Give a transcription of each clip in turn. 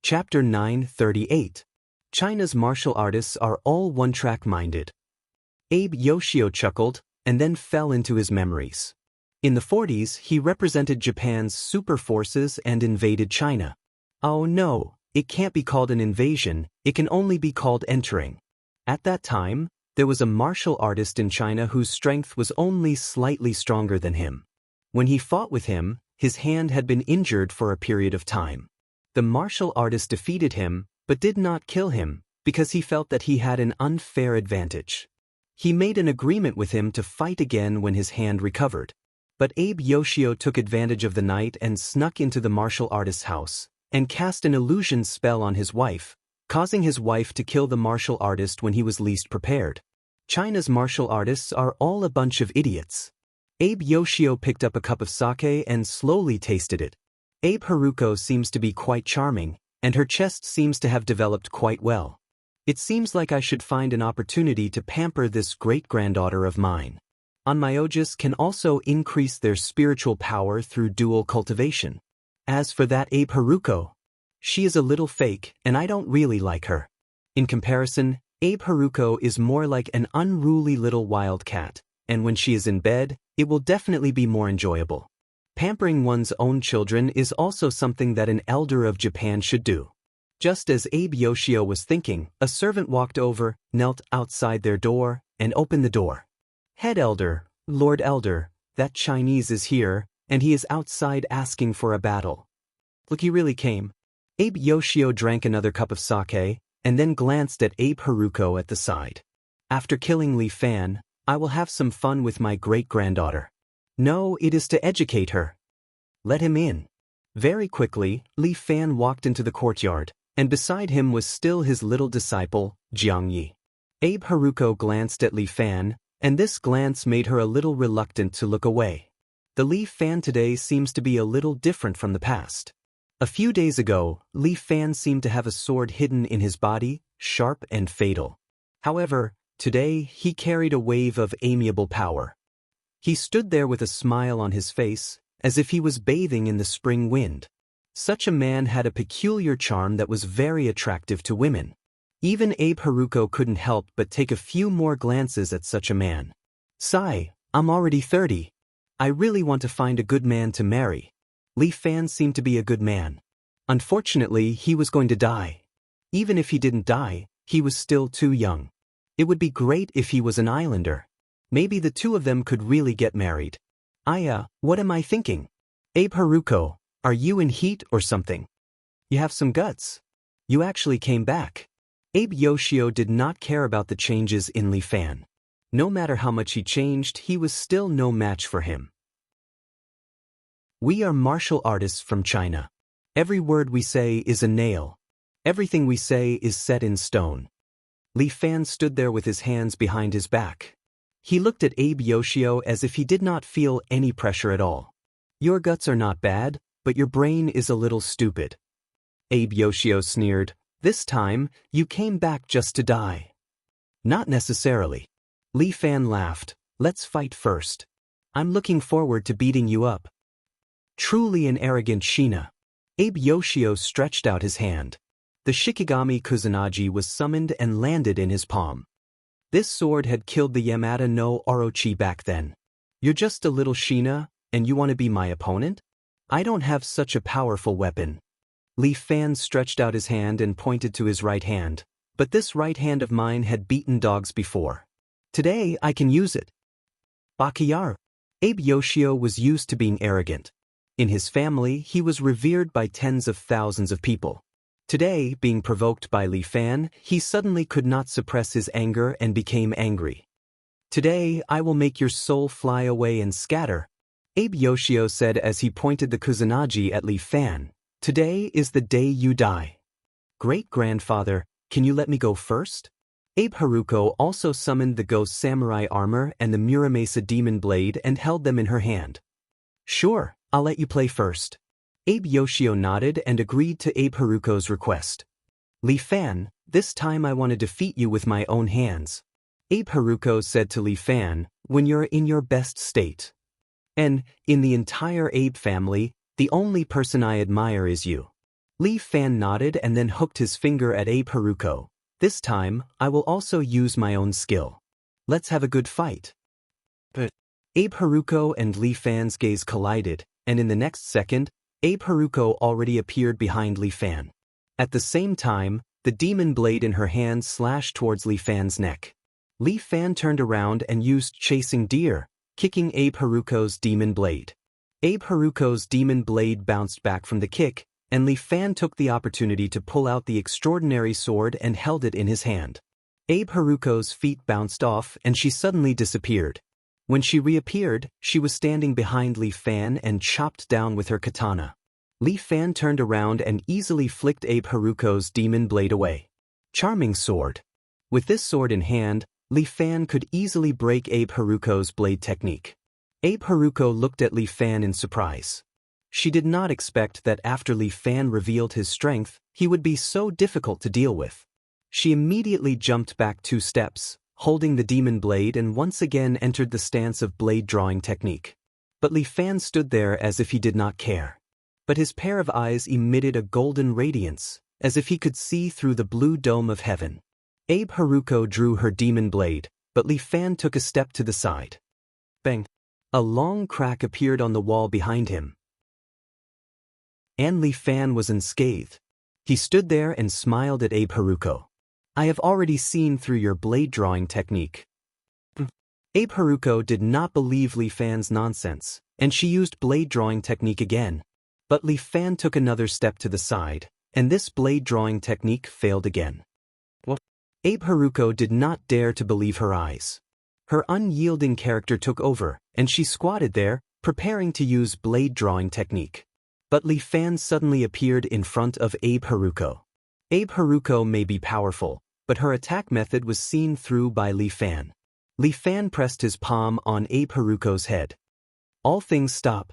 Chapter 938. China's martial artists are all one-track minded. Abe Yoshio chuckled, and then fell into his memories. In the 40s, he represented Japan's super forces and invaded China. Oh no, it can't be called an invasion, it can only be called entering. At that time, there was a martial artist in China whose strength was only slightly stronger than him. When he fought with him, his hand had been injured for a period of time. The martial artist defeated him, but did not kill him, because he felt that he had an unfair advantage. He made an agreement with him to fight again when his hand recovered. But Abe Yoshio took advantage of the night and snuck into the martial artist's house, and cast an illusion spell on his wife, causing his wife to kill the martial artist when he was least prepared. China's martial artists are all a bunch of idiots. Abe Yoshio picked up a cup of sake and slowly tasted it. Abe Haruko seems to be quite charming, and her chest seems to have developed quite well. It seems like I should find an opportunity to pamper this great-granddaughter of mine. Onmyoges can also increase their spiritual power through dual cultivation. As for that Abe Haruko, she is a little fake, and I don't really like her. In comparison, Abe Haruko is more like an unruly little wildcat, and when she is in bed, it will definitely be more enjoyable. Pampering one's own children is also something that an elder of Japan should do. Just as Abe Yoshio was thinking, a servant walked over, knelt outside their door, and opened the door. Head elder, Lord Elder, that Chinese is here, and he is outside asking for a battle. Look, he really came. Abe Yoshio drank another cup of sake, and then glanced at Abe Haruko at the side. After killing Li Fan, I will have some fun with my great-granddaughter. No, it is to educate her. Let him in. Very quickly, Li Fan walked into the courtyard, and beside him was still his little disciple, Jiang Yi. Abe Haruko glanced at Li Fan, and this glance made her a little reluctant to look away. The Li Fan today seems to be a little different from the past. A few days ago, Li Fan seemed to have a sword hidden in his body, sharp and fatal. However, today he carried a wave of amiable power. He stood there with a smile on his face, as if he was bathing in the spring wind. Such a man had a peculiar charm that was very attractive to women. Even Abe Haruko couldn't help but take a few more glances at such a man. Sigh, I'm already 30. I really want to find a good man to marry. Li Fan seemed to be a good man. Unfortunately, he was going to die. Even if he didn't die, he was still too young. It would be great if he was an islander. Maybe the two of them could really get married. What am I thinking? Abe Haruko, are you in heat or something? You have some guts. You actually came back. Abe Yoshio did not care about the changes in Li Fan. No matter how much he changed, he was still no match for him. We are martial artists from China. Every word we say is a nail. Everything we say is set in stone. Li Fan stood there with his hands behind his back. He looked at Abe Yoshio as if he did not feel any pressure at all. Your guts are not bad, but your brain is a little stupid. Abe Yoshio sneered. This time, you came back just to die. Not necessarily. Li Fan laughed. Let's fight first. I'm looking forward to beating you up. Truly an arrogant Shina. Abe Yoshio stretched out his hand. The Shikigami Kusanagi was summoned and landed in his palm. This sword had killed the Yamada no Orochi back then. You're just a little Shina, and you want to be my opponent? I don't have such a powerful weapon. Li Fan stretched out his hand and pointed to his right hand, but this right hand of mine had beaten dogs before. Today I can use it. Bakiyaru. Abe Yoshio was used to being arrogant. In his family, he was revered by tens of thousands of people. Today, being provoked by Li Fan, he suddenly could not suppress his anger and became angry. Today, I will make your soul fly away and scatter, Abe Yoshio said as he pointed the Kusanagi at Li Fan. Today is the day you die. Great-grandfather, can you let me go first? Abe Haruko also summoned the ghost samurai armor and the Muramasa demon blade and held them in her hand. Sure, I'll let you play first. Abe Yoshio nodded and agreed to Abe Haruko's request. Li Fan, this time I want to defeat you with my own hands. Abe Haruko said to Li Fan, when you're in your best state. And, in the entire Abe family, the only person I admire is you. Li Fan nodded and then hooked his finger at Abe Haruko. This time, I will also use my own skill. Let's have a good fight. But Abe Haruko and Li Fan's gaze collided, and in the next second, Abe Haruko already appeared behind Li Fan. At the same time, the demon blade in her hand slashed towards Li Fan's neck. Li Fan turned around and used Chasing Deer, kicking Abe Haruko's demon blade. Abe Haruko's demon blade bounced back from the kick, and Li Fan took the opportunity to pull out the extraordinary sword and held it in his hand. Abe Haruko's feet bounced off and she suddenly disappeared. When she reappeared, she was standing behind Li Fan and chopped down with her katana. Li Fan turned around and easily flicked Abe Haruko's demon blade away. Charming sword. With this sword in hand, Li Fan could easily break Abe Haruko's blade technique. Abe Haruko looked at Li Fan in surprise. She did not expect that after Li Fan revealed his strength, he would be so difficult to deal with. She immediately jumped back 2 steps, holding the demon blade, and once again entered the stance of blade drawing technique. But Li Fan stood there as if he did not care. But his pair of eyes emitted a golden radiance, as if he could see through the blue dome of heaven. Abe Haruko drew her demon blade, but Li Fan took a step to the side. Bang! A long crack appeared on the wall behind him. And Li Fan was unscathed. He stood there and smiled at Abe Haruko. I have already seen through your blade drawing technique. Abe Haruko did not believe Li Fan's nonsense, and she used blade drawing technique again. But Li Fan took another step to the side, and this blade drawing technique failed again. What? Abe Haruko did not dare to believe her eyes. Her unyielding character took over, and she squatted there, preparing to use blade drawing technique. But Li Fan suddenly appeared in front of Abe Haruko. Abe Haruko may be powerful, but her attack method was seen through by Li Fan. Li Fan pressed his palm on Abe Haruko's head. All things stop.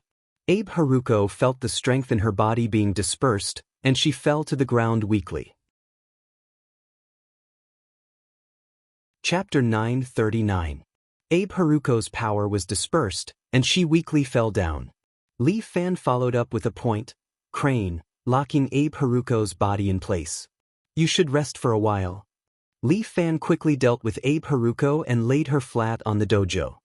Abe Haruko felt the strength in her body being dispersed, and she fell to the ground weakly. Chapter 939. Abe Haruko's power was dispersed, and she weakly fell down. Li Fan followed up with a point, crane, locking Abe Haruko's body in place. You should rest for a while. Li Fan quickly dealt with Abe Haruko and laid her flat on the dojo.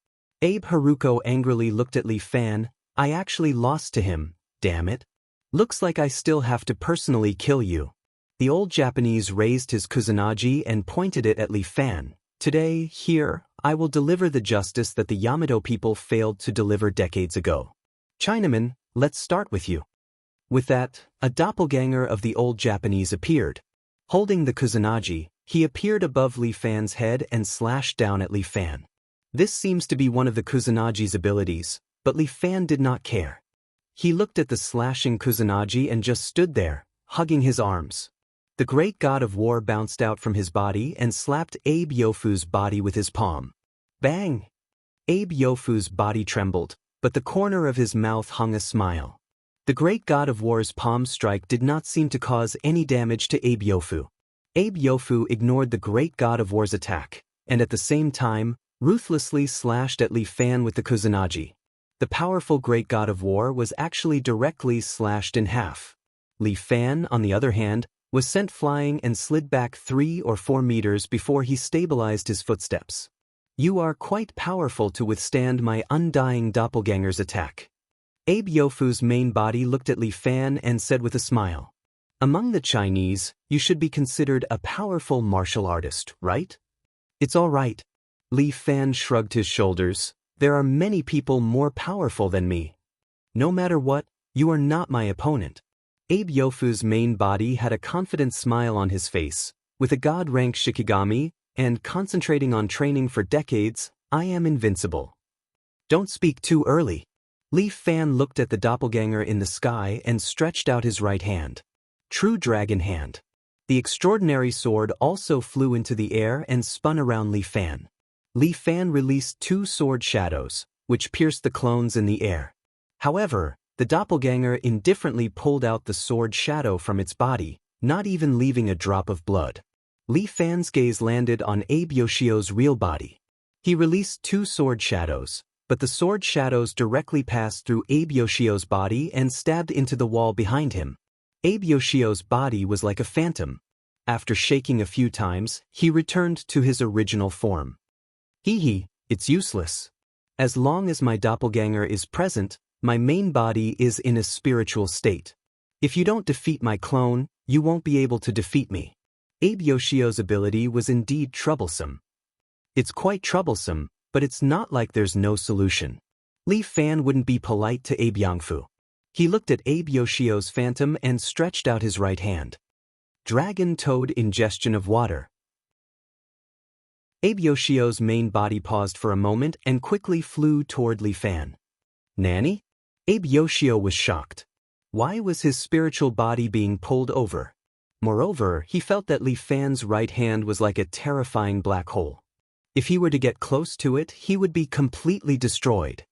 Abe Haruko angrily looked at Li Fan. I actually lost to him, damn it. Looks like I still have to personally kill you. The old Japanese raised his kusanagi and pointed it at Li Fan. Today, here, I will deliver the justice that the Yamato people failed to deliver decades ago. Chinaman, let's start with you. With that, a doppelganger of the old Japanese appeared. Holding the kusanagi, he appeared above Li Fan's head and slashed down at Li Fan. This seems to be one of the kusanagi's abilities, but Li Fan did not care. He looked at the slashing kusanagi and just stood there, hugging his arms. The great god of war bounced out from his body and slapped Abe Yofu's body with his palm. Bang! Abe Yofu's body trembled, but the corner of his mouth hung a smile. The great god of war's palm strike did not seem to cause any damage to Abe Yofu. Abe Yofu ignored the great god of war's attack, and at the same time, ruthlessly slashed at Li Fan with the kusanagi. The powerful great god of war was actually directly slashed in half. Li Fan, on the other hand, was sent flying and slid back 3 or 4 meters before he stabilized his footsteps. You are quite powerful to withstand my undying doppelganger's attack. Abe Yofu's main body looked at Li Fan and said with a smile. Among the Chinese, you should be considered a powerful martial artist, right? It's all right. Li Fan shrugged his shoulders. There are many people more powerful than me. No matter what, you are not my opponent. Abe Yofu's main body had a confident smile on his face. With a god-rank Shikigami, and concentrating on training for decades, I am invincible. Don't speak too early. Li Fan looked at the doppelganger in the sky and stretched out his right hand. True dragon hand. The extraordinary sword also flew into the air and spun around Li Fan. Li Fan released 2 sword shadows, which pierced the clones in the air. However, the doppelganger indifferently pulled out the sword shadow from its body, not even leaving a drop of blood. Li Fan's gaze landed on Abe Yoshio's real body. He released 2 sword shadows, but the sword shadows directly passed through Abe Yoshio's body and stabbed into the wall behind him. Abe Yoshio's body was like a phantom. After shaking a few times, he returned to his original form. Hee, it's useless. As long as my doppelganger is present, my main body is in a spiritual state. If you don't defeat my clone, you won't be able to defeat me. Abe Yoshio's ability was indeed troublesome. It's quite troublesome, but it's not like there's no solution. Li Fan wouldn't be polite to Abe Yangfu. He looked at Abe Yoshio's phantom and stretched out his right hand. Dragon Toad ingestion of water. Abe Yoshio's main body paused for a moment and quickly flew toward Li Fan. Nanny? Abe Yoshio was shocked. Why was his spiritual body being pulled over? Moreover, he felt that Li Fan's right hand was like a terrifying black hole. If he were to get close to it, he would be completely destroyed.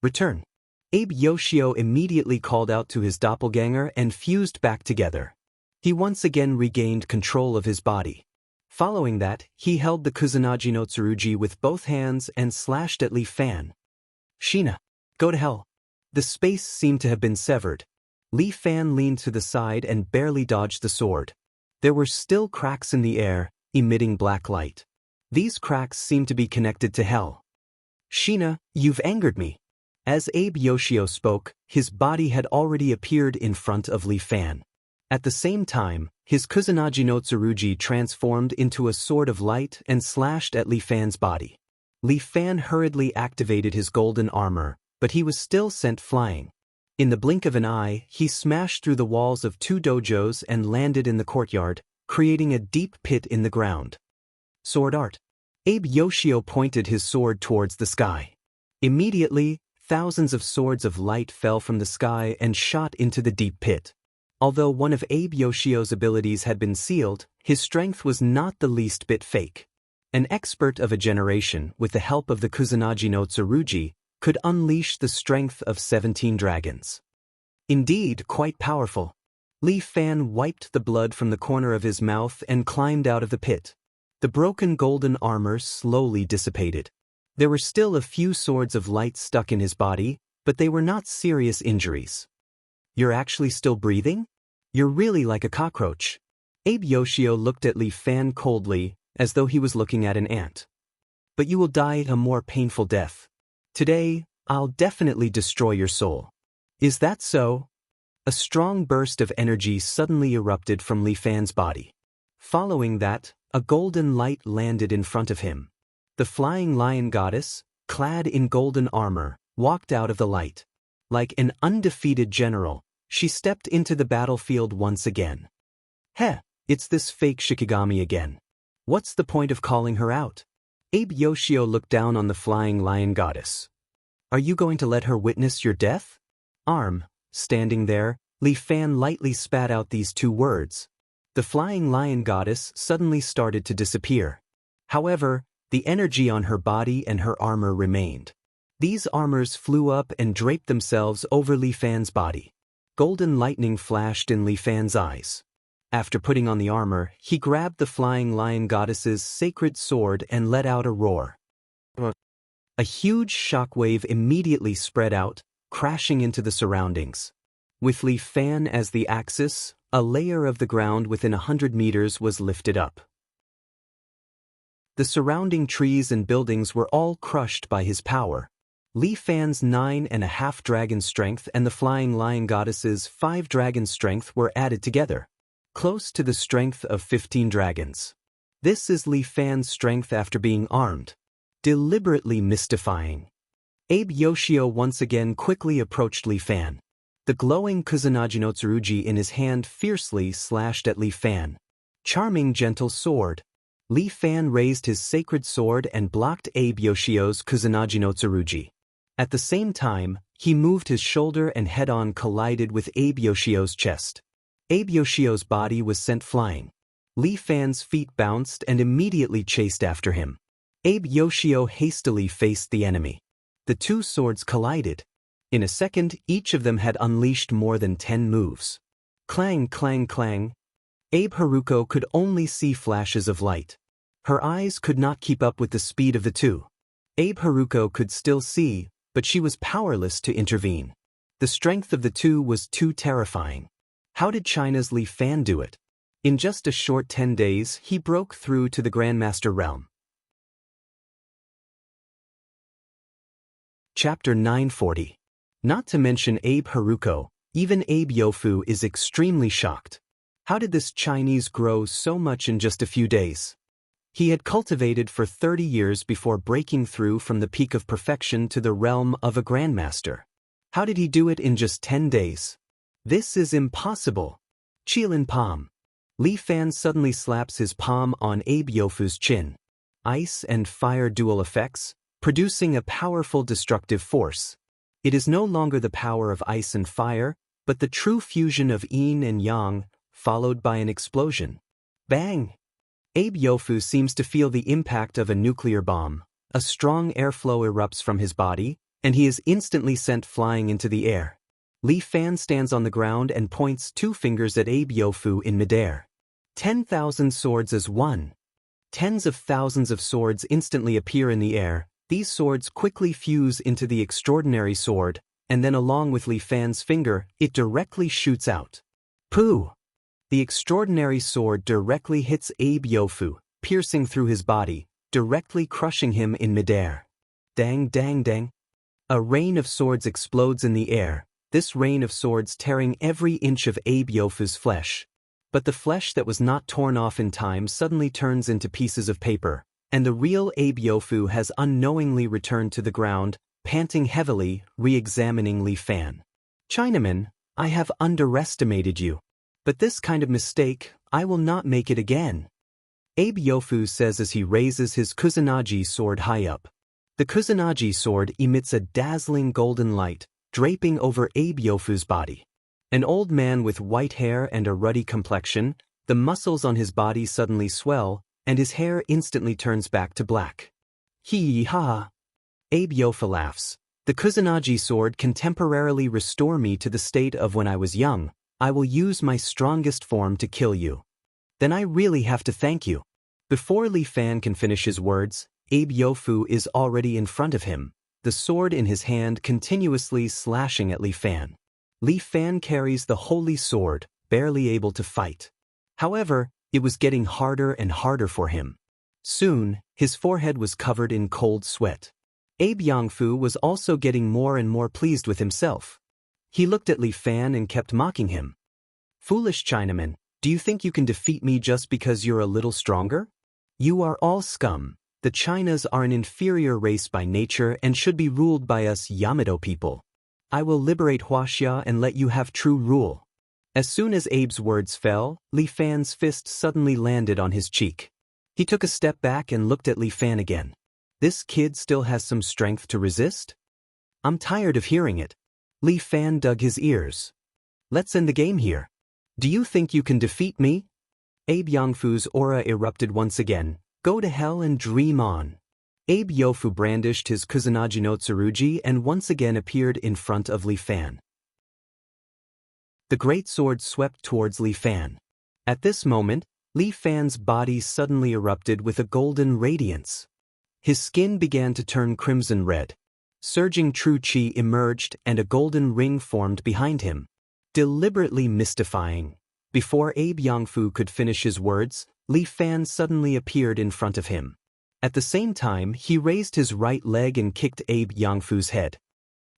Return. Abe Yoshio immediately called out to his doppelganger and fused back together. He once again regained control of his body. Following that, he held the Kusanagi no Tsurugi with both hands and slashed at Li Fan. Shina, go to hell. The space seemed to have been severed. Li Fan leaned to the side and barely dodged the sword. There were still cracks in the air, emitting black light. These cracks seemed to be connected to hell. Shina, you've angered me. As Abe Yoshio spoke, his body had already appeared in front of Li Fan. At the same time, his Kusanagi no Tsurugi transformed into a sword of light and slashed at Li Fan's body. Li Fan hurriedly activated his golden armor, but he was still sent flying. In the blink of an eye, he smashed through the walls of 2 dojos and landed in the courtyard, creating a deep pit in the ground. Sword art. Abe Yoshio pointed his sword towards the sky. Immediately, thousands of swords of light fell from the sky and shot into the deep pit. Although one of Abe Yoshio's abilities had been sealed, his strength was not the least bit fake. An expert of a generation, with the help of the Kusanagi no Tsurugi, could unleash the strength of 17 dragons. Indeed, quite powerful. Li Fan wiped the blood from the corner of his mouth and climbed out of the pit. The broken golden armor slowly dissipated. There were still a few swords of light stuck in his body, but they were not serious injuries. You're actually still breathing? You're really like a cockroach. Abe Yoshio looked at Li Fan coldly, as though he was looking at an ant. But you will die a more painful death. Today, I'll definitely destroy your soul. Is that so? A strong burst of energy suddenly erupted from Li Fan's body. Following that, a golden light landed in front of him. The flying lion goddess, clad in golden armor, walked out of the light. Like an undefeated general, she stepped into the battlefield once again. Heh, it's this fake Shikigami again. What's the point of calling her out? Abe Yoshio looked down on the flying lion goddess. Are you going to let her witness your death? Standing there, Li Fan lightly spat out these 2 words. The flying lion goddess suddenly started to disappear. However, the energy on her body and her armor remained. These armors flew up and draped themselves over Li Fan's body. Golden lightning flashed in Li Fan's eyes. After putting on the armor, he grabbed the flying lion goddess's sacred sword and let out a roar. A huge shockwave immediately spread out, crashing into the surroundings. With Li Fan as the axis, a layer of the ground within 100 meters was lifted up. The surrounding trees and buildings were all crushed by his power. Li Fan's 9.5 dragon strength and the flying lion goddess's 5 dragon strength were added together, close to the strength of 15 dragons. This is Li Fan's strength after being armed. Deliberately mystifying. Abe Yoshio once again quickly approached Li Fan. The glowing Kusanagi no Tsurugi in his hand fiercely slashed at Li Fan. Charming gentle sword. Li Fan raised his sacred sword and blocked Abe Yoshio's Kusanagi no Tsurugi. At the same time, he moved his shoulder and head-on collided with Abe Yoshio's chest. Abe Yoshio's body was sent flying. Li Fan's feet bounced and immediately chased after him. Abe Yoshio hastily faced the enemy. The 2 swords collided. In a second, each of them had unleashed more than 10 moves. Clang, clang, clang. Abe Haruko could only see flashes of light. Her eyes could not keep up with the speed of the 2. Abe Haruko could still see, but she was powerless to intervene. The strength of the 2 was too terrifying. How did China's Li Fan do it? In just a short 10 days, he broke through to the Grandmaster realm. Chapter 940. Not to mention Abe Haruko, even Abe Yofu is extremely shocked. How did this Chinese grow so much in just a few days? He had cultivated for 30 years before breaking through from the peak of perfection to the realm of a grandmaster. How did he do it in just 10 days? This is impossible. Qilin palm. Li Fan suddenly slaps his palm on Abe Yofu's chin. Ice and fire dual effects, producing a powerful destructive force. It is no longer the power of ice and fire, but the true fusion of yin and yang, followed by an explosion. Bang! Abe Yofu seems to feel the impact of a nuclear bomb. A strong airflow erupts from his body, and he is instantly sent flying into the air. Li Fan stands on the ground and points 2 fingers at Abe Yofu in midair. 10,000 swords as one. Tens of thousands of swords instantly appear in the air. These swords quickly fuse into the extraordinary sword, and then along with Li Fan's finger, it directly shoots out. Pooh! The extraordinary sword directly hits Abe Yofu, piercing through his body, directly crushing him in midair. Dang dang dang. A rain of swords explodes in the air, this rain of swords tearing every inch of Abe Yofu's flesh. But the flesh that was not torn off in time suddenly turns into pieces of paper, and the real Abe Yofu has unknowingly returned to the ground, panting heavily, re-examining Li Fan. Chinaman, I have underestimated you. But this kind of mistake, I will not make it again. Abe Yofu says as he raises his Kusanagi sword high up. The Kusanagi sword emits a dazzling golden light, draping over Abe Yofu's body. An old man with white hair and a ruddy complexion, the muscles on his body suddenly swell, and his hair instantly turns back to black. Hee-ha! Abe Yofu laughs. The Kusanagi sword can temporarily restore me to the state of when I was young. I will use my strongest form to kill you. Then I really have to thank you. Before Li Fan can finish his words, Abe Yofu is already in front of him, the sword in his hand continuously slashing at Li Fan. Li Fan carries the holy sword, barely able to fight. However, it was getting harder and harder for him. Soon, his forehead was covered in cold sweat. Abe Yofu was also getting more and more pleased with himself. He looked at Li Fan and kept mocking him. Foolish Chinaman, do you think you can defeat me just because you're a little stronger? You are all scum. The Chinas are an inferior race by nature and should be ruled by us Yamato people. I will liberate Huaxia and let you have true rule. As soon as Abe's words fell, Li Fan's fist suddenly landed on his cheek. He took a step back and looked at Li Fan again. This kid still has some strength to resist? I'm tired of hearing it. Li Fan dug his ears. Let's end the game here. Do you think you can defeat me? Abe Yofu's aura erupted once again. Go to hell and dream on. Abe Yofu brandished his Kusanagi no Tsurugi and once again appeared in front of Li Fan. The great sword swept towards Li Fan. At this moment, Li Fan's body suddenly erupted with a golden radiance. His skin began to turn crimson red. Surging true chi emerged and a golden ring formed behind him. Deliberately mystifying. Before Abe Yofu could finish his words, Li Fan suddenly appeared in front of him. At the same time, he raised his right leg and kicked Abe Yofu's head.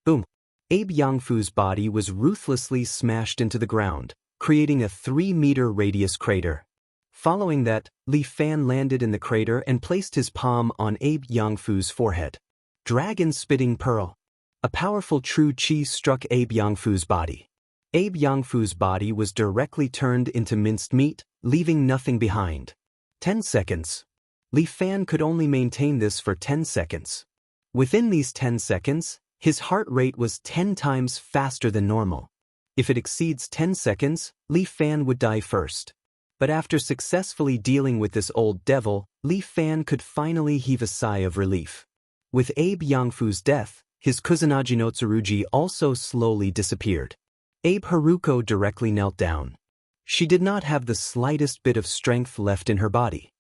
Boom! Abe Yofu's body was ruthlessly smashed into the ground, creating a 3-meter radius crater. Following that, Li Fan landed in the crater and placed his palm on Abe Yofu's forehead. Dragon Spitting Pearl. A powerful true chi struck Abe Yofu's body. Abe Yofu's body was directly turned into minced meat, leaving nothing behind. 10 seconds. Li Fan could only maintain this for 10 seconds. Within these 10 seconds, his heart rate was 10 times faster than normal. If it exceeds 10 seconds, Li Fan would die first. But after successfully dealing with this old devil, Li Fan could finally heave a sigh of relief. With Abe Yofu's death, his Kusanagi no Tsurugi also slowly disappeared. Abe Haruko directly knelt down. She did not have the slightest bit of strength left in her body.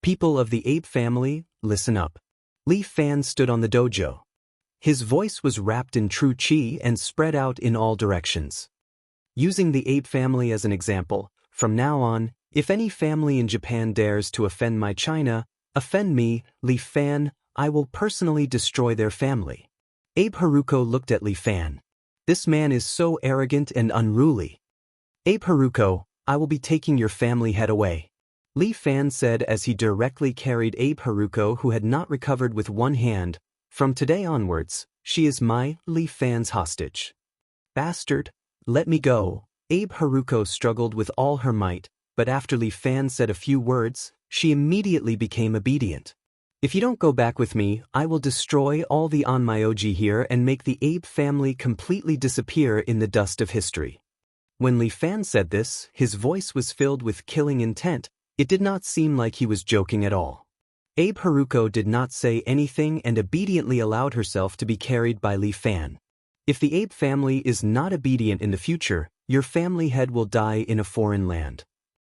People of the Abe family, listen up. Li Fan stood on the dojo. His voice was wrapped in true chi and spread out in all directions. Using the ape family as an example, from now on, if any family in Japan dares to offend my China, offend me, Li Fan, I will personally destroy their family. Abe Haruko looked at Li Fan. This man is so arrogant and unruly. Abe Haruko, I will be taking your family head away. Li Fan said as he directly carried Abe Haruko, who had not recovered, with one hand. From today onwards, she is my, Li Fan's hostage. Bastard, let me go. Abe Haruko struggled with all her might, but after Li Fan said a few words, she immediately became obedient. If you don't go back with me, I will destroy all the onmyoji here and make the Abe family completely disappear in the dust of history. When Li Fan said this, his voice was filled with killing intent. It did not seem like he was joking at all. Abe Haruko did not say anything and obediently allowed herself to be carried by Li Fan. If the Abe family is not obedient in the future, your family head will die in a foreign land.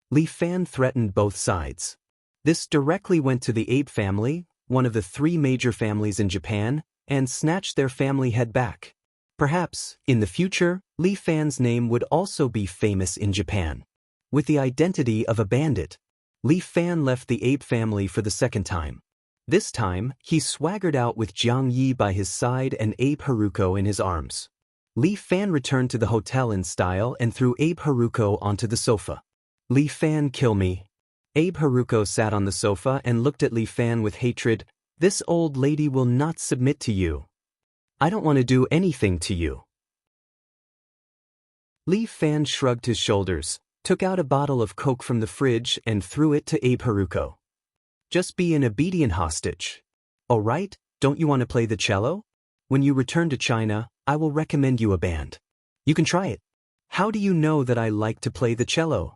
Li Fan threatened both sides. This directly went to the Abe family, one of the 3 major families in Japan, and snatched their family head back. Perhaps, in the future, Li Fan's name would also be famous in Japan. With the identity of a bandit, Li Fan left the Abe family for the second time. This time, he swaggered out with Jiang Yi by his side and Abe Haruko in his arms. Li Fan returned to the hotel in style and threw Abe Haruko onto the sofa. Li Fan, kill me. Abe Haruko sat on the sofa and looked at Li Fan with hatred. This old lady will not submit to you. I don't want to do anything to you. Li Fan shrugged his shoulders, took out a bottle of Coke from the fridge and threw it to Abe Haruko. Just be an obedient hostage. Oh right, don't you want to play the cello? When you return to China, I will recommend you a band. You can try it. How do you know that I like to play the cello?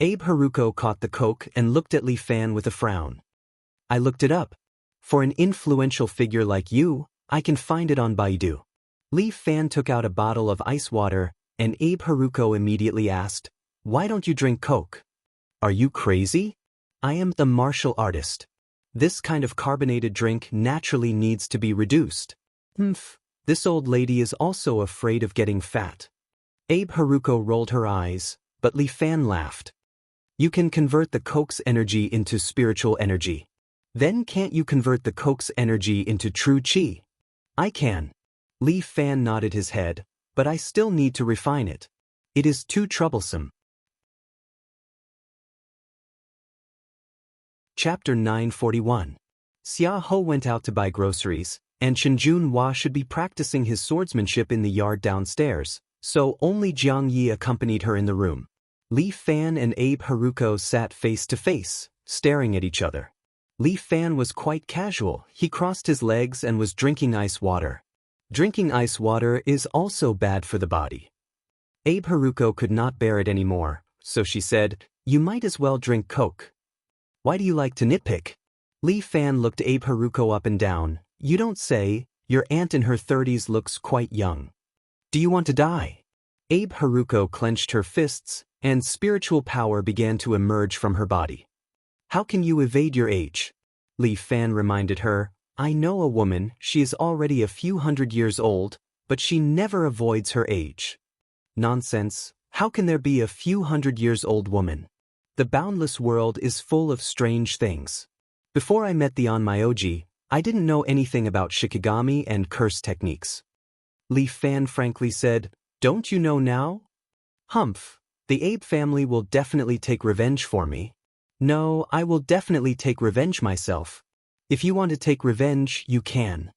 Abe Haruko caught the Coke and looked at Li Fan with a frown. I looked it up. For an influential figure like you, I can find it on Baidu. Li Fan took out a bottle of ice water, and Abe Haruko immediately asked, why don't you drink Coke? Are you crazy? I am the martial artist. This kind of carbonated drink naturally needs to be reduced. This old lady is also afraid of getting fat. Abe Haruko rolled her eyes, but Li Fan laughed. You can convert the Coke's energy into spiritual energy. Then can't you convert the Coke's energy into true chi? I can. Li Fan nodded his head, but I still need to refine it. It is too troublesome. Chapter 941. Xia Ho went out to buy groceries, and Chen Junhua should be practicing his swordsmanship in the yard downstairs, so only Jiang Yi accompanied her in the room. Li Fan and Abe Haruko sat face to face, staring at each other. Li Fan was quite casual. He crossed his legs and was drinking ice water. Drinking ice water is also bad for the body. Abe Haruko could not bear it anymore, so she said, you might as well drink Coke. Why do you like to nitpick? Li Fan looked Abe Haruko up and down. You don't say, your aunt in her 30s looks quite young. Do you want to die? Abe Haruko clenched her fists, and spiritual power began to emerge from her body. How can you evade your age? Li Fan reminded her, I know a woman, she is already a few hundred years old, but she never avoids her age. Nonsense, how can there be a few hundred years old woman? The boundless world is full of strange things. Before I met the onmyoji, I didn't know anything about shikigami and curse techniques. Li Fan frankly said, don't you know now? Humph. The Abe family will definitely take revenge for me. No, I will definitely take revenge myself. If you want to take revenge, you can.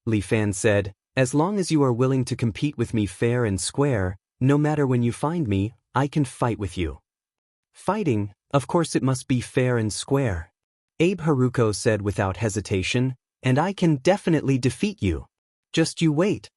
Li Fan said, as long as you are willing to compete with me fair and square, no matter when you find me, I can fight with you. Fighting, of course it must be fair and square. Abe Haruko said without hesitation, and I can definitely defeat you. Just you wait.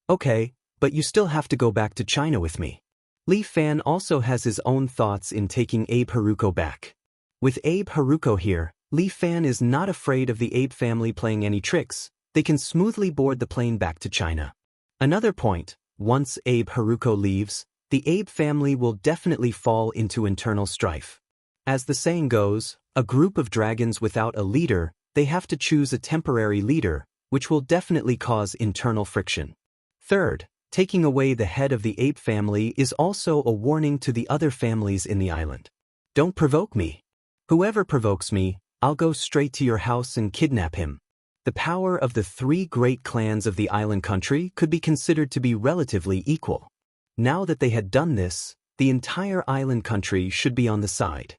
Okay, but you still have to go back to China with me. Li Fan also has his own thoughts in taking Abe Haruko back. With Abe Haruko here, Li Fan is not afraid of the Abe family playing any tricks. They can smoothly board the plane back to China. Another point, once Abe Haruko leaves, the Abe family will definitely fall into internal strife. As the saying goes, a group of dragons without a leader, they have to choose a temporary leader, which will definitely cause internal friction. Third, Taking away the head of the ape family is also a warning to the other families in the island. Don't provoke me. Whoever provokes me, I'll go straight to your house and kidnap him. The power of the 3 great clans of the island country could be considered to be relatively equal. Now that they had done this, the entire island country should be on the side.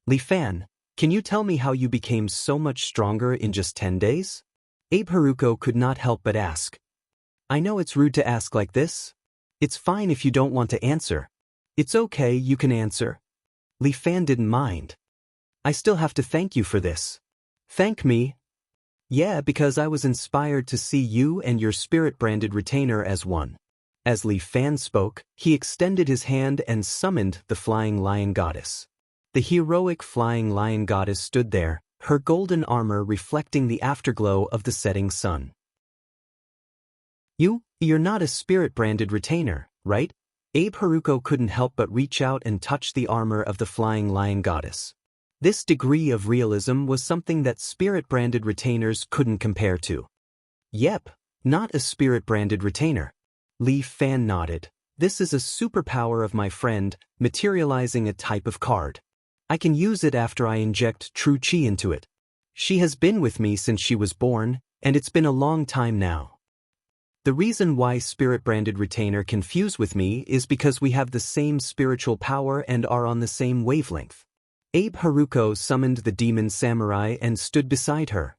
Li Fan, can you tell me how you became so much stronger in just 10 days? Abe Haruko could not help but ask. I know it's rude to ask like this. It's fine if you don't want to answer. It's okay, you can answer. Li Fan didn't mind. I still have to thank you for this. Thank me? Yeah, because I was inspired to see you and your spirit-branded retainer as one. As Li Fan spoke, he extended his hand and summoned the flying lion goddess. The heroic flying lion goddess stood there, her golden armor reflecting the afterglow of the setting sun. You're not a spirit-branded retainer, right? Abe Haruko couldn't help but reach out and touch the armor of the flying lion goddess. This degree of realism was something that spirit-branded retainers couldn't compare to. Yep, not a spirit-branded retainer. Li Fan nodded. This is a superpower of my friend, materializing a type of card. I can use it after I inject true chi into it. She has been with me since she was born, and it's been a long time now. The reason why spirit-branded retainer can fuse with me is because we have the same spiritual power and are on the same wavelength. Abe Haruko summoned the demon samurai and stood beside her.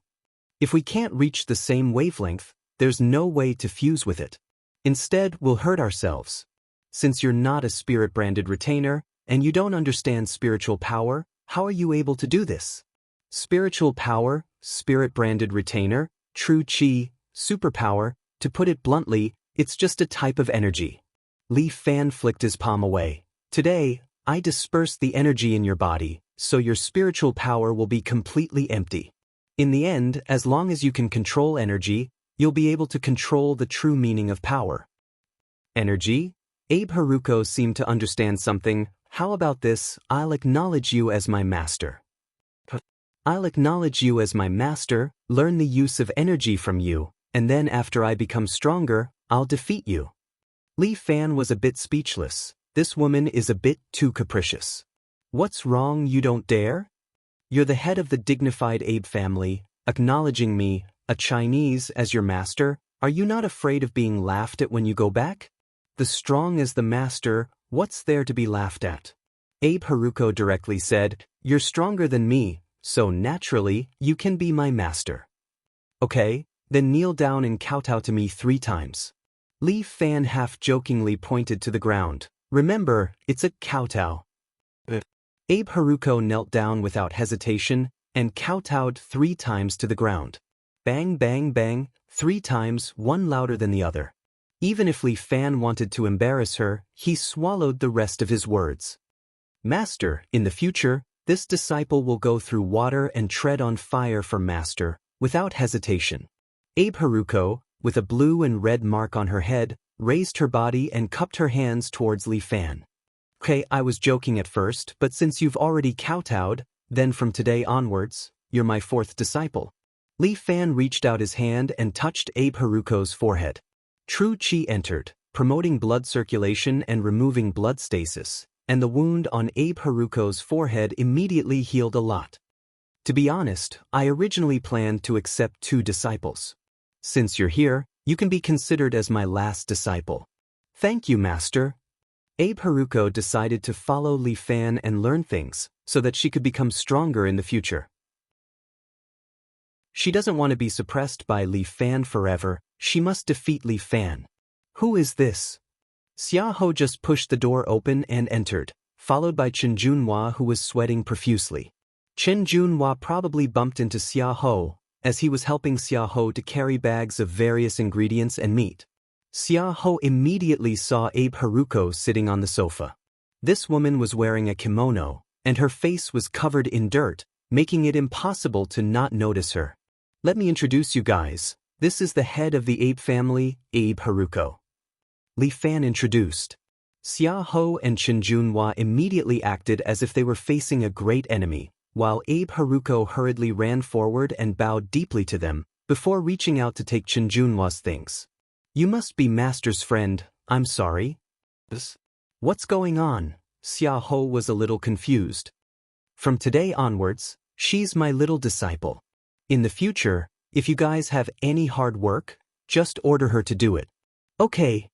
If we can't reach the same wavelength, there's no way to fuse with it. Instead, we'll hurt ourselves. Since you're not a spirit-branded retainer, and you don't understand spiritual power, how are you able to do this? Spiritual power, spirit-branded retainer, true chi, superpower, to put it bluntly, it's just a type of energy. Li Fan flicked his palm away. Today, I dispersed the energy in your body, so your spiritual power will be completely empty. In the end, as long as you can control energy, you'll be able to control the true meaning of power. Energy? Abe Haruko seemed to understand something. How about this? I'll acknowledge you as my master. I'll acknowledge you as my master, learn the use of energy from you, and then after I become stronger, I'll defeat you. Li Fan was a bit speechless. This woman is a bit too capricious. What's wrong, you don't dare? You're the head of the dignified Abe family, acknowledging me, a Chinese, as your master. Are you not afraid of being laughed at when you go back? The strong as the master, what's there to be laughed at? Abe Haruko directly said, you're stronger than me, so naturally, you can be my master. Okay, then kneel down and kowtow to me 3 times. Li Fan half-jokingly pointed to the ground. Remember, it's a kowtow. Abe Haruko knelt down without hesitation and kowtowed 3 times to the ground. Bang, bang, bang, 3 times, one louder than the other. Even if Li Fan wanted to embarrass her, he swallowed the rest of his words. Master, in the future, this disciple will go through water and tread on fire for Master, without hesitation. Abe Haruko, with a blue and red mark on her head, raised her body and cupped her hands towards Li Fan. Okay, I was joking at first, but since you've already kowtowed, then from today onwards, you're my 4th disciple. Li Fan reached out his hand and touched Abe Haruko's forehead. True chi entered, promoting blood circulation and removing blood stasis, and the wound on Abe Haruko's forehead immediately healed a lot. To be honest, I originally planned to accept 2 disciples. Since you're here, you can be considered as my last disciple. Thank you, Master. Abe Haruko decided to follow Li Fan and learn things, so that she could become stronger in the future. She doesn't want to be suppressed by Li Fan forever, she must defeat Li Fan. Who is this? Xia Ho just pushed the door open and entered, followed by Chen Junhua, who was sweating profusely. Chen Junhua probably bumped into Xia Ho, as he was helping Xia Ho to carry bags of various ingredients and meat. Xia Ho immediately saw Abe Haruko sitting on the sofa. This woman was wearing a kimono, and her face was covered in dirt, making it impossible to not notice her. Let me introduce you guys. This is the head of the Abe family, Abe Haruko. Li Fan introduced. Xia Ho and Chen Junhua immediately acted as if they were facing a great enemy, while Abe Haruko hurriedly ran forward and bowed deeply to them, before reaching out to take Chen Junhua's things. You must be Master's friend, I'm sorry. What's going on? Xia Ho was a little confused. From today onwards, she's my little disciple. In the future, if you guys have any hard work, just order her to do it. Okay.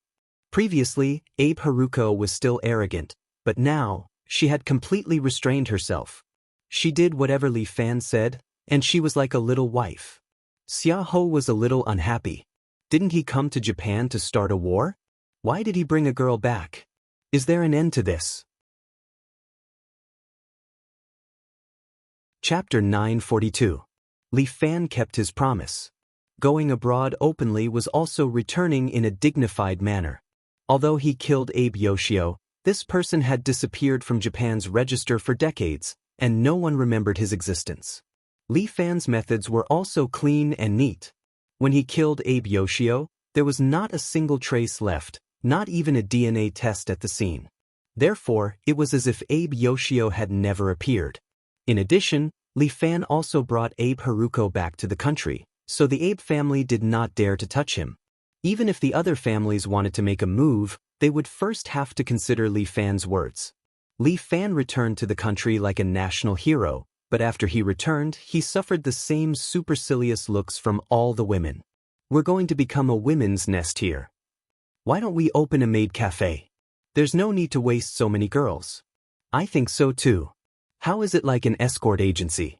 Previously, Abe Haruko was still arrogant, but now, she had completely restrained herself. She did whatever Li Fan said, and she was like a little wife. Xia Ho was a little unhappy. Didn't he come to Japan to start a war? Why did he bring a girl back? Is there an end to this? Chapter 942. Li Fan kept his promise. Going abroad openly was also returning in a dignified manner. Although he killed Abe Yoshio, this person had disappeared from Japan's register for decades, and no one remembered his existence. Li Fan's methods were also clean and neat. When he killed Abe Yoshio, there was not a single trace left, not even a DNA test at the scene. Therefore, it was as if Abe Yoshio had never appeared. In addition, Li Fan also brought Abe Haruko back to the country, so the Abe family did not dare to touch him. Even if the other families wanted to make a move, they would first have to consider Li Fan's words. Li Fan returned to the country like a national hero, but after he returned, he suffered the same supercilious looks from all the women. We're going to become a women's nest here. Why don't we open a maid cafe? There's no need to waste so many girls. I think so too. How is it like an escort agency?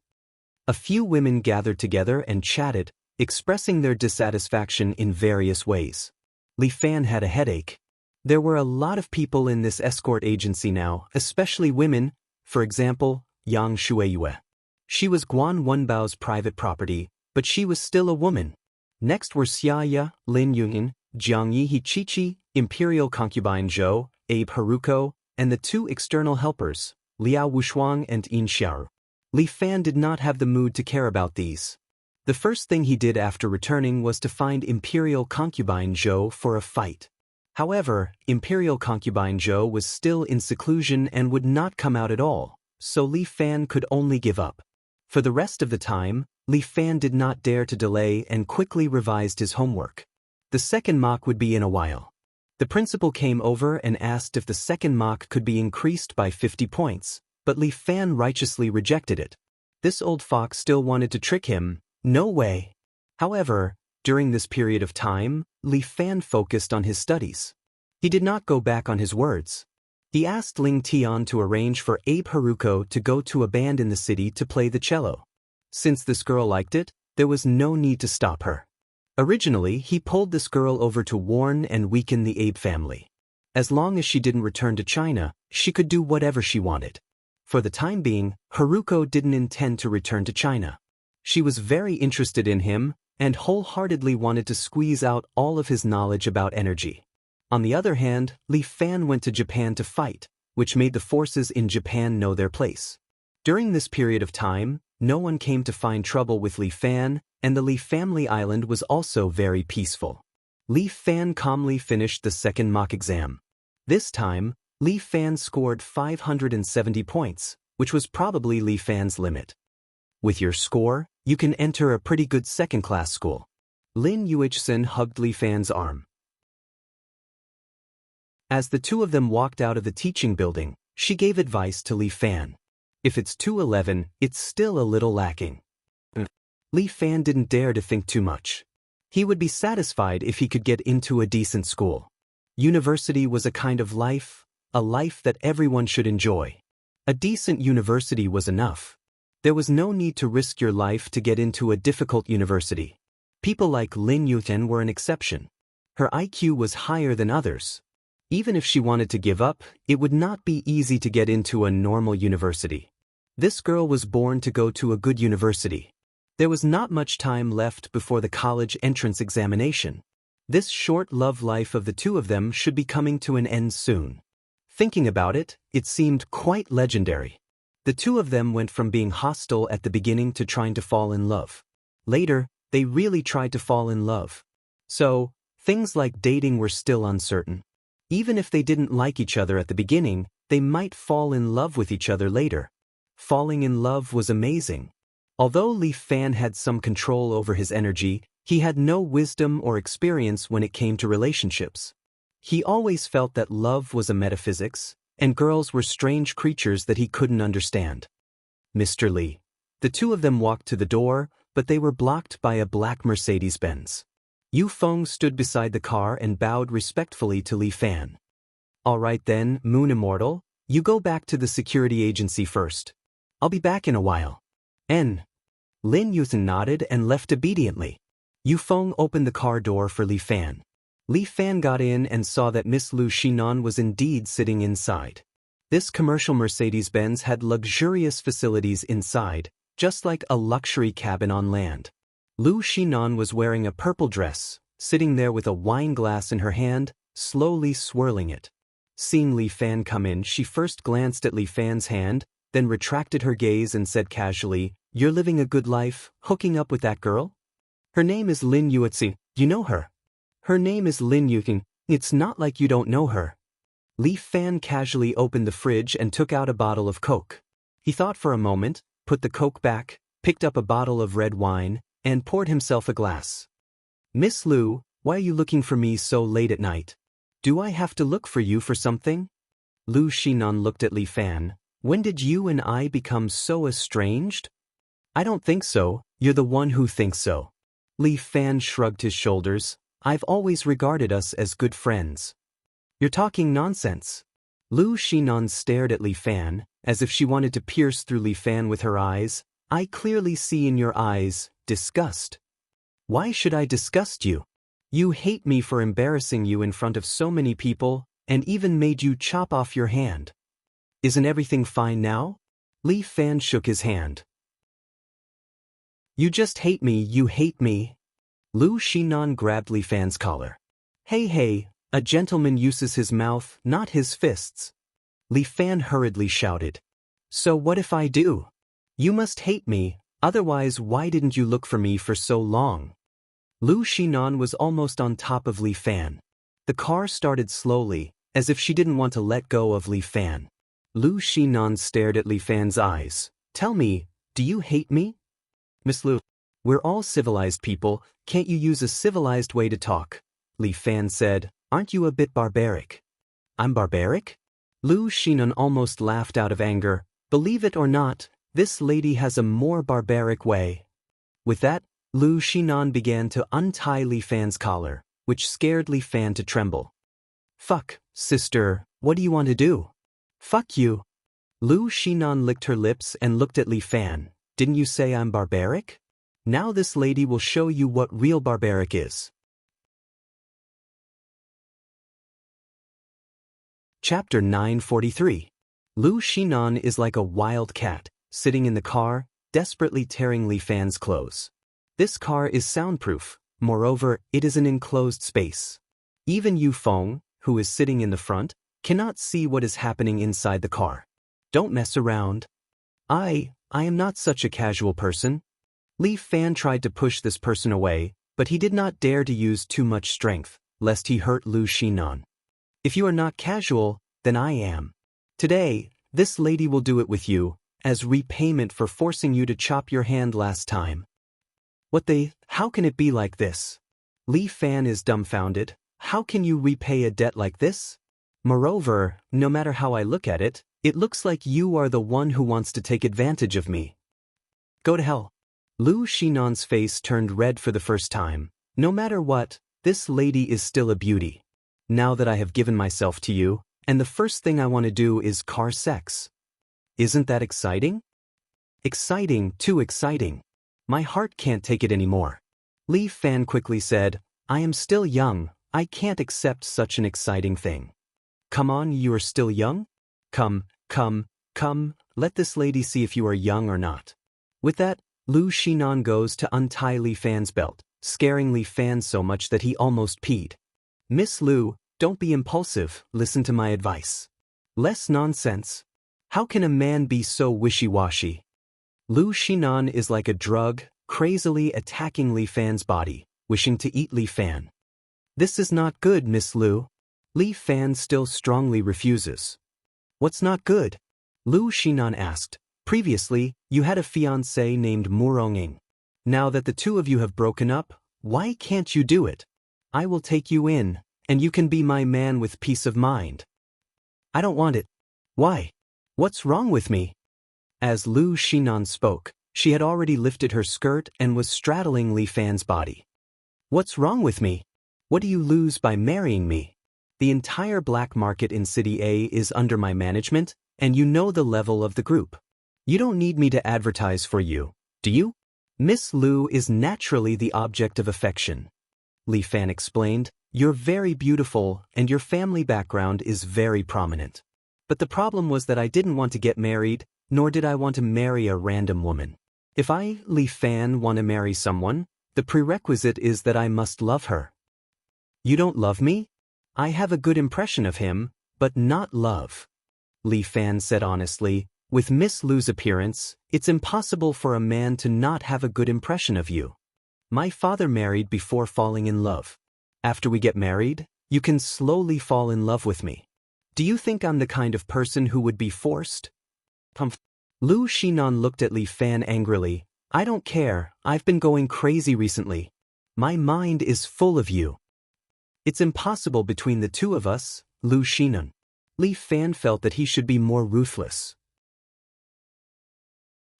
A few women gathered together and chatted, expressing their dissatisfaction in various ways. Li Fan had a headache. There were a lot of people in this escort agency now, especially women, for example, Yang Shueyue. She was Guan Wenbao's private property, but she was still a woman. Next were Xiaya, Lin Yunyin, Jiang Yi Hichichi, Imperial concubine Zhou, Abe Haruko, and the two external helpers, Liao Wushuang and Yin Xiao. Li Fan did not have the mood to care about these. The first thing he did after returning was to find Imperial concubine Zhou for a fight. However, Imperial concubine Zhou was still in seclusion and would not come out at all, so Li Fan could only give up. For the rest of the time, Li Fan did not dare to delay and quickly revised his homework. The second mock would be in a while. The principal came over and asked if the second mock could be increased by 50 points, but Li Fan righteously rejected it. This old fox still wanted to trick him. No way. However, during this period of time, Li Fan focused on his studies. He did not go back on his words. He asked Ling Tian to arrange for Abe Haruko to go to a band in the city to play the cello. Since this girl liked it, there was no need to stop her. Originally, he pulled this girl over to warn and weaken the Abe family. As long as she didn't return to China, she could do whatever she wanted. For the time being, Haruko didn't intend to return to China. She was very interested in him and wholeheartedly wanted to squeeze out all of his knowledge about energy. On the other hand, Li Fan went to Japan to fight, which made the forces in Japan know their place. During this period of time, no one came to find trouble with Li Fan, and the Li family island was also very peaceful. Li Fan calmly finished the second mock exam. This time, Li Fan scored 570 points, which was probably Li Fan's limit. With your score, you can enter a pretty good second-class school. Lin Yuichsen hugged Li Fan's arm. As the two of them walked out of the teaching building, she gave advice to Li Fan. If it's 211, it's still a little lacking. Li Fan didn't dare to think too much. He would be satisfied if he could get into a decent school. University was a kind of life, a life that everyone should enjoy. A decent university was enough. There was no need to risk your life to get into a difficult university. People like Lin Yuten were an exception. Her IQ was higher than others. Even if she wanted to give up, it would not be easy to get into a normal university. This girl was born to go to a good university. There was not much time left before the college entrance examination. This short love life of the two of them should be coming to an end soon. Thinking about it, it seemed quite legendary. The two of them went from being hostile at the beginning to trying to fall in love. Later, they really tried to fall in love. So, things like dating were still uncertain. Even if they didn't like each other at the beginning, they might fall in love with each other later. Falling in love was amazing. Although Li Fan had some control over his energy, He had no wisdom or experience when it came to relationships. He always felt that love was a metaphysics, and girls were strange creatures that he couldn't understand. Mr. Li. The two of them walked to the door, but they were blocked by a black Mercedes-Benz. Yu Feng stood beside the car and bowed respectfully to Li Fan. All right then, Moon Immortal, you go back to the security agency first. I'll be back in a while. Lin Yuthan nodded and left obediently. Yu Feng opened the car door for Li Fan. Li Fan got in and saw that Miss Lu Xinan was indeed sitting inside. This commercial Mercedes-Benz had luxurious facilities inside, just like a luxury cabin on land. Lu Xinan was wearing a purple dress, sitting there with a wine glass in her hand, slowly swirling it. Seeing Li Fan come in, she first glanced at Li Fan's hand, then retracted her gaze and said casually, "You're living a good life, hooking up with that girl? Her name is Lin Yuetsi, you know her?" "Her name is Lin Yuking, it's not like you don't know her." Li Fan casually opened the fridge and took out a bottle of Coke. He thought for a moment, put the Coke back, picked up a bottle of red wine, and poured himself a glass. "Miss Lu, why are you looking for me so late at night? Do I have to look for you for something?" Lu Xinan looked at Li Fan. "When did you and I become so estranged?" "I don't think so, you're the one who thinks so." Li Fan shrugged his shoulders. "I've always regarded us as good friends." "You're talking nonsense." Lu Xinan stared at Li Fan, as if she wanted to pierce through Li Fan with her eyes. "I clearly see in your eyes, disgust." "Why should I disgust you? You hate me for embarrassing you in front of so many people, and even made you chop off your hand. Isn't everything fine now?" Li Fan shook his hand. "You just hate me, you hate me." Lu Xinan grabbed Li Fan's collar. Hey, a gentleman uses his mouth, not his fists." Li Fan hurriedly shouted. "So what if I do? You must hate me, otherwise why didn't you look for me for so long?" Lu Xinan was almost on top of Li Fan. The car started slowly, as if she didn't want to let go of Li Fan. Lu Xinan stared at Li Fan's eyes. "Tell me, do you hate me?" "Miss Lu, we're all civilized people, can't you use a civilized way to talk?" Li Fan said. "Aren't you a bit barbaric?" "I'm barbaric?" Lu Xinan almost laughed out of anger. "Believe it or not, this lady has a more barbaric way." With that, Lu Xinan began to untie Li Fan's collar, which scared Li Fan to tremble. "Fuck, sister, what do you want to do?" "Fuck you." Lu Xinan licked her lips and looked at Li Fan. "Didn't you say I'm barbaric? Now this lady will show you what real barbaric is." Chapter 943. Lu Xinan is like a wild cat, sitting in the car, desperately tearing Li Fan's clothes. This car is soundproof, moreover, it is an enclosed space. Even Yu Feng, who is sitting in the front, cannot see what is happening inside the car. "Don't mess around." I am not such a casual person." Li Fan tried to push this person away, but he did not dare to use too much strength, lest he hurt Lu Xinan. "If you are not casual, then I am. Today, this lady will do it with you, as repayment for forcing you to chop your hand last time." How can it be like this? Li Fan is dumbfounded. How can you repay a debt like this? Moreover, no matter how I look at it, it looks like you are the one who wants to take advantage of me. Go to hell. Lu Xinan's face turned red for the first time. No matter what, this lady is still a beauty. Now that I have given myself to you, and the first thing I want to do is car sex. Isn't that exciting? Exciting, too exciting. My heart can't take it anymore. Li Fan quickly said, "I am still young, I can't accept such an exciting thing." "Come on, you are still young? Come, let this lady see if you are young or not." With that, Lu Xinan goes to untie Li Fan's belt, scaring Li Fan so much that he almost peed. "Miss Lu, don't be impulsive, listen to my advice. Less nonsense. How can a man be so wishy-washy?" Lu Xinan is like a drug, crazily attacking Li Fan's body, wishing to eat Li Fan. "This is not good, Miss Lu." Li Fan still strongly refuses. "What's not good?" Lu Xinan asked. "Previously, you had a fiancé named Muronging. Now that the two of you have broken up, Why can't you do it? I will take you in, and you can be my man with peace of mind. I don't want it. Why? What's wrong with me? As Lu Xinan spoke, she had already lifted her skirt and was straddling Li Fan's body. What's wrong with me? What do you lose by marrying me? The entire black market in City A is under my management, and you know the level of the group. You don't need me to advertise for you, do you? Miss Lu is naturally the object of affection. Li Fan explained, you're very beautiful and your family background is very prominent. But the problem was that I didn't want to get married, nor did I want to marry a random woman. If I, Li Fan, want to marry someone, the prerequisite is that I must love her. You don't love me? I have a good impression of him, but not love. Li Fan said honestly, with Miss Lu's appearance, it's impossible for a man to not have a good impression of you. My father married before falling in love. After we get married, you can slowly fall in love with me. Do you think I'm the kind of person who would be forced? Lu Xinan looked at Li Fan angrily. I don't care, I've been going crazy recently. My mind is full of you. It's impossible between the two of us, Lu Xinan. Li Fan felt that he should be more ruthless.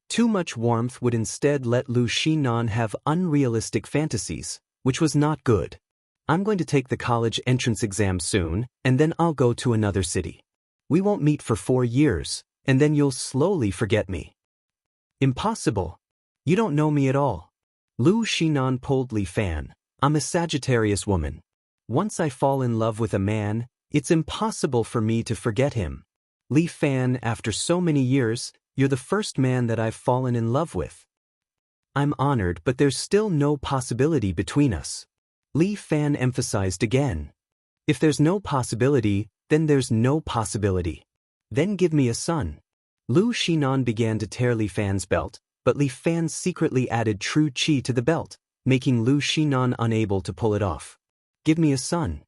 Too much warmth would instead let Lu Xinan have unrealistic fantasies, which was not good. I'm going to take the college entrance exam soon, and then I'll go to another city. We won't meet for 4 years, and then you'll slowly forget me. Impossible. You don't know me at all. Lu Xinan pulled Li Fan. I'm a Sagittarius woman. Once I fall in love with a man, it's impossible for me to forget him. Li Fan, after so many years, you're the first man that I've fallen in love with. I'm honored, but there's still no possibility between us. Li Fan emphasized again. If there's no possibility, then there's no possibility. Then give me a son. Lu Xinan began to tear Li Fan's belt, but Li Fan secretly added true qi to the belt, making Lu Xinan unable to pull it off. Give me a son.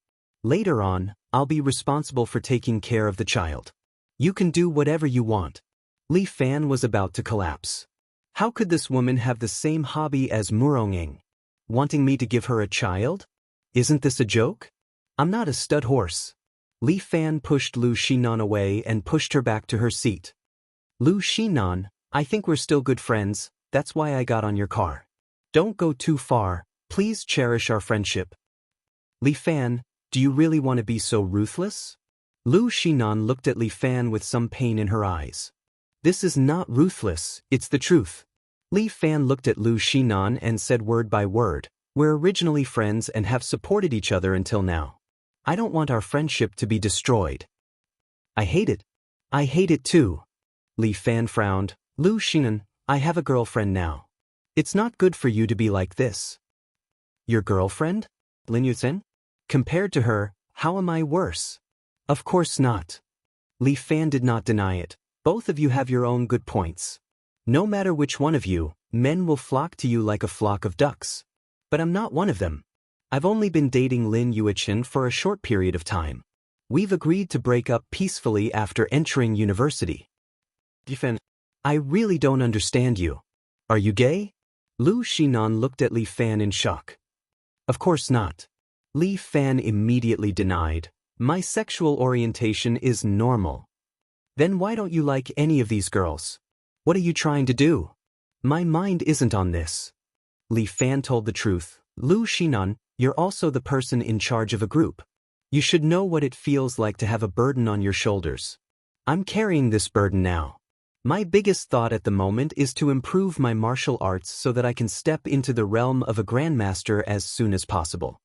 Later on, I'll be responsible for taking care of the child. You can do whatever you want. Li Fan was about to collapse. How could this woman have the same hobby as Murongeng? Wanting me to give her a child? Isn't this a joke? I'm not a stud horse. Li Fan pushed Lu Xinan away and pushed her back to her seat. Lu Xinan, I think we're still good friends, that's why I got on your car. Don't go too far, please cherish our friendship. Li Fan, do you really want to be so ruthless? Lu Xinan looked at Li Fan with some pain in her eyes. This is not ruthless, it's the truth. Li Fan looked at Lu Xinan and said word by word, we're originally friends and have supported each other until now. I don't want our friendship to be destroyed. I hate it. I hate it too. Li Fan frowned. Lu Xinan, I have a girlfriend now. It's not good for you to be like this. Your girlfriend? Lin Yuzhen? Compared to her, how am I worse? Of course not. Li Fan did not deny it. Both of you have your own good points. No matter which one of you, men will flock to you like a flock of ducks. But I'm not one of them. I've only been dating Lin Yuichen for a short period of time. We've agreed to break up peacefully after entering university. I really don't understand you. Are you gay? Lu Xinan looked at Li Fan in shock. Of course not. Li Fan immediately denied. My sexual orientation is normal. Then why don't you like any of these girls? What are you trying to do? My mind isn't on this. Li Fan told the truth. Lu Xinan, you're also the person in charge of a group. You should know what it feels like to have a burden on your shoulders. I'm carrying this burden now. My biggest thought at the moment is to improve my martial arts so that I can step into the realm of a grandmaster as soon as possible.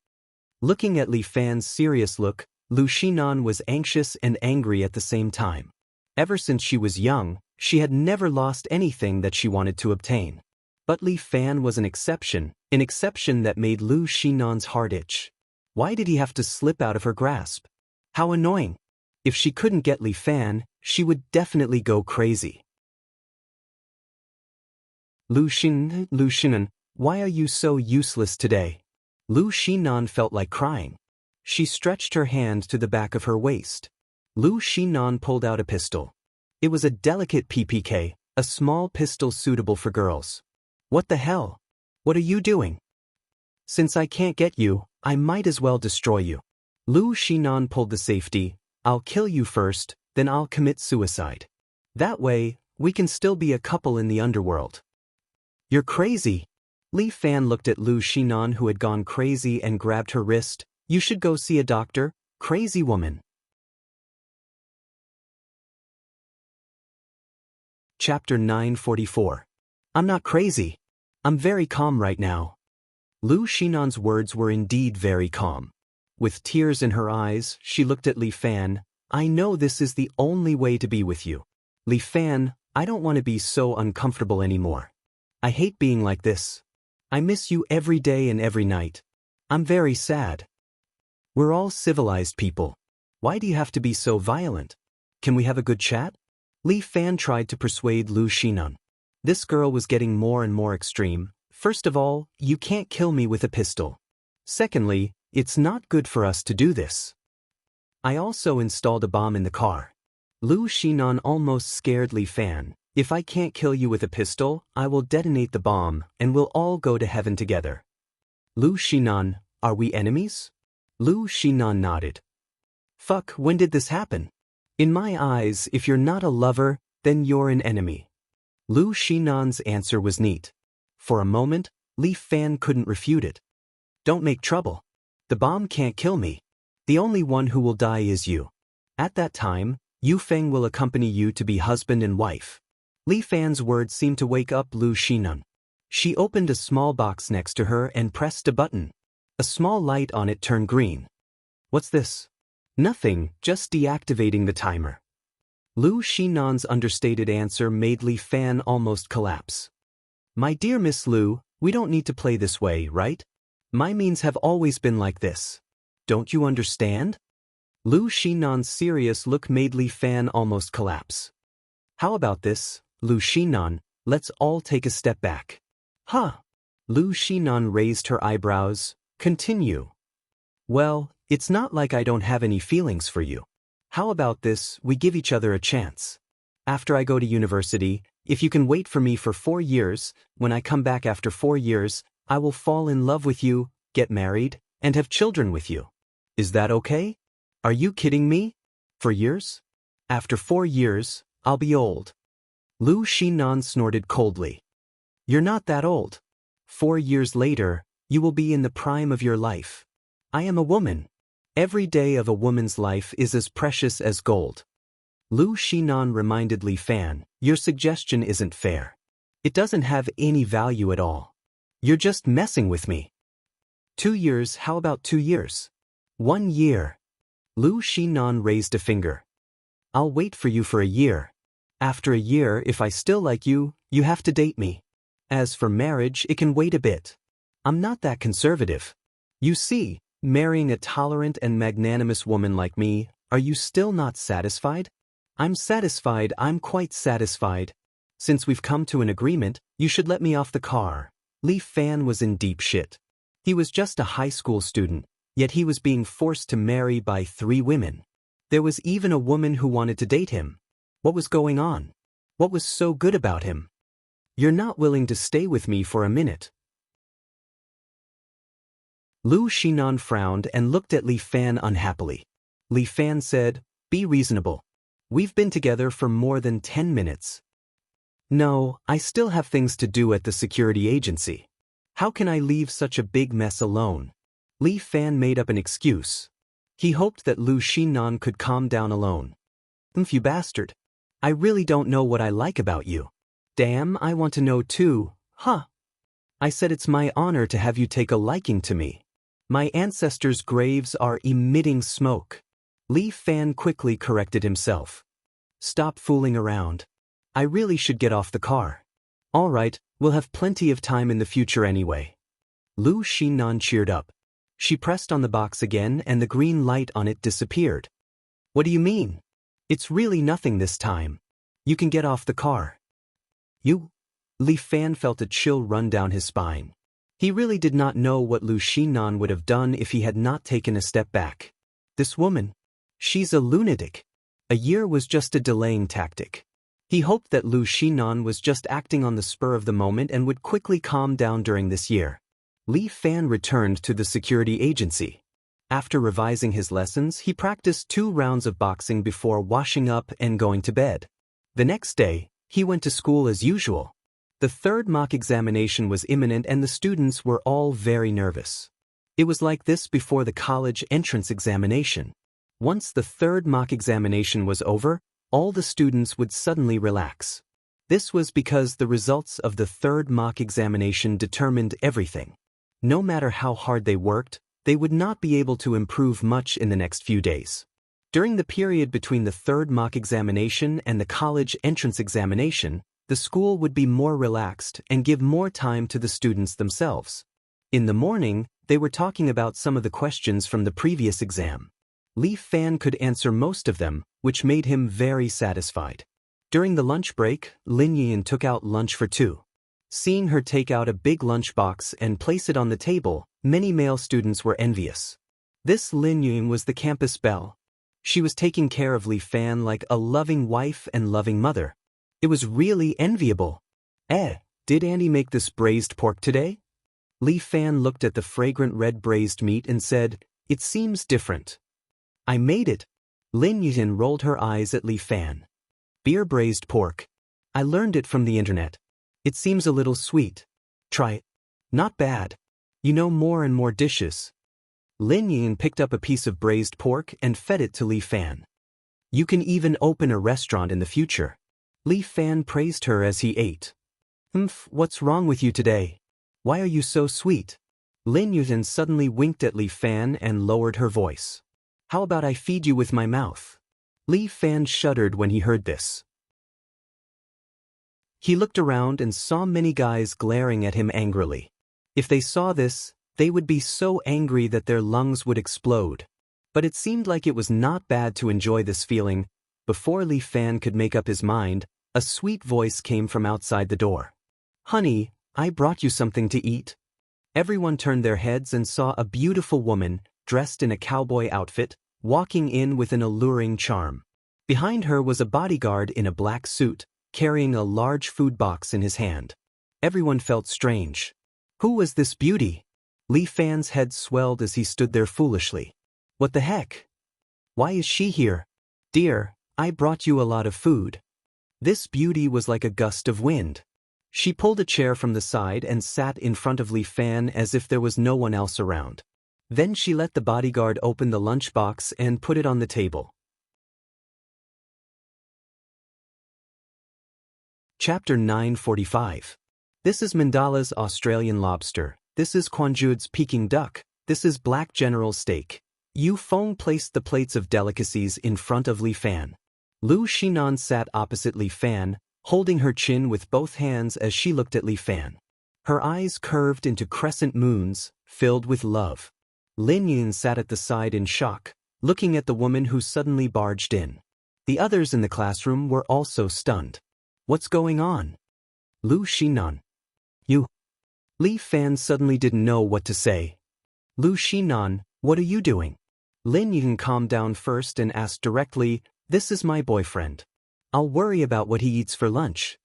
Looking at Li Fan's serious look, Lu Xinan was anxious and angry at the same time. Ever since she was young, she had never lost anything that she wanted to obtain. But Li Fan was an exception that made Lu Xinan's heart itch. Why did he have to slip out of her grasp? How annoying. If she couldn't get Li Fan, she would definitely go crazy. Lu Xinan, why are you so useless today? Lu Xinan felt like crying. She stretched her hand to the back of her waist. Lu Xinan pulled out a pistol. It was a delicate PPK, a small pistol suitable for girls. What the hell? What are you doing? Since I can't get you, I might as well destroy you. Lu Shinan pulled the safety. I'll kill you first, then I'll commit suicide. That way, we can still be a couple in the underworld. You're crazy. Li Fan looked at Lu Shinan, who had gone crazy, and grabbed her wrist. You should go see a doctor, crazy woman. Chapter 944. I'm not crazy. I'm very calm right now. Lu Shinan's words were indeed very calm. With tears in her eyes, she looked at Li Fan. I know this is the only way to be with you. Li Fan, I don't want to be so uncomfortable anymore. I hate being like this. I miss you every day and every night. I'm very sad. We're all civilized people. Why do you have to be so violent? Can we have a good chat? Li Fan tried to persuade Lu Shinan. This girl was getting more and more extreme. First of all, you can't kill me with a pistol. Secondly, it's not good for us to do this. I also installed a bomb in the car. Lu Shinan almost scared Li Fan. If I can't kill you with a pistol, I will detonate the bomb, and we'll all go to heaven together. Lu Shinan, are we enemies? Lu Shinan nodded. Fuck, when did this happen? In my eyes, if you're not a lover, then you're an enemy. Lu Shinan's answer was neat. For a moment, Li Fan couldn't refute it. Don't make trouble. The bomb can't kill me. The only one who will die is you. At that time, Yu Feng will accompany you to be husband and wife. Li Fan's words seemed to wake up Lu Shinan. She opened a small box next to her and pressed a button. A small light on it turned green. What's this? Nothing, just deactivating the timer. Lu Shinan's understated answer made Li Fan almost collapse. My dear Miss Lu, we don't need to play this way, right? My means have always been like this. Don't you understand? Lu Shinan's serious look made Li Fan almost collapse. How about this, Lu Shinan, let's all take a step back. Huh? Lu Shinan raised her eyebrows. Continue. Well, it's not like I don't have any feelings for you. How about this, we give each other a chance. After I go to university, if you can wait for me for 4 years, when I come back after 4 years, I will fall in love with you, get married, and have children with you. Is that okay? Are you kidding me? 4 years? After 4 years, I'll be old. Lu Shinan snorted coldly. You're not that old. 4 years later, you will be in the prime of your life. I am a woman. Every day of a woman's life is as precious as gold. Lu Shinan reminded Li Fan, your suggestion isn't fair. It doesn't have any value at all. You're just messing with me. 2 years, how about 2 years? 1 year. Lu Shinan raised a finger. I'll wait for you for a year. After a year, if I still like you, you have to date me. As for marriage, it can wait a bit. I'm not that conservative. You see, marrying a tolerant and magnanimous woman like me, are you still not satisfied? I'm satisfied, I'm quite satisfied. Since we've come to an agreement, you should let me off the car. Li Fan was in deep shit. He was just a high school student, yet he was being forced to marry by 3 women. There was even a woman who wanted to date him. What was going on? What was so good about him? You're not willing to stay with me for a minute. Lu Shinan frowned and looked at Li Fan unhappily. Li Fan said, be reasonable. We've been together for more than 10 minutes. No, I still have things to do at the security agency. How can I leave such a big mess alone? Li Fan made up an excuse. He hoped that Lu Shinan could calm down alone. You bastard. I really don't know what I like about you. Damn, I want to know too, huh? I said it's my honor to have you take a liking to me. My ancestors' graves are emitting smoke. Li Fan quickly corrected himself. Stop fooling around. I really should get off the car. All right, we'll have plenty of time in the future anyway. Lu Shinan cheered up. She pressed on the box again and the green light on it disappeared. What do you mean? It's really nothing this time. You can get off the car. You? Li Fan felt a chill run down his spine. He really did not know what Lu Shinan would have done if he had not taken a step back. This woman. She's a lunatic. A year was just a delaying tactic. He hoped that Lu Shinan was just acting on the spur of the moment and would quickly calm down during this year. Li Fan returned to the security agency. After revising his lessons, he practiced 2 rounds of boxing before washing up and going to bed. The next day, he went to school as usual. The 3rd mock examination was imminent and the students were all very nervous. It was like this before the college entrance examination. Once the 3rd mock examination was over, all the students would suddenly relax. This was because the results of the 3rd mock examination determined everything. No matter how hard they worked, they would not be able to improve much in the next few days. During the period between the 3rd mock examination and the college entrance examination, the school would be more relaxed and give more time to the students themselves. In the morning, they were talking about some of the questions from the previous exam. Li Fan could answer most of them, which made him very satisfied. During the lunch break, Lin Yin took out lunch for 2. Seeing her take out a big lunchbox and place it on the table, many male students were envious. This Lin Yin was the campus belle. She was taking care of Li Fan like a loving wife and loving mother. It was really enviable. Did Andy make this braised pork today? Li Fan looked at the fragrant red braised meat and said, "It seems different." "I made it." Lin Yin rolled her eyes at Li Fan. "Beer braised pork. I learned it from the internet. It seems a little sweet. Try it." "Not bad. You know more and more dishes." Lin Yin picked up a piece of braised pork and fed it to Li Fan. "You can even open a restaurant in the future." Li Fan praised her as he ate. What's wrong with you today? Why are you so sweet?" Lin Yin suddenly winked at Li Fan and lowered her voice. "How about I feed you with my mouth?" Li Fan shuddered when he heard this. He looked around and saw many guys glaring at him angrily. If they saw this, they would be so angry that their lungs would explode. But it seemed like it was not bad to enjoy this feeling. Before Li Fan could make up his mind, a sweet voice came from outside the door. "Honey, I brought you something to eat." Everyone turned their heads and saw a beautiful woman, dressed in a cowboy outfit, walking in with an alluring charm. Behind her was a bodyguard in a black suit, carrying a large food box in his hand. Everyone felt strange. Who was this beauty? Li Fan's head swelled as he stood there foolishly. What the heck? Why is she here? "Dear, I brought you a lot of food." This beauty was like a gust of wind. She pulled a chair from the side and sat in front of Li Fan as if there was no one else around. Then she let the bodyguard open the lunchbox and put it on the table. Chapter 945. This is Mandala's Australian lobster. This is Quanjude's Peking duck. This is Black General's steak. Yu Feng placed the plates of delicacies in front of Li Fan. Lu Xinan sat opposite Li Fan, holding her chin with both hands as she looked at Li Fan. Her eyes curved into crescent moons, filled with love. Lin Yin sat at the side in shock, looking at the woman who suddenly barged in. The others in the classroom were also stunned. What's going on? Lu Xinan. You. Li Fan suddenly didn't know what to say. Lu Xinan, what are you doing? Lin Yin calmed down first and asked directly, "This is my boyfriend. I'll worry about what he eats for lunch."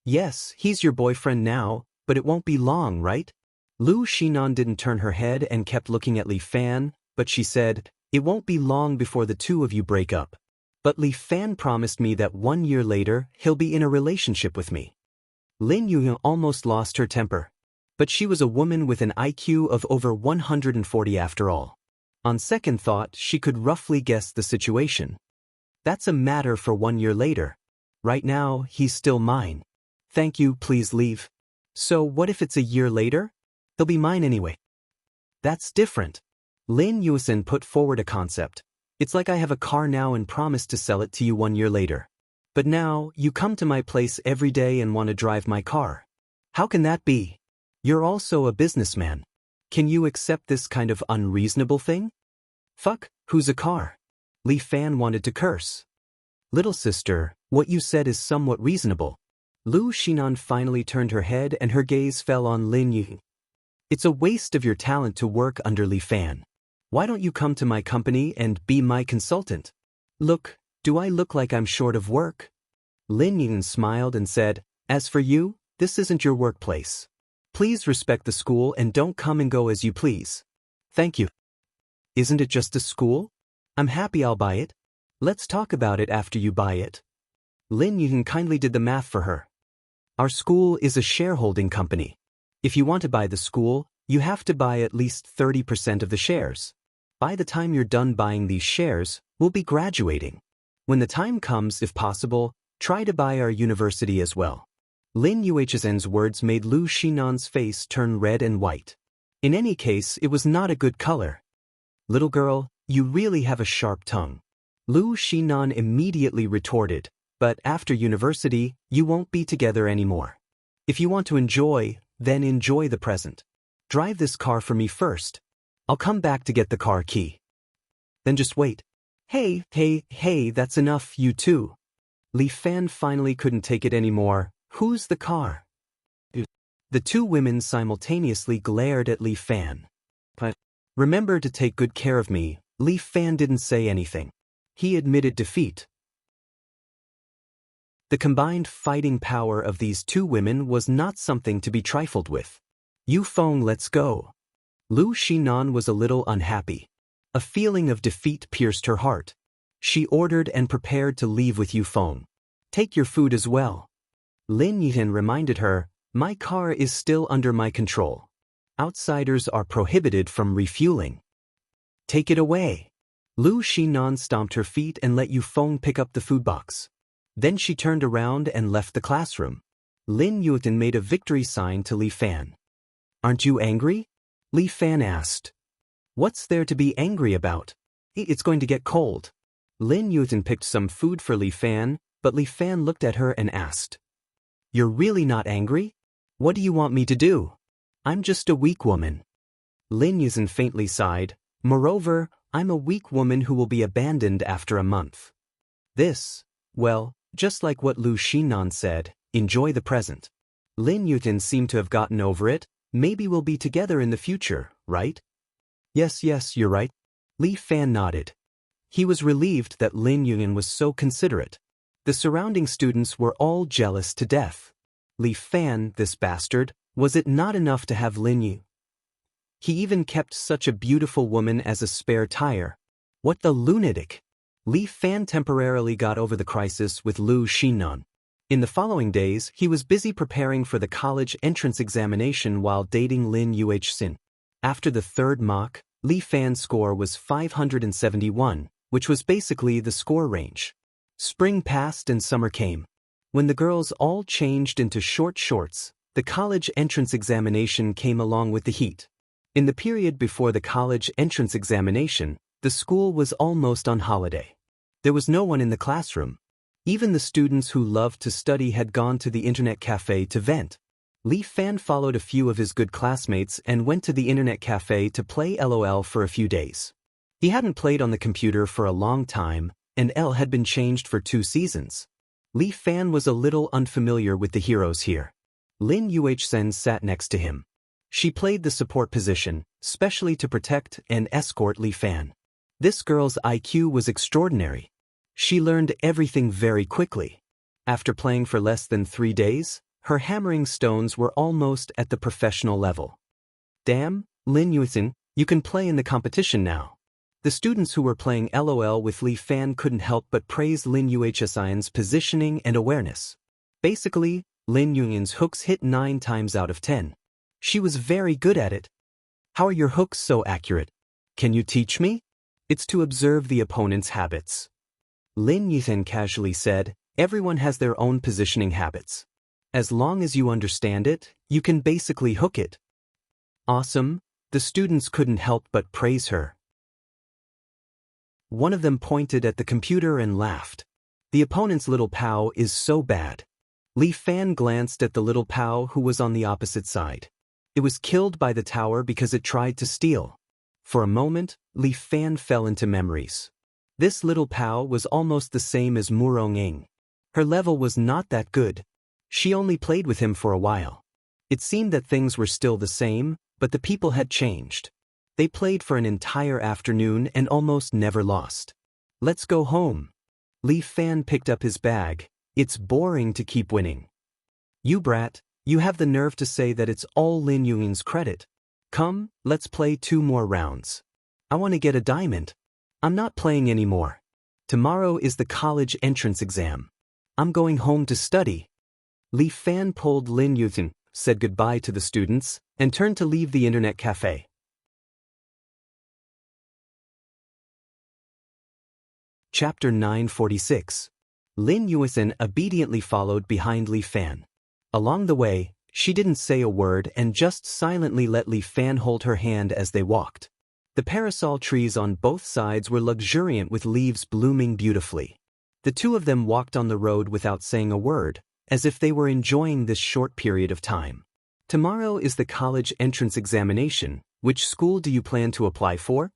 "Yes, he's your boyfriend now, but it won't be long, right?" Lu Xinan didn't turn her head and kept looking at Li Fan, but she said, "It won't be long before the two of you break up. But Li Fan promised me that 1 year later, he'll be in a relationship with me." Lin Yin almost lost her temper. But she was a woman with an IQ of over 140 after all. On second thought, she could roughly guess the situation. "That's a matter for 1 year later. Right now, he's still mine. Thank you, please leave." "So what if it's a year later? He'll be mine anyway." "That's different." Lin Yusin put forward a concept. "It's like I have a car now and promised to sell it to you 1 year later. But now, you come to my place every day and want to drive my car. How can that be? You're also a businessman. Can you accept this kind of unreasonable thing?" "Fuck, who's a car?" Li Fan wanted to curse. "Little sister, what you said is somewhat reasonable." Lu Xinan finally turned her head and her gaze fell on Lin Yin. "It's a waste of your talent to work under Li Fan. Why don't you come to my company and be my consultant?" "Look, do I look like I'm short of work?" Lin Yin smiled and said, "As for you, this isn't your workplace. Please respect the school and don't come and go as you please. Thank you. Isn't it just a school? I'm happy I'll buy it. Let's talk about it after you buy it. Lin Yun kindly did the math for her. Our school is a shareholding company. If you want to buy the school, you have to buy at least 30% of the shares. By the time you're done buying these shares, we'll be graduating. When the time comes, if possible, try to buy our university as well. Lin Yuhsn's words made Lu Xinan's face turn red and white. In any case, it was not a good color. Little girl, you really have a sharp tongue. Lu Xinan immediately retorted, but after university, you won't be together anymore. If you want to enjoy, then enjoy the present. Drive this car for me first. I'll come back to get the car key. Then just wait. Hey, that's enough, you two. Li Fan finally couldn't take it anymore. Who's the car? The two women simultaneously glared at Li Fan. But remember to take good care of me. Li Fan didn't say anything. He admitted defeat. The combined fighting power of these two women was not something to be trifled with. Yu Feng, let's go. Lu Xinan was a little unhappy. A feeling of defeat pierced her heart. She ordered and prepared to leave with Yu Feng. Take your food as well. Lin Yun reminded her, my car is still under my control. Outsiders are prohibited from refueling. Take it away. Lu Xinan stomped her feet and let Yu Feng pick up the food box. Then she turned around and left the classroom. Lin Yun made a victory sign to Li Fan. Aren't you angry? Li Fan asked. What's there to be angry about? It's going to get cold. Lin Yun picked some food for Li Fan, but Li Fan looked at her and asked. You're really not angry? What do you want me to do? I'm just a weak woman. Lin Yun faintly sighed. Moreover, I'm a weak woman who will be abandoned after a month. This, well, just like what Lu Xinan said, enjoy the present. Lin Yun seemed to have gotten over it. Maybe we'll be together in the future, right? Yes, you're right. Li Fan nodded. He was relieved that Lin Yun was so considerate. The surrounding students were all jealous to death. Li Fan, this bastard, was it not enough to have Lin Yun? He even kept such a beautiful woman as a spare tire. What the lunatic! Li Fan temporarily got over the crisis with Lu Xinan. In the following days, he was busy preparing for the college entrance examination while dating Lin Yuhsin. After the third mock, Li Fan's score was 571, which was basically the score range. Spring passed and summer came. When the girls all changed into short shorts, the college entrance examination came along with the heat. In the period before the college entrance examination, the school was almost on holiday. There was no one in the classroom. Even the students who loved to study had gone to the internet cafe to vent. Li Fan followed a few of his good classmates and went to the internet cafe to play LOL for a few days. He hadn't played on the computer for a long time, and L had been changed for 2 seasons. Li Fan was a little unfamiliar with the heroes here. Lin Yuhsin sat next to him. She played the support position, specially to protect and escort Li Fan. This girl's IQ was extraordinary. She learned everything very quickly. After playing for less than 3 days, her hammering stones were almost at the professional level. Damn, Lin Yuhsin, you can play in the competition now. The students who were playing LOL with Li Fan couldn't help but praise Lin Yuhsin's positioning and awareness. Basically, Lin Yuhsin's hooks hit 9 times out of 10. She was very good at it. How are your hooks so accurate? Can you teach me? It's to observe the opponent's habits. Lin Yuhsin casually said, everyone has their own positioning habits. As long as you understand it, you can basically hook it. Awesome, the students couldn't help but praise her. One of them pointed at the computer and laughed. The opponent's little Pao is so bad. Li Fan glanced at the little Pao who was on the opposite side. It was killed by the tower because it tried to steal. For a moment, Li Fan fell into memories. This little Pao was almost the same as Murong. Her level was not that good. She only played with him for a while. It seemed that things were still the same, but the people had changed. They played for an entire afternoon and almost never lost. Let's go home. Li Fan picked up his bag. It's boring to keep winning. You brat, You have the nerve to say that it's all Lin Yun's credit. Come, let's play 2 more rounds. I want to get a diamond. I'm not playing anymore. Tomorrow is the college entrance exam. I'm going home to study. Li Fan pulled Lin Yun, said goodbye to the students, and turned to leave the internet cafe. Chapter 946. Lin Yun obediently followed behind Li Fan. Along the way, she didn't say a word and just silently let Li Fan hold her hand as they walked. The parasol trees on both sides were luxuriant with leaves blooming beautifully. The two of them walked on the road without saying a word, as if they were enjoying this short period of time. Tomorrow is the college entrance examination. Which school do you plan to apply for?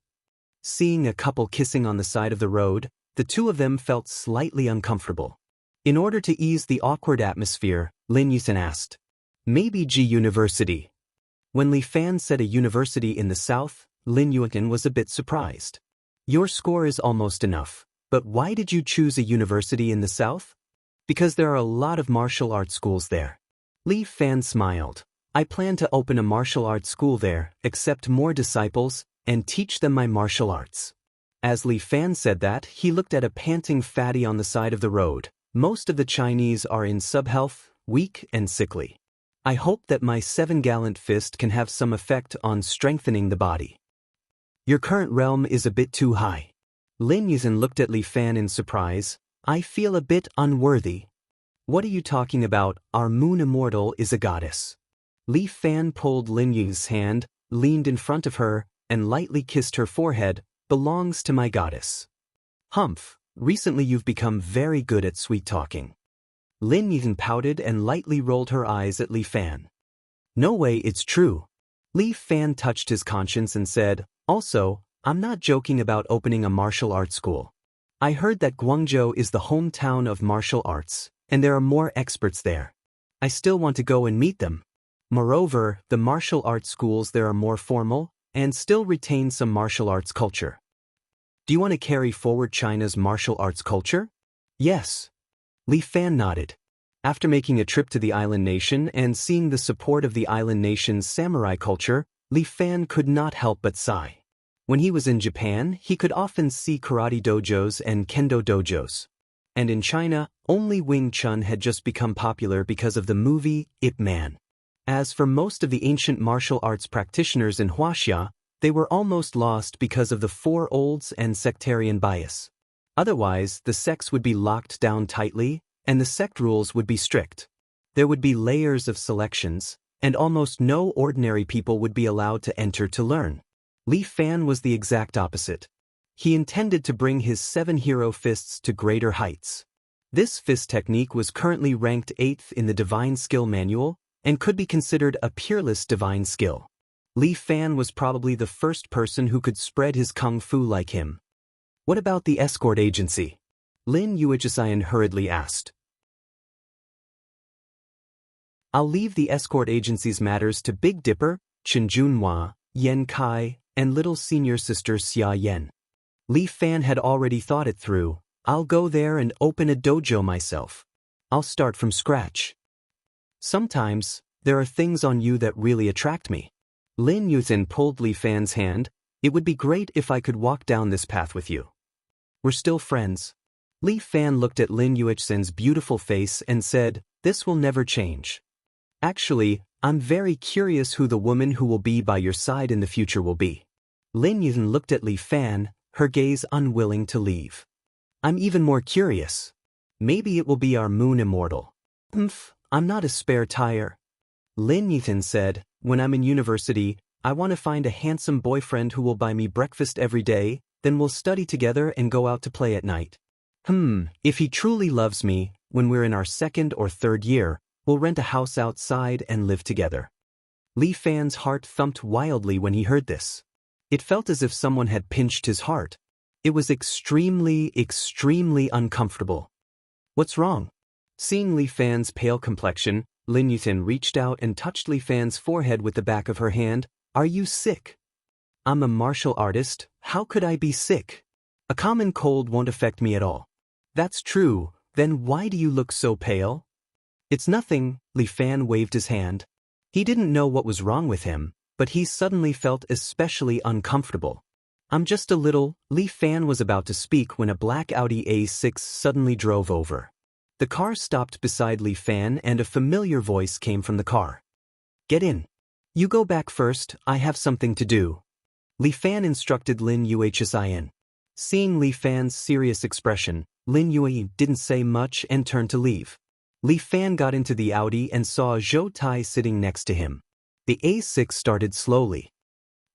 Seeing a couple kissing on the side of the road, the two of them felt slightly uncomfortable. In order to ease the awkward atmosphere, Lin Yun asked, "Maybe G University." When Li Fan said a university in the south, Lin Yun was a bit surprised. Your score is almost enough, but why did you choose a university in the south? Because there are a lot of martial arts schools there. Li Fan smiled. I plan to open a martial arts school there, accept more disciples, and teach them my martial arts. As Li Fan said that, he looked at a panting fatty on the side of the road. Most of the Chinese are in subhealth, weak and sickly. I hope that my 7-gallon fist can have some effect on strengthening the body. Your current realm is a bit too high. Lin Yun looked at Li Fan in surprise. I feel a bit unworthy. What are you talking about? Our moon immortal is a goddess. Li Fan pulled Lin Yun's hand, leaned in front of her, and lightly kissed her forehead. Belongs to my goddess. Humph, recently you've become very good at sweet-talking. Lin Yun pouted and lightly rolled her eyes at Li Fan. No way, it's true. Li Fan touched his conscience and said, also, I'm not joking about opening a martial arts school. I heard that Guangzhou is the hometown of martial arts, and there are more experts there. I still want to go and meet them. Moreover, the martial arts schools there are more formal, and still retain some martial arts culture. Do you want to carry forward China's martial arts culture? Yes. Li Fan nodded. After making a trip to the island nation and seeing the support of the island nation's samurai culture, Li Fan could not help but sigh. When he was in Japan, he could often see karate dojos and kendo dojos. And in China, only Wing Chun had just become popular because of the movie Ip Man. As for most of the ancient martial arts practitioners in Huaxia, they were almost lost because of the four olds and sectarian bias. Otherwise, the sects would be locked down tightly, and the sect rules would be strict. There would be layers of selections, and almost no ordinary people would be allowed to enter to learn. Li Fan was the exact opposite. He intended to bring his 7 hero fists to greater heights. This fist technique was currently ranked 8th in the Divine Skill Manual, and could be considered a peerless divine skill. Li Fan was probably the first person who could spread his kung fu like him. What about the escort agency? Lin Yuichisayan hurriedly asked. I'll leave the escort agency's matters to Big Dipper, Chen Junhua, Yan Kai, and little senior sister Xia Yan. Li Fan had already thought it through. I'll go there and open a dojo myself. I'll start from scratch. Sometimes, there are things on you that really attract me. Lin Yun pulled Li Fan's hand. It would be great if I could walk down this path with you. We're still friends. Li Fan looked at Lin Yuichisan's beautiful face and said, this will never change. Actually, I'm very curious who the woman who will be by your side in the future will be. Lin Yun looked at Li Fan, her gaze unwilling to leave. I'm even more curious. Maybe it will be our moon immortal. I'm not a spare tire. Lin Yun said, when I'm in university, I want to find a handsome boyfriend who will buy me breakfast every day, then we'll study together and go out to play at night. If he truly loves me, when we're in our 2nd or 3rd year, we'll rent a house outside and live together. Li Fan's heart thumped wildly when he heard this. It felt as if someone had pinched his heart. It was extremely uncomfortable. What's wrong? Seeing Li Fan's pale complexion, Lin Yun reached out and touched Li Fan's forehead with the back of her hand. Are you sick? I'm a martial artist, how could I be sick? A common cold won't affect me at all. That's true, then why do you look so pale? It's nothing, Li Fan waved his hand. He didn't know what was wrong with him, but he suddenly felt especially uncomfortable. I'm just a little. Li Fan was about to speak when a black Audi A6 suddenly drove over. The car stopped beside Li Fan and a familiar voice came from the car. Get in. You go back first, I have something to do. Li Fan instructed Lin Yuhsin. Seeing Li Fan's serious expression, Lin Yue didn't say much and turned to leave. Li Fan got into the Audi and saw Zhou Tai sitting next to him. The A6 started slowly.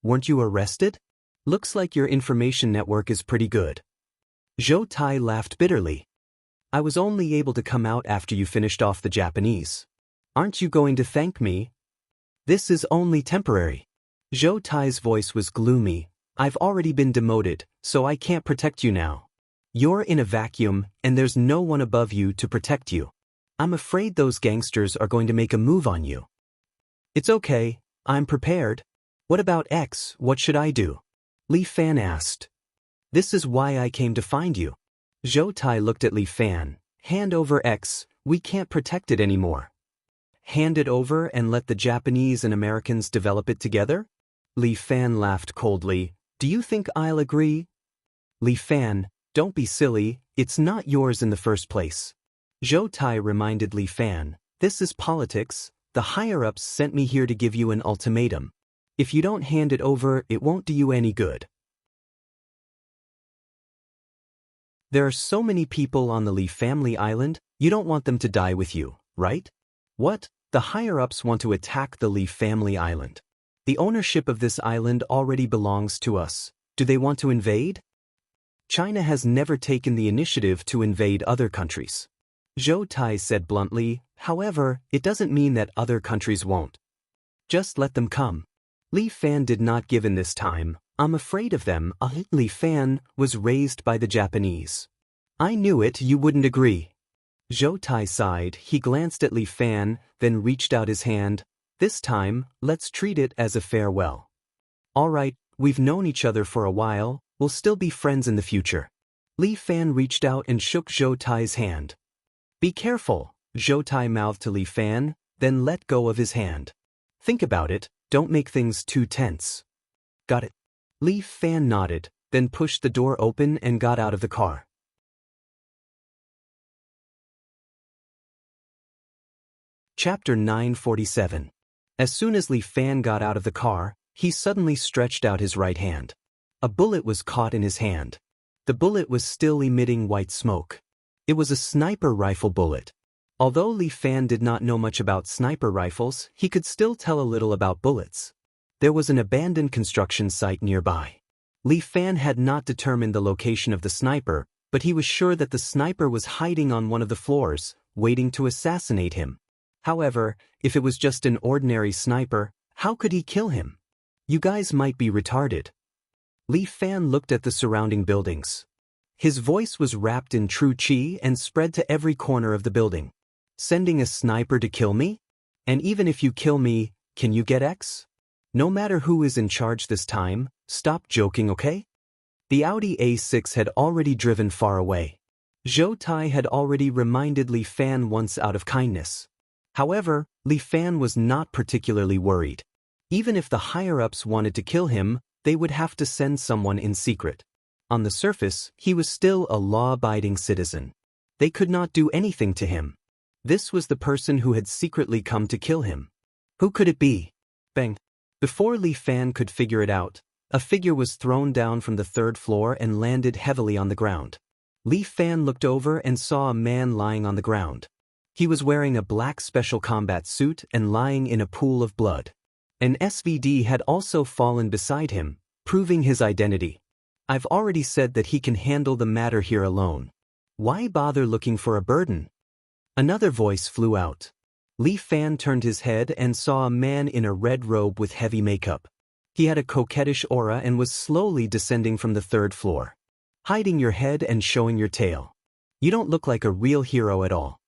Weren't you arrested? Looks like your information network is pretty good. Zhou Tai laughed bitterly. I was only able to come out after you finished off the Japanese. Aren't you going to thank me? This is only temporary. Zhou Tai's voice was gloomy. I've already been demoted, so I can't protect you now. You're in a vacuum, and there's no one above you to protect you. I'm afraid those gangsters are going to make a move on you. It's okay, I'm prepared. What about X, what should I do? Li Fan asked. This is why I came to find you. Zhou Tai looked at Li Fan. Hand over X, we can't protect it anymore. Hand it over and let the Japanese and Americans develop it together? Li Fan laughed coldly. Do you think I'll agree? Li Fan, don't be silly, it's not yours in the first place. Zhou Tai reminded Li Fan, this is politics, the higher-ups sent me here to give you an ultimatum. If you don't hand it over, it won't do you any good. There are so many people on the Li family island, you don't want them to die with you, right? What? The higher-ups want to attack the Li family island. The ownership of this island already belongs to us. Do they want to invade? China has never taken the initiative to invade other countries. Zhou Tai said bluntly, however, it doesn't mean that other countries won't. Just let them come. Li Fan did not give in this time. I'm afraid of them. Li Fan was raised by the Japanese. I knew it, you wouldn't agree. Zhou Tai sighed. He glanced at Li Fan, then reached out his hand. This time, let's treat it as a farewell. All right, we've known each other for a while, we'll still be friends in the future. Li Fan reached out and shook Zhou Tai's hand. Be careful, Zhou Tai mouthed to Li Fan, then let go of his hand. Think about it, don't make things too tense. Got it. Li Fan nodded, then pushed the door open and got out of the car. Chapter 947. As soon as Li Fan got out of the car, he suddenly stretched out his right hand. A bullet was caught in his hand. The bullet was still emitting white smoke. It was a sniper rifle bullet. Although Li Fan did not know much about sniper rifles, he could still tell a little about bullets. There was an abandoned construction site nearby. Li Fan had not determined the location of the sniper, but he was sure that the sniper was hiding on one of the floors, waiting to assassinate him. However, if it was just an ordinary sniper, how could he kill him? You guys might be retarded. Li Fan looked at the surrounding buildings. His voice was wrapped in true chi and spread to every corner of the building. Sending a sniper to kill me? And even if you kill me, can you get X? No matter who is in charge this time, stop joking, okay? The Audi A6 had already driven far away. Zhou Tai had already reminded Li Fan once out of kindness. However, Li Fan was not particularly worried. Even if the higher-ups wanted to kill him, they would have to send someone in secret. On the surface, he was still a law-abiding citizen. They could not do anything to him. This was the person who had secretly come to kill him. Who could it be? Bang! Before Li Fan could figure it out, a figure was thrown down from the third floor and landed heavily on the ground. Li Fan looked over and saw a man lying on the ground. He was wearing a black special combat suit and lying in a pool of blood. An SVD had also fallen beside him, proving his identity. I've already said that he can handle the matter here alone. Why bother looking for a burden? Another voice flew out. Li Fan turned his head and saw a man in a red robe with heavy makeup. He had a coquettish aura and was slowly descending from the third floor. Hiding your head and showing your tail. You don't look like a real hero at all.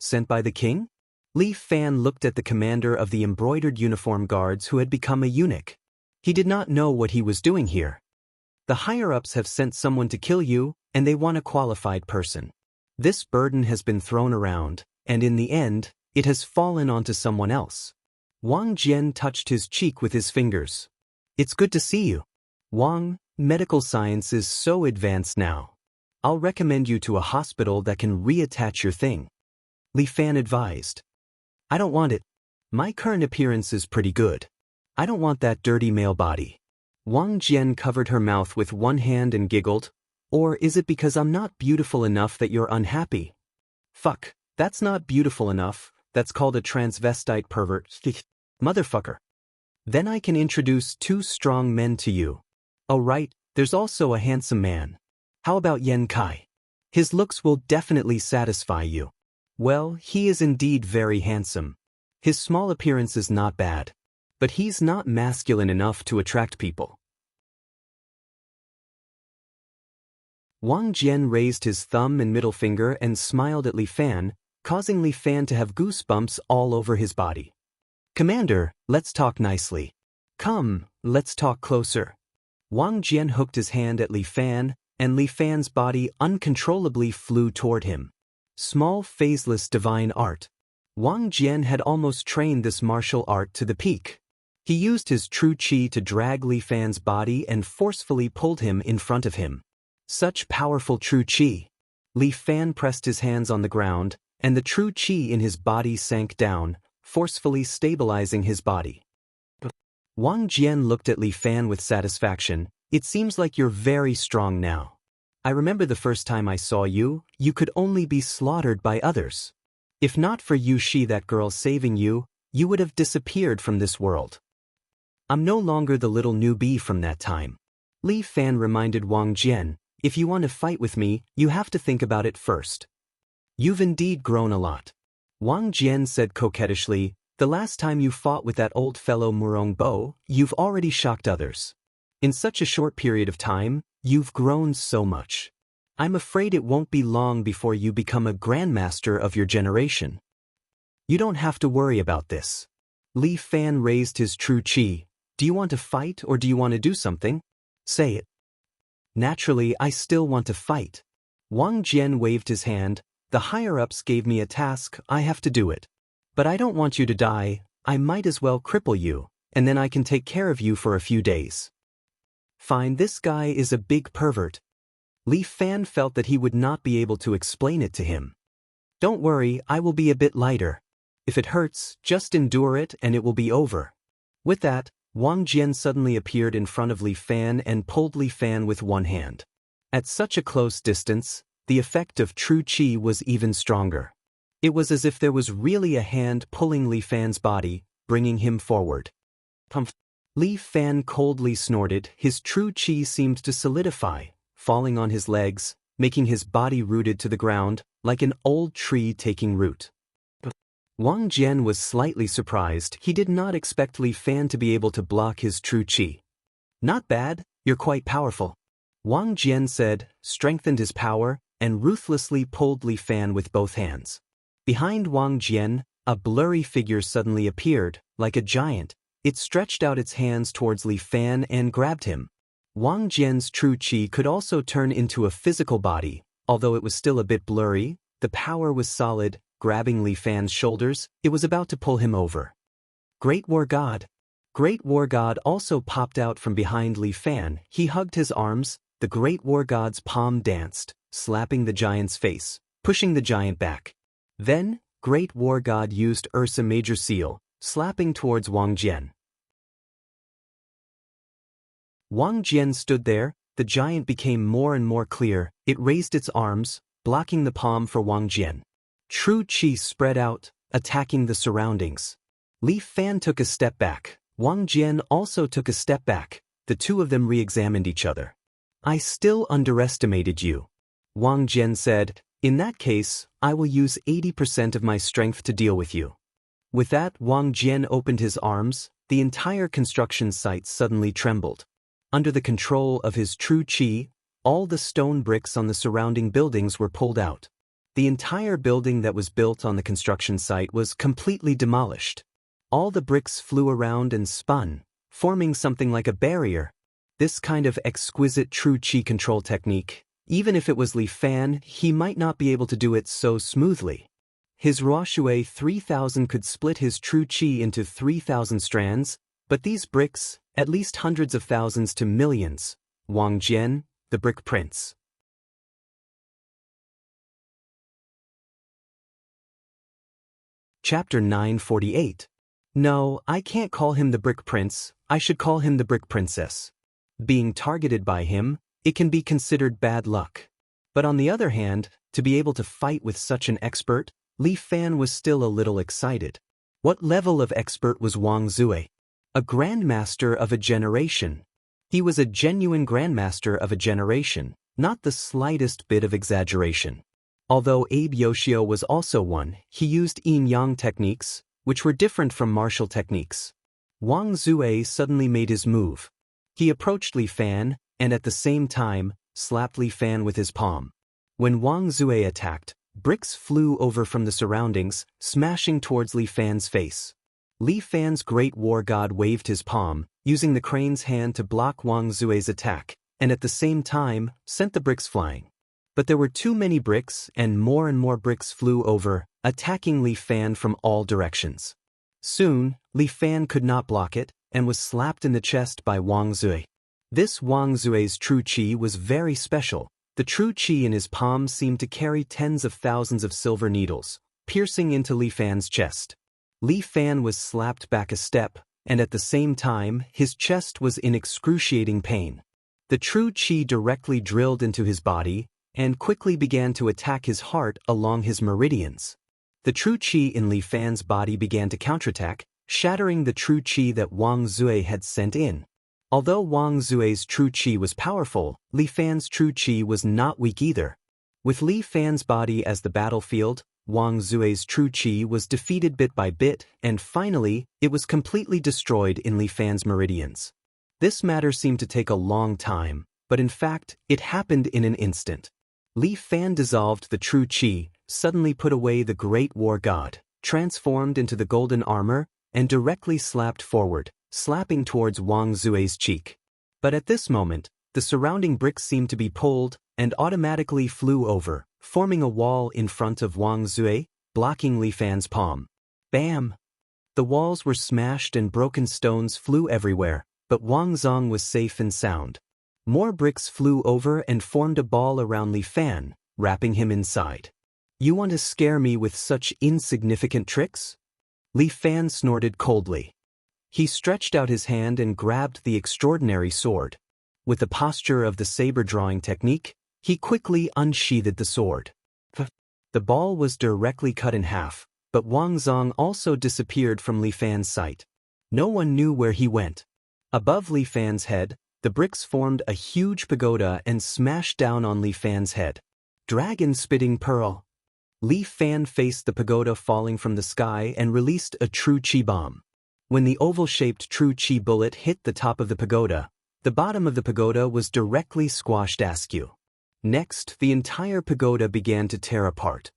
Sent by the king? Li Fan looked at the commander of the embroidered uniform guards who had become a eunuch. He did not know what he was doing here. The higher-ups have sent someone to kill you, and they want a qualified person. This burden has been thrown around. and in the end, it has fallen onto someone else. Wang Jian touched his cheek with his fingers. It's good to see you. Wang, medical science is so advanced now. I'll recommend you to a hospital that can reattach your thing. Li Fan advised. I don't want it. My current appearance is pretty good. I don't want that dirty male body. Wang Jian covered her mouth with one hand and giggled. Or is it because I'm not beautiful enough that you're unhappy? Fuck, that's not beautiful enough, that's called a transvestite pervert. Motherfucker. Then I can introduce 2 strong men to you. Oh right, there's also a handsome man. How about Yan Kai? His looks will definitely satisfy you. Well, he is indeed very handsome. His small appearance is not bad. But he's not masculine enough to attract people. Wang Jian raised his thumb and middle finger and smiled at Li Fan, causing Li Fan to have goosebumps all over his body. Commander, let's talk nicely. Come, let's talk closer. Wang Jian hooked his hand at Li Fan, and Li Fan's body uncontrollably flew toward him. Small phaseless divine art. Wang Jian had almost trained this martial art to the peak. He used his true qi to drag Li Fan's body and forcefully pulled him in front of him. Such powerful true qi. Li Fan pressed his hands on the ground, and the true qi in his body sank down, forcefully stabilizing his body. Wang Jian looked at Li Fan with satisfaction. It seems like you're very strong now. I remember the first time I saw you, you could only be slaughtered by others. If not for Yu Shi, that girl, saving you, you would have disappeared from this world. I'm no longer the little newbie from that time. Li Fan reminded Wang Jian, if you want to fight with me, you have to think about it first. You've indeed grown a lot. Wang Jian said coquettishly, the last time you fought with that old fellow Murong Bo, you've already shocked others. In such a short period of time, you've grown so much. I'm afraid it won't be long before you become a grandmaster of your generation. You don't have to worry about this. Li Fan raised his true qi. Do you want to fight or do you want to do something? Say it. Naturally, I still want to fight. Wang Jian waved his hand. The higher-ups gave me a task, I have to do it. But I don't want you to die, I might as well cripple you, and then I can take care of you for a few days. Fine, this guy is a big pervert. Li Fan felt that he would not be able to explain it to him. Don't worry, I will be a bit lighter. If it hurts, just endure it and it will be over. With that, Wang Jian suddenly appeared in front of Li Fan and pulled Li Fan with one hand. At such a close distance, the effect of true qi was even stronger. It was as if there was really a hand pulling Li Fan's body, bringing him forward. Pumph. Li Fan coldly snorted. His true qi seemed to solidify, falling on his legs, making his body rooted to the ground, like an old tree taking root. Wang Jian was slightly surprised. He did not expect Li Fan to be able to block his true qi. Not bad, you're quite powerful. Wang Jian said, strengthened his power, and ruthlessly pulled Li Fan with both hands. Behind Wang Jian, a blurry figure suddenly appeared, like a giant. It stretched out its hands towards Li Fan and grabbed him. Wang Jian's true qi could also turn into a physical body. Although it was still a bit blurry, the power was solid. Grabbing Li Fan's shoulders, it was about to pull him over. Great War God. Great War God also popped out from behind Li Fan. He hugged his arms. The Great War God's palm danced, slapping the giant's face, pushing the giant back. Then, Great War God used Ursa Major Seal, slapping towards Wang Jian. Wang Jian stood there. The giant became more and more clear. It raised its arms, blocking the palm for Wang Jian. True qi spread out, attacking the surroundings. Li Fan took a step back. Wang Jian also took a step back. The two of them re-examined each other. I still underestimated you. Wang Jian said, in that case, I will use 80% of my strength to deal with you. With that, Wang Jian opened his arms. The entire construction site suddenly trembled. Under the control of his true qi, all the stone bricks on the surrounding buildings were pulled out. The entire building that was built on the construction site was completely demolished. All the bricks flew around and spun, forming something like a barrier. This kind of exquisite true qi control technique, even if it was Li Fan, he might not be able to do it so smoothly. His Ruoshui 3000 could split his true qi into 3,000 strands, but these bricks, at least hundreds of thousands to millions. Wang Jian, the Brick Prince. Chapter 948. No, I can't call him the Brick Prince, I should call him the Brick Princess. Being targeted by him, it can be considered bad luck. But on the other hand, to be able to fight with such an expert, Li Fan was still a little excited. What level of expert was Wang Zue? A grandmaster of a generation. He was a genuine grandmaster of a generation, not the slightest bit of exaggeration. Although Abe Yoshio was also one, he used yin-yang techniques, which were different from martial techniques. Wang Zue suddenly made his move. He approached Li Fan, and at the same time, slapped Li Fan with his palm. When Wang Zue attacked, bricks flew over from the surroundings, smashing towards Li Fan's face. Li Fan's great war god waved his palm, using the crane's hand to block Wang Zue's attack, and at the same time, sent the bricks flying. But there were too many bricks, and more bricks flew over, attacking Li Fan from all directions. Soon, Li Fan could not block it, and was slapped in the chest by Wang Zue. This Wang Zue's true qi was very special. The true qi in his palm seemed to carry tens of thousands of silver needles, piercing into Li Fan's chest. Li Fan was slapped back a step, and at the same time, his chest was in excruciating pain. The true qi directly drilled into his body, and quickly began to attack his heart along his meridians. The true qi in Li Fan's body began to counterattack, shattering the true qi that Wang Zue had sent in. Although Wang Zue's true qi was powerful, Li Fan's true qi was not weak either. With Li Fan's body as the battlefield, Wang Zue's true qi was defeated bit by bit, and finally, it was completely destroyed in Li Fan's meridians. This matter seemed to take a long time, but in fact, it happened in an instant. Li Fan dissolved the true qi, suddenly put away the great war god, transformed into the golden armor, and directly slapped forward, slapping towards Wang Zue's cheek. But at this moment, the surrounding bricks seemed to be pulled, and automatically flew over, forming a wall in front of Wang Zue, blocking Li Fan's palm. Bam! The walls were smashed and broken stones flew everywhere, but Wang Zong was safe and sound. More bricks flew over and formed a ball around Li Fan, wrapping him inside. You want to scare me with such insignificant tricks? Li Fan snorted coldly. He stretched out his hand and grabbed the extraordinary sword. With the posture of the saber-drawing technique, he quickly unsheathed the sword. The ball was directly cut in half, but Wang Zong also disappeared from Li Fan's sight. No one knew where he went. Above Li Fan's head, the bricks formed a huge pagoda and smashed down on Li Fan's head. Dragon-spitting pearl. Li Fan faced the pagoda falling from the sky and released a true qi bomb. When the oval-shaped true qi bullet hit the top of the pagoda, the bottom of the pagoda was directly squashed askew. Next, the entire pagoda began to tear apart.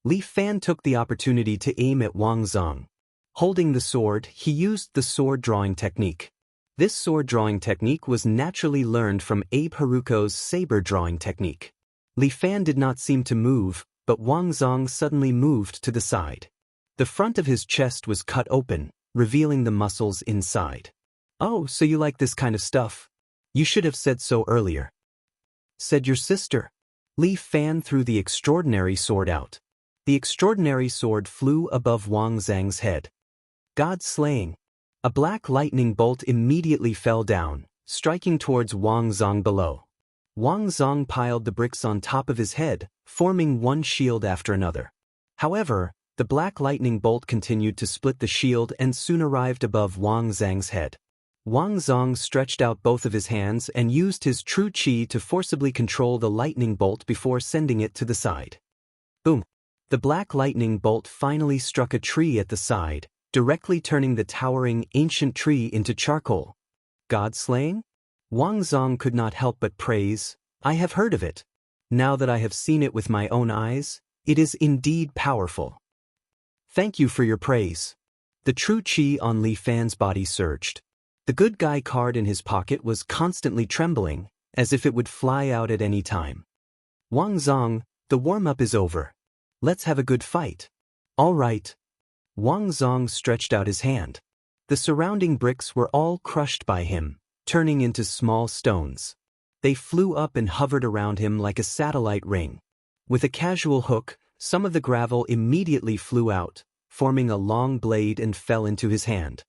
Li Fan took the opportunity to aim at Wang Zong. Holding the sword, he used the sword-drawing technique. This sword-drawing technique was naturally learned from Abe Haruko's saber-drawing technique. Li Fan did not seem to move, but Wang Zong suddenly moved to the side. The front of his chest was cut open, revealing the muscles inside. Oh, so you like this kind of stuff? You should have said so earlier. Said your sister. Li Fan threw the extraordinary sword out. The extraordinary sword flew above Wang Zhang's head. God slaying. A black lightning bolt immediately fell down, striking towards Wang Zong below. Wang Zong piled the bricks on top of his head, forming one shield after another. However, the black lightning bolt continued to split the shield and soon arrived above Wang Zhang's head. Wang Zong stretched out both of his hands and used his true qi to forcibly control the lightning bolt before sending it to the side. Boom! The black lightning bolt finally struck a tree at the side, directly turning the towering ancient tree into charcoal. God slaying? Wang Zong could not help but praise, I have heard of it. Now that I have seen it with my own eyes, it is indeed powerful. Thank you for your praise. The true qi on Li Fan's body surged. The good guy card in his pocket was constantly trembling, as if it would fly out at any time. Wang Zong, the warm-up is over. Let's have a good fight. All right. Wang Zong stretched out his hand. The surrounding bricks were all crushed by him, turning into small stones. They flew up and hovered around him like a satellite ring. With a casual hook, some of the gravel immediately flew out, forming a long blade and fell into his hand.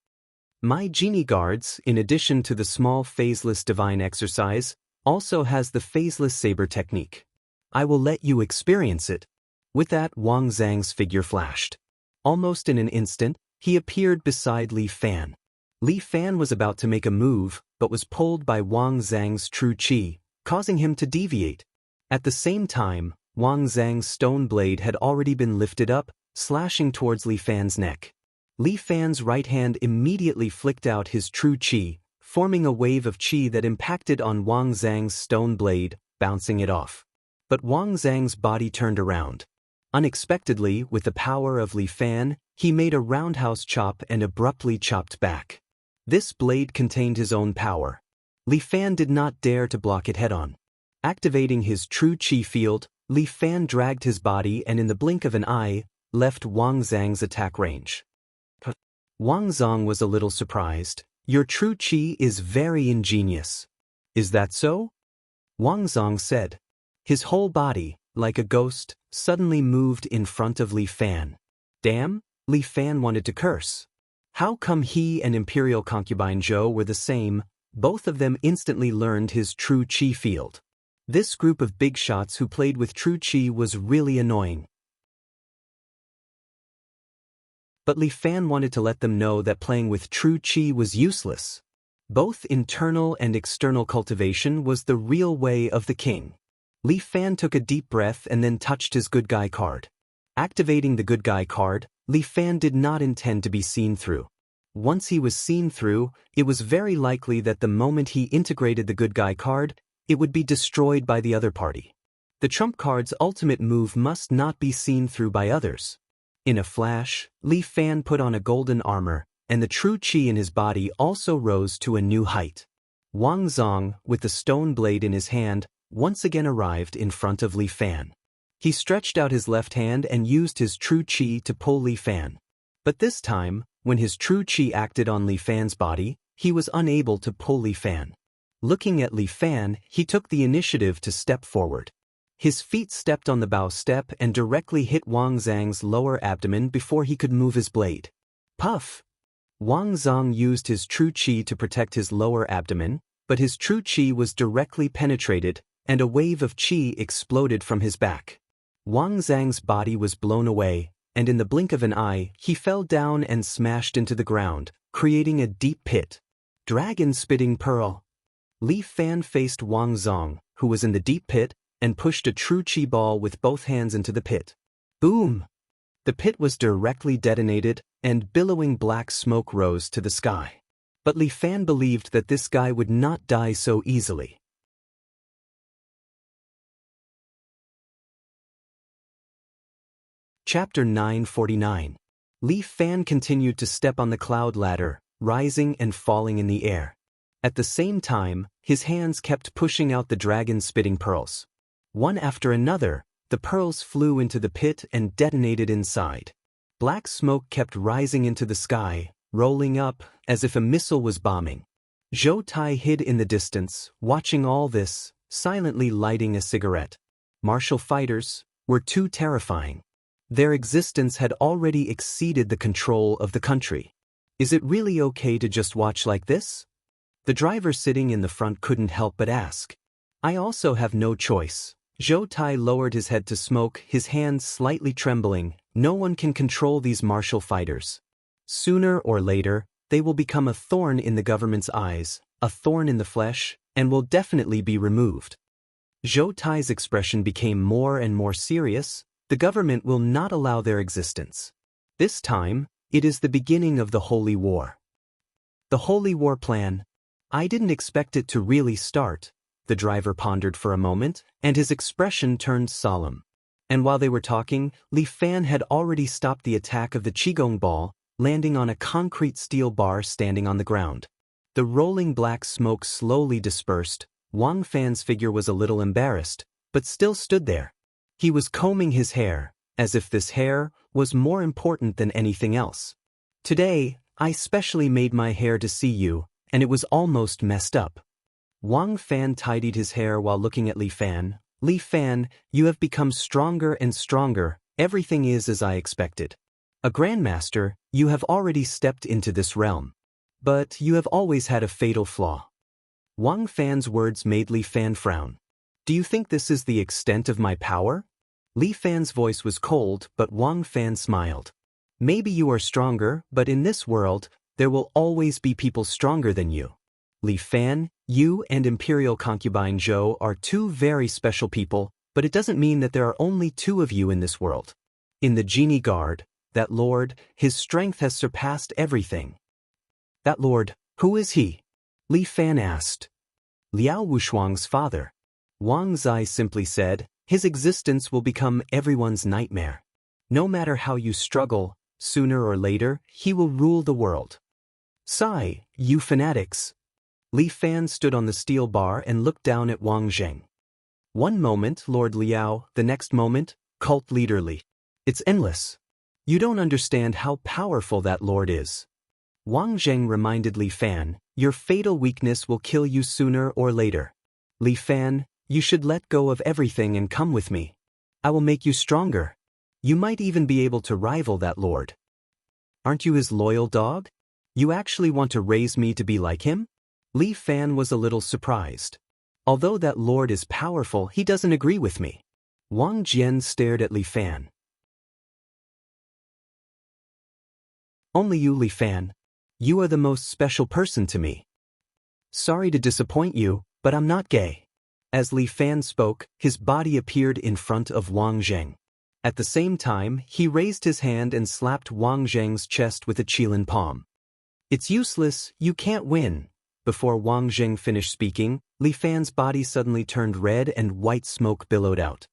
My genie guards, in addition to the small phaseless divine exercise, also has the phaseless saber technique. I will let you experience it. With that, Wang Zhang's figure flashed. Almost in an instant, he appeared beside Li Fan. Li Fan was about to make a move, but was pulled by Wang Zhang's true qi, causing him to deviate. At the same time, Wang Zhang's stone blade had already been lifted up, slashing towards Li Fan's neck. Li Fan's right hand immediately flicked out his true qi, forming a wave of qi that impacted on Wang Zhang's stone blade, bouncing it off. But Wang Zhang's body turned around. Unexpectedly, with the power of Li Fan, he made a roundhouse chop and abruptly chopped back. This blade contained his own power. Li Fan did not dare to block it head-on. Activating his true qi field, Li Fan dragged his body and in the blink of an eye, left Wang Zhang's attack range. Wang Zong was a little surprised. Your true qi is very ingenious. Is that so? Wang Zong said. His whole body, like a ghost, suddenly moved in front of Li Fan. Damn, Li Fan wanted to curse. How come he and Imperial concubine Zhou were the same? Both of them instantly learned his true qi field. This group of big shots who played with true qi was really annoying. But Li Fan wanted to let them know that playing with true qi was useless. Both internal and external cultivation was the real way of the king. Li Fan took a deep breath and then touched his good guy card. Activating the good guy card, Li Fan did not intend to be seen through. Once he was seen through, it was very likely that the moment he integrated the good guy card, it would be destroyed by the other party. The trump card's ultimate move must not be seen through by others. In a flash, Li Fan put on a golden armor, and the true qi in his body also rose to a new height. Wang Zong, with the stone blade in his hand, once again arrived in front of Li Fan. He stretched out his left hand and used his true qi to pull Li Fan. But this time, when his true qi acted on Li Fan's body, he was unable to pull Li Fan. Looking at Li Fan, he took the initiative to step forward. His feet stepped on the bow step and directly hit Wang Zhang's lower abdomen before he could move his blade. Puff! Wang Zong used his true qi to protect his lower abdomen, but his true qi was directly penetrated, and a wave of qi exploded from his back. Wang Zhang's body was blown away, and in the blink of an eye, he fell down and smashed into the ground, creating a deep pit. Dragon-spitting pearl. Li Fan faced Wang Zong, who was in the deep pit, and pushed a true qi ball with both hands into the pit. Boom! The pit was directly detonated, and billowing black smoke rose to the sky. But Li Fan believed that this guy would not die so easily. Chapter 949. Li Fan continued to step on the cloud ladder, rising and falling in the air. At the same time, his hands kept pushing out the dragon-spitting pearls. One after another, the pearls flew into the pit and detonated inside. Black smoke kept rising into the sky, rolling up, as if a missile was bombing. Zhou Tai hid in the distance, watching all this, silently lighting a cigarette. Martial fighters were too terrifying. Their existence had already exceeded the control of the country. Is it really okay to just watch like this? The driver sitting in the front couldn't help but ask. I also have no choice. Zhou Tai lowered his head to smoke, his hands slightly trembling. No one can control these martial fighters. Sooner or later, they will become a thorn in the government's eyes, a thorn in the flesh, and will definitely be removed. Zhou Tai's expression became more and more serious. The government will not allow their existence. This time, it is the beginning of the Holy War. The Holy War plan. I didn't expect it to really start. The driver pondered for a moment, and his expression turned solemn. And while they were talking, Li Fan had already stopped the attack of the Qigong ball, landing on a concrete steel bar standing on the ground. The rolling black smoke slowly dispersed. Wang Fan's figure was a little embarrassed, but still stood there. He was combing his hair, as if this hair was more important than anything else. Today, I specially made my hair to see you, and it was almost messed up. Wang Fan tidied his hair while looking at Li Fan. Li Fan, you have become stronger and stronger, everything is as I expected. A grandmaster, you have already stepped into this realm. But you have always had a fatal flaw. Wang Fan's words made Li Fan frown. Do you think this is the extent of my power? Li Fan's voice was cold, but Wang Fan smiled. Maybe you are stronger, but in this world, there will always be people stronger than you. Li Fan, you and Imperial Concubine Zhou are two very special people, but it doesn't mean that there are only two of you in this world. In the Genie Guard, that lord, his strength has surpassed everything. That lord, who is he? Li Fan asked. Liao Wushuang's father. Wang Zai simply said, his existence will become everyone's nightmare. No matter how you struggle, sooner or later, he will rule the world. Sigh, you fanatics. Li Fan stood on the steel bar and looked down at Wang Zheng. One moment, Lord Liao, the next moment, cult leader Li. It's endless. You don't understand how powerful that lord is. Wang Zheng reminded Li Fan, your fatal weakness will kill you sooner or later. Li Fan, you should let go of everything and come with me. I will make you stronger. You might even be able to rival that lord. Aren't you his loyal dog? You actually want to raise me to be like him? Li Fan was a little surprised. Although that lord is powerful, he doesn't agree with me. Wang Jian stared at Li Fan. Only you, Li Fan. You are the most special person to me. Sorry to disappoint you, but I'm not gay. As Li Fan spoke, his body appeared in front of Wang Zheng. At the same time, he raised his hand and slapped Wang Zheng's chest with a qilin palm. It's useless, you can't win. Before Wang Zheng finished speaking, Li Fan's body suddenly turned red and white smoke billowed out.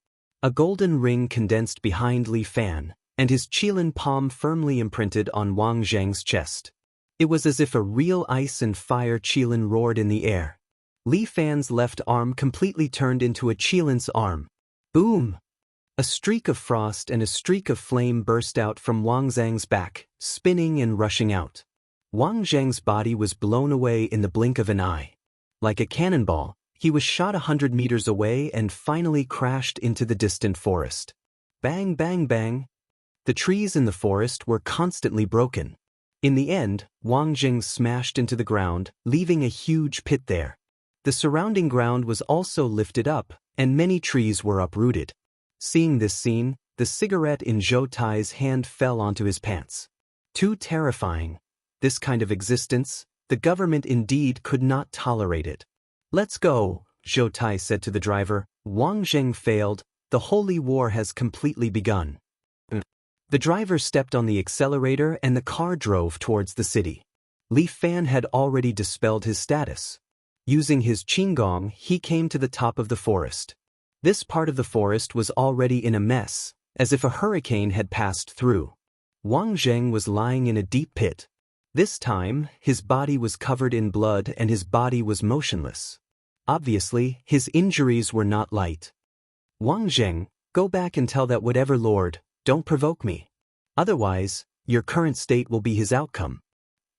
A golden ring condensed behind Li Fan, and his qilin palm firmly imprinted on Wang Zheng's chest. It was as if a real ice and fire qilin roared in the air. Li Fan's left arm completely turned into a qilin's arm. Boom! A streak of frost and a streak of flame burst out from Wang Zheng's back, spinning and rushing out. Wang Zheng's body was blown away in the blink of an eye. Like a cannonball, he was shot 100 meters away and finally crashed into the distant forest. Bang, bang, bang. The trees in the forest were constantly broken. In the end, Wang Zheng smashed into the ground, leaving a huge pit there. The surrounding ground was also lifted up, and many trees were uprooted. Seeing this scene, the cigarette in Zhou Tai's hand fell onto his pants. Too terrifying. This kind of existence, the government indeed could not tolerate it. Let's go, Zhou Tai said to the driver. Wang Zheng failed, the holy war has completely begun. The driver stepped on the accelerator and the car drove towards the city. Li Fan had already dispelled his status. Using his qinggong, he came to the top of the forest. This part of the forest was already in a mess, as if a hurricane had passed through. Wang Zheng was lying in a deep pit. This time, his body was covered in blood and his body was motionless. Obviously, his injuries were not light. Wang Zheng, go back and tell that whatever lord, don't provoke me. Otherwise, your current state will be his outcome.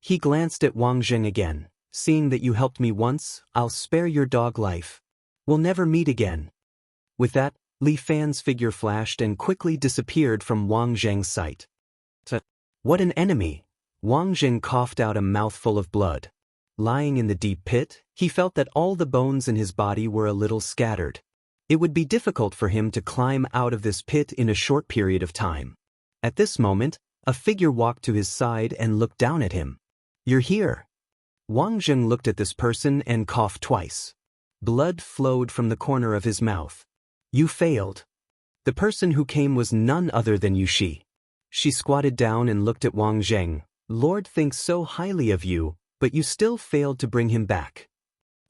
He glanced at Wang Zheng again. Seeing that you helped me once, I'll spare your dog life. We'll never meet again. With that, Li Fan's figure flashed and quickly disappeared from Wang Zheng's sight. What an enemy! Wang Zheng coughed out a mouthful of blood. Lying in the deep pit, he felt that all the bones in his body were a little scattered. It would be difficult for him to climb out of this pit in a short period of time. At this moment, a figure walked to his side and looked down at him. You're here. Wang Zheng looked at this person and coughed twice. Blood flowed from the corner of his mouth. You failed. The person who came was none other than Yushi. She squatted down and looked at Wang Zheng. Lord thinks so highly of you, but you still failed to bring him back.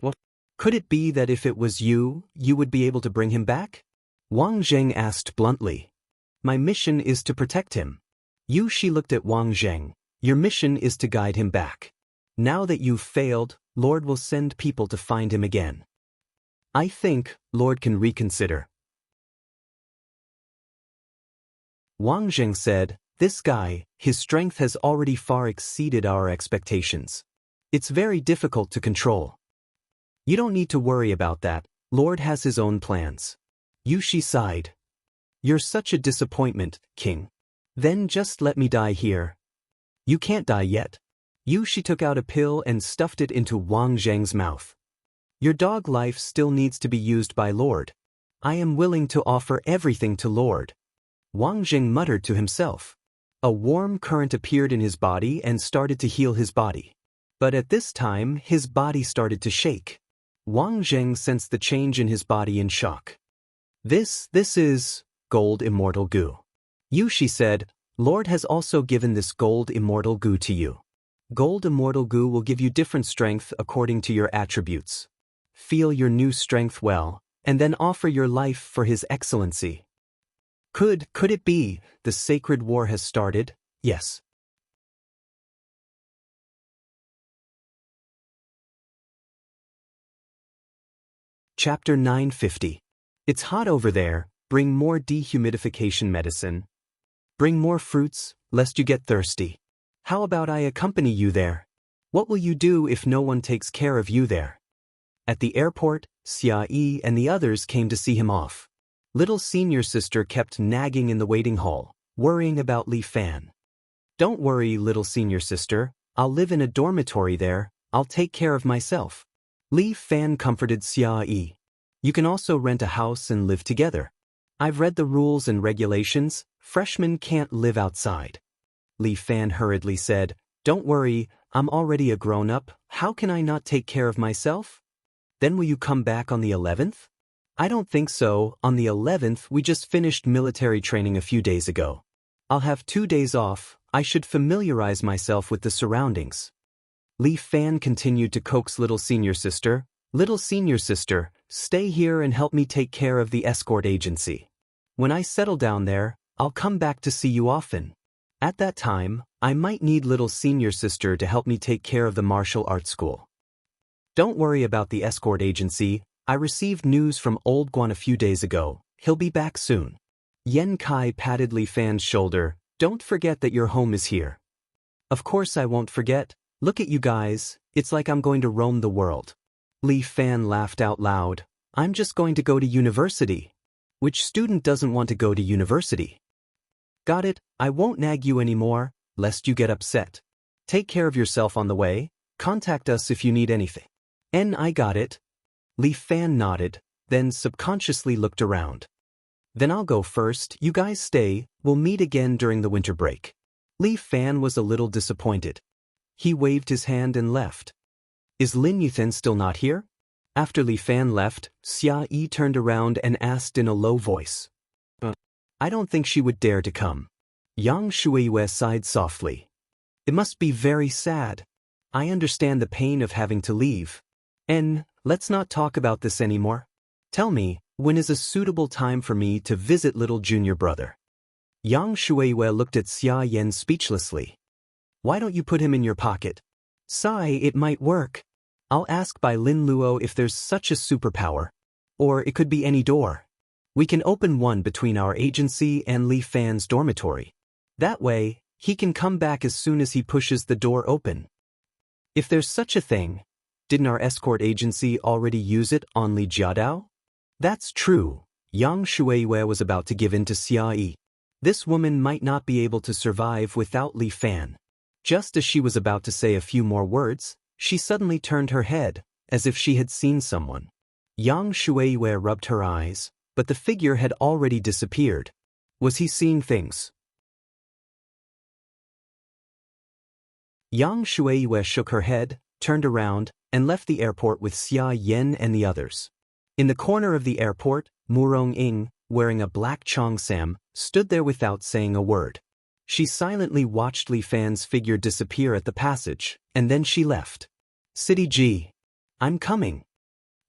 What? Could it be that if it was you, you would be able to bring him back? Wang Zheng asked bluntly. My mission is to protect him. Yushi looked at Wang Zheng. Your mission is to guide him back. Now that you've failed, Lord will send people to find him again. I think Lord can reconsider. Wang Zheng said, "This guy, his strength has already far exceeded our expectations. It's very difficult to control." "You don't need to worry about that, Lord has his own plans." Yushi sighed. "You're such a disappointment, King. Then just let me die here." "You can't die yet." Yushi took out a pill and stuffed it into Wang Zheng's mouth. "Your dog life still needs to be used by Lord. I am willing to offer everything to Lord." Wang Zheng muttered to himself. A warm current appeared in his body and started to heal his body. But at this time, his body started to shake. Wang Zheng sensed the change in his body in shock. This is gold immortal goo." Yushi said, "Lord has also given this gold immortal goo to you. Gold immortal goo will give you different strength according to your attributes. Feel your new strength well, and then offer your life for His Excellency." Could it be the sacred war has started? Yes. Chapter 950. It's hot over there, bring more dehumidification medicine. Bring more fruits, lest you get thirsty. How about I accompany you there? What will you do if no one takes care of you there? At the airport, Xia Yi and the others came to see him off. Little senior sister kept nagging in the waiting hall, worrying about Li Fan. "Don't worry, little senior sister, I'll live in a dormitory there, I'll take care of myself." Li Fan comforted Xia Yi. "You can also rent a house and live together. I've read the rules and regulations, freshmen can't live outside." Li Fan hurriedly said, "Don't worry, I'm already a grown-up, how can I not take care of myself?" "Then will you come back on the 11th? "I don't think so, on the 11th we just finished military training a few days ago. I'll have 2 days off, I should familiarize myself with the surroundings." Li Fan continued to coax little senior sister, "Little senior sister, stay here and help me take care of the escort agency. When I settle down there, I'll come back to see you often. At that time, I might need little senior sister to help me take care of the martial arts school." "Don't worry about the escort agency, I received news from Old Guan a few days ago, he'll be back soon." Yen Kai patted Li Fan's shoulder, "Don't forget that your home is here." "Of course I won't forget, look at you guys, it's like I'm going to roam the world." Li Fan laughed out loud, "I'm just going to go to university." "Which student doesn't want to go to university?" "Got it, I won't nag you anymore, lest you get upset. Take care of yourself on the way, contact us if you need anything." I got it." Li Fan nodded, then subconsciously looked around. "Then I'll go first, you guys stay, we'll meet again during the winter break." Li Fan was a little disappointed. He waved his hand and left. "Is Lin Yuthen still not here?" After Li Fan left, Xia Yi turned around and asked in a low voice. "I don't think she would dare to come." Yang Shuiyue sighed softly. "It must be very sad. I understand the pain of having to leave. Let's not talk about this anymore. Tell me, when is a suitable time for me to visit little junior brother?" Yang Shuiyue looked at Xia Yan speechlessly. "Why don't you put him in your pocket?" "Sai, it might work. I'll ask by Lin Luo if there's such a superpower. Or it could be any door. We can open one between our agency and Li Fan's dormitory. That way, he can come back as soon as he pushes the door open." "If there's such a thing, didn't our escort agency already use it on Li Jiadao?" "That's true." Yang Shuiyue was about to give in to Xia Yi. This woman might not be able to survive without Li Fan. Just as she was about to say a few more words, she suddenly turned her head, as if she had seen someone. Yang Shuiyue rubbed her eyes, but the figure had already disappeared. Was he seeing things? Yang Shuiyue shook her head, turned around, and left the airport with Xia Yan and the others. In the corner of the airport, Murong Ing, wearing a black cheongsam, stood there without saying a word. She silently watched Li Fan's figure disappear at the passage, and then she left. "City G. I'm coming."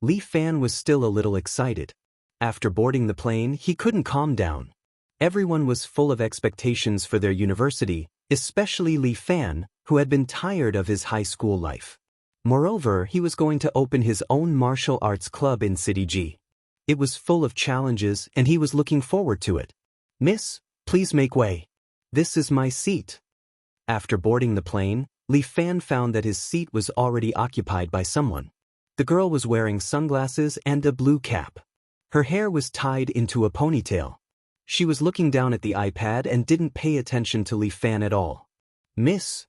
Li Fan was still a little excited. After boarding the plane, he couldn't calm down. Everyone was full of expectations for their university, especially Li Fan, who had been tired of his high school life. Moreover, he was going to open his own martial arts club in City G. It was full of challenges and he was looking forward to it. "Miss, Please make way. This is my seat. After boarding the plane, Li Fan found that his seat was already occupied by someone. The girl was wearing sunglasses and a blue cap. Her hair was tied into a ponytail. She was looking down at the iPad and didn't pay attention to Li Fan at all. Miss?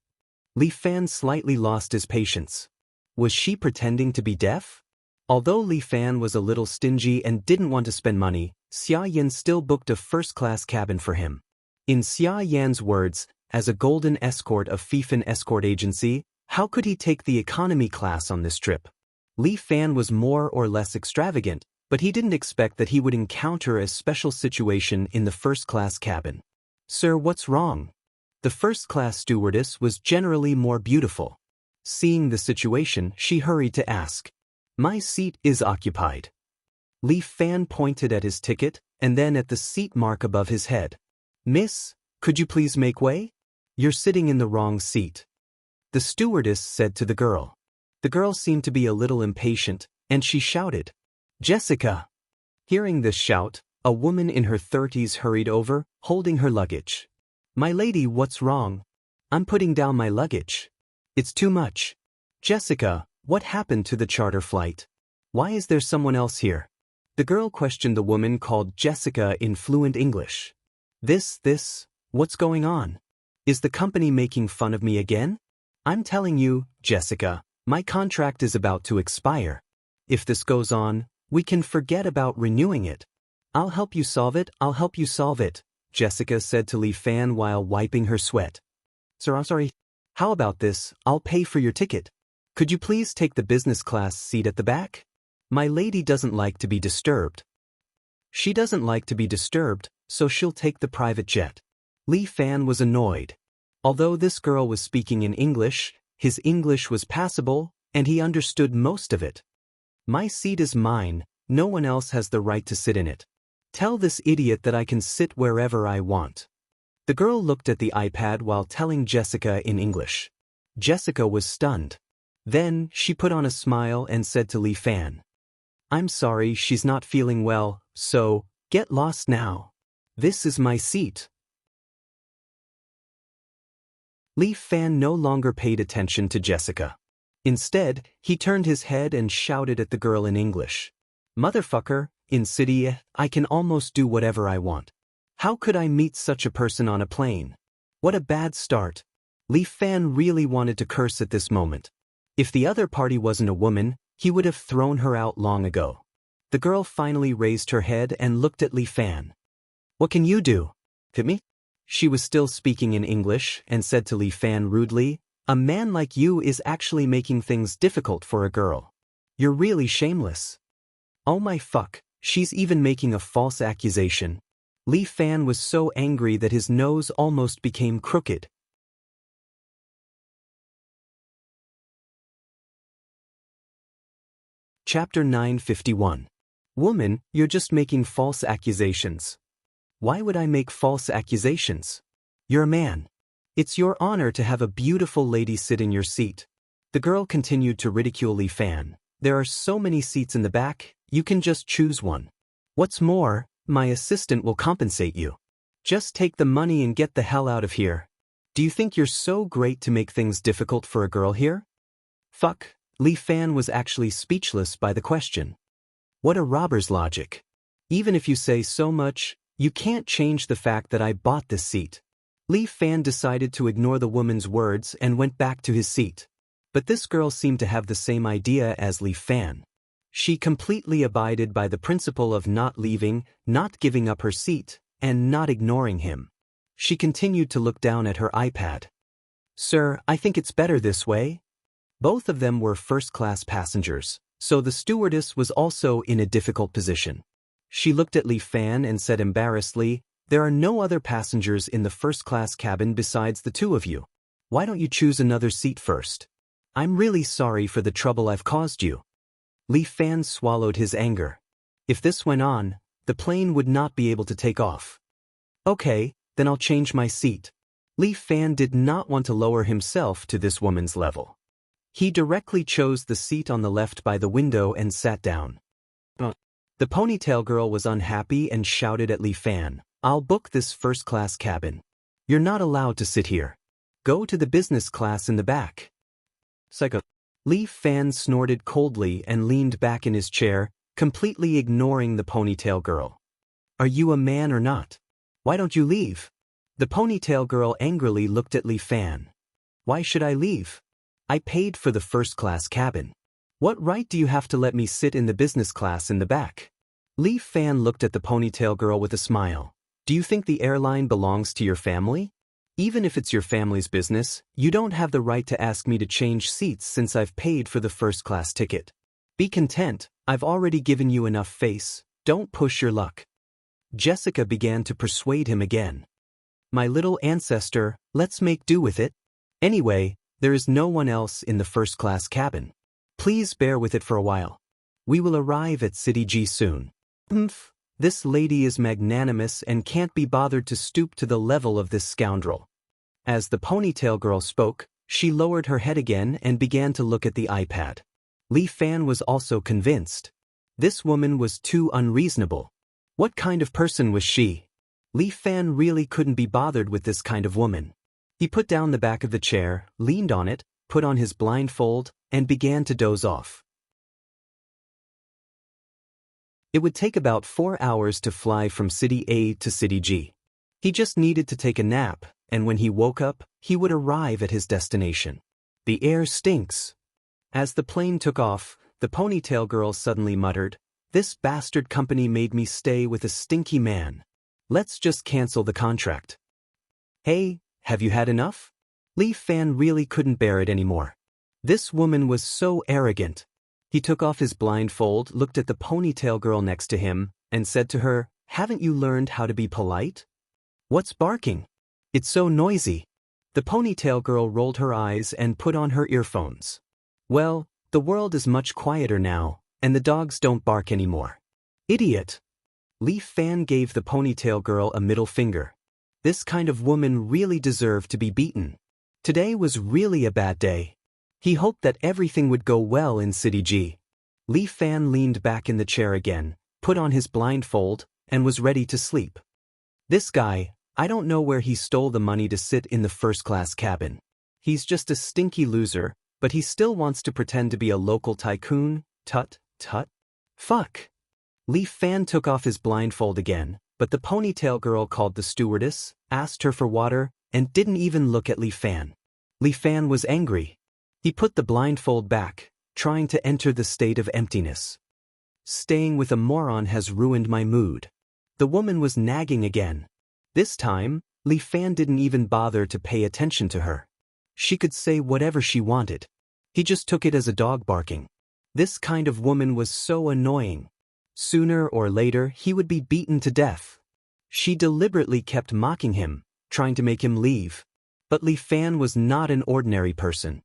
Li Fan slightly lost his patience. Was she pretending to be deaf? Although Li Fan was a little stingy and didn't want to spend money, Xia Yan still booked a first-class cabin for him. In Xia Yan's words, as a golden escort of Fifan Escort Agency, how could he take the economy class on this trip? Li Fan was more or less extravagant, but he didn't expect that he would encounter a special situation in the first-class cabin. Sir, what's wrong? The first-class stewardess was generally more beautiful. Seeing the situation, she hurried to ask, "My seat is occupied." Li Fan pointed at his ticket, and then at the seat mark above his head. "Miss, could you please make way? You're sitting in the wrong seat," the stewardess said to the girl. The girl seemed to be a little impatient, and she shouted, "Jessica!" Hearing this shout, a woman in her 30s hurried over, holding her luggage. "My lady, what's wrong? I'm putting down my luggage. It's too much. Jessica, what happened to the charter flight? Why is there someone else here?" The girl questioned the woman called Jessica in fluent English. What's going on? Is the company making fun of me again? I'm telling you, Jessica, my contract is about to expire. If this goes on, we can forget about renewing it. I'll help you solve it, Jessica said to Li Fan while wiping her sweat. "Sir, I'm sorry. How about this? I'll pay for your ticket. Could you please take the business class seat at the back? My lady doesn't like to be disturbed." She doesn't like to be disturbed, so she'll take the private jet. Li Fan was annoyed. Although this girl was speaking in English, his English was passable, and he understood most of it. "My seat is mine, no one else has the right to sit in it. Tell this idiot that I can sit wherever I want." The girl looked at the iPad while telling Jessica in English. Jessica was stunned. Then, she put on a smile and said to Li Fan, "I'm sorry, she's not feeling well, so, get lost now. This is my seat." Li Fan no longer paid attention to Jessica. Instead, he turned his head and shouted at the girl in English. "Motherfucker, in city, I can almost do whatever I want. How could I meet such a person on a plane? What a bad start." Li Fan really wanted to curse at this moment. If the other party wasn't a woman, he would have thrown her out long ago. The girl finally raised her head and looked at Li Fan. "What can you do? To me?" She was still speaking in English and said to Li Fan rudely, "A man like you is actually making things difficult for a girl. You're really shameless." "Oh my fuck, she's even making a false accusation." Li Fan was so angry that his nose almost became crooked. Chapter 951. Woman, you're just making false accusations. Why would I make false accusations? You're a man. It's your honor to have a beautiful lady sit in your seat. The girl continued to ridicule Li Fan. "There are so many seats in the back, you can just choose one. What's more, my assistant will compensate you. Just take the money and get the hell out of here. Do you think you're so great to make things difficult for a girl here?" Fuck, Li Fan was actually speechless by the question. What a robber's logic. Even if you say so much, you can't change the fact that I bought this seat. Li Fan decided to ignore the woman's words and went back to his seat. But this girl seemed to have the same idea as Li Fan. She completely abided by the principle of not leaving, not giving up her seat, and not ignoring him. She continued to look down at her iPad. "Sir, I think it's better this way." Both of them were first-class passengers, so the stewardess was also in a difficult position. She looked at Li Fan and said embarrassedly, "There are no other passengers in the first-class cabin besides the two of you. Why don't you choose another seat first? I'm really sorry for the trouble I've caused you." Li Fan swallowed his anger. If this went on, the plane would not be able to take off. "Okay, then I'll change my seat." Li Fan did not want to lower himself to this woman's level. He directly chose the seat on the left by the window and sat down. The ponytail girl was unhappy and shouted at Li Fan, I'll book this first-class cabin. You're not allowed to sit here. Go to the business class in the back. Psycho. Li Fan snorted coldly and leaned back in his chair, completely ignoring the ponytail girl. Are you a man or not? Why don't you leave? The ponytail girl angrily looked at Li Fan. Why should I leave? I paid for the first-class cabin. What right do you have to let me sit in the business class in the back? Li Fan looked at the ponytail girl with a smile. Do you think the airline belongs to your family? Even if it's your family's business, you don't have the right to ask me to change seats since I've paid for the first-class ticket. Be content, I've already given you enough face, don't push your luck. Jessica began to persuade him again. My little ancestor, let's make do with it. Anyway, there is no one else in the first-class cabin. Please bear with it for a while. We will arrive at City G soon. This lady is magnanimous and can't be bothered to stoop to the level of this scoundrel. As the ponytail girl spoke, she lowered her head again and began to look at the iPad. Li Fan was also convinced. This woman was too unreasonable. What kind of person was she? Li Fan really couldn't be bothered with this kind of woman. He put down the back of the chair, leaned on it, put on his blindfold, and began to doze off. It would take about 4 hours to fly from City A to City G. He just needed to take a nap, and when he woke up, he would arrive at his destination. The air stinks. As the plane took off, the ponytail girl suddenly muttered, This bastard company made me stay with a stinky man. Let's just cancel the contract. Hey, have you had enough? Li Fan really couldn't bear it anymore. This woman was so arrogant. He took off his blindfold, looked at the ponytail girl next to him, and said to her, Haven't you learned how to be polite? What's barking? It's so noisy. The ponytail girl rolled her eyes and put on her earphones. Well, the world is much quieter now, and the dogs don't bark anymore. Idiot! Li Fan gave the ponytail girl a middle finger. This kind of woman really deserved to be beaten. Today was really a bad day. He hoped that everything would go well in City G. Li Fan leaned back in the chair again, put on his blindfold, and was ready to sleep. This guy, I don't know where he stole the money to sit in the first-class cabin. He's just a stinky loser, but he still wants to pretend to be a local tycoon. Tut, tut. Fuck. Li Fan took off his blindfold again, but the ponytail girl called the stewardess, asked her for water, and didn't even look at Li Fan. Li Fan was angry. He put the blindfold back, trying to enter the state of emptiness. Staying with a moron has ruined my mood. The woman was nagging again. This time, Li Fan didn't even bother to pay attention to her. She could say whatever she wanted. He just took it as a dog barking. This kind of woman was so annoying. Sooner or later, he would be beaten to death. She deliberately kept mocking him, trying to make him leave. But Li Fan was not an ordinary person.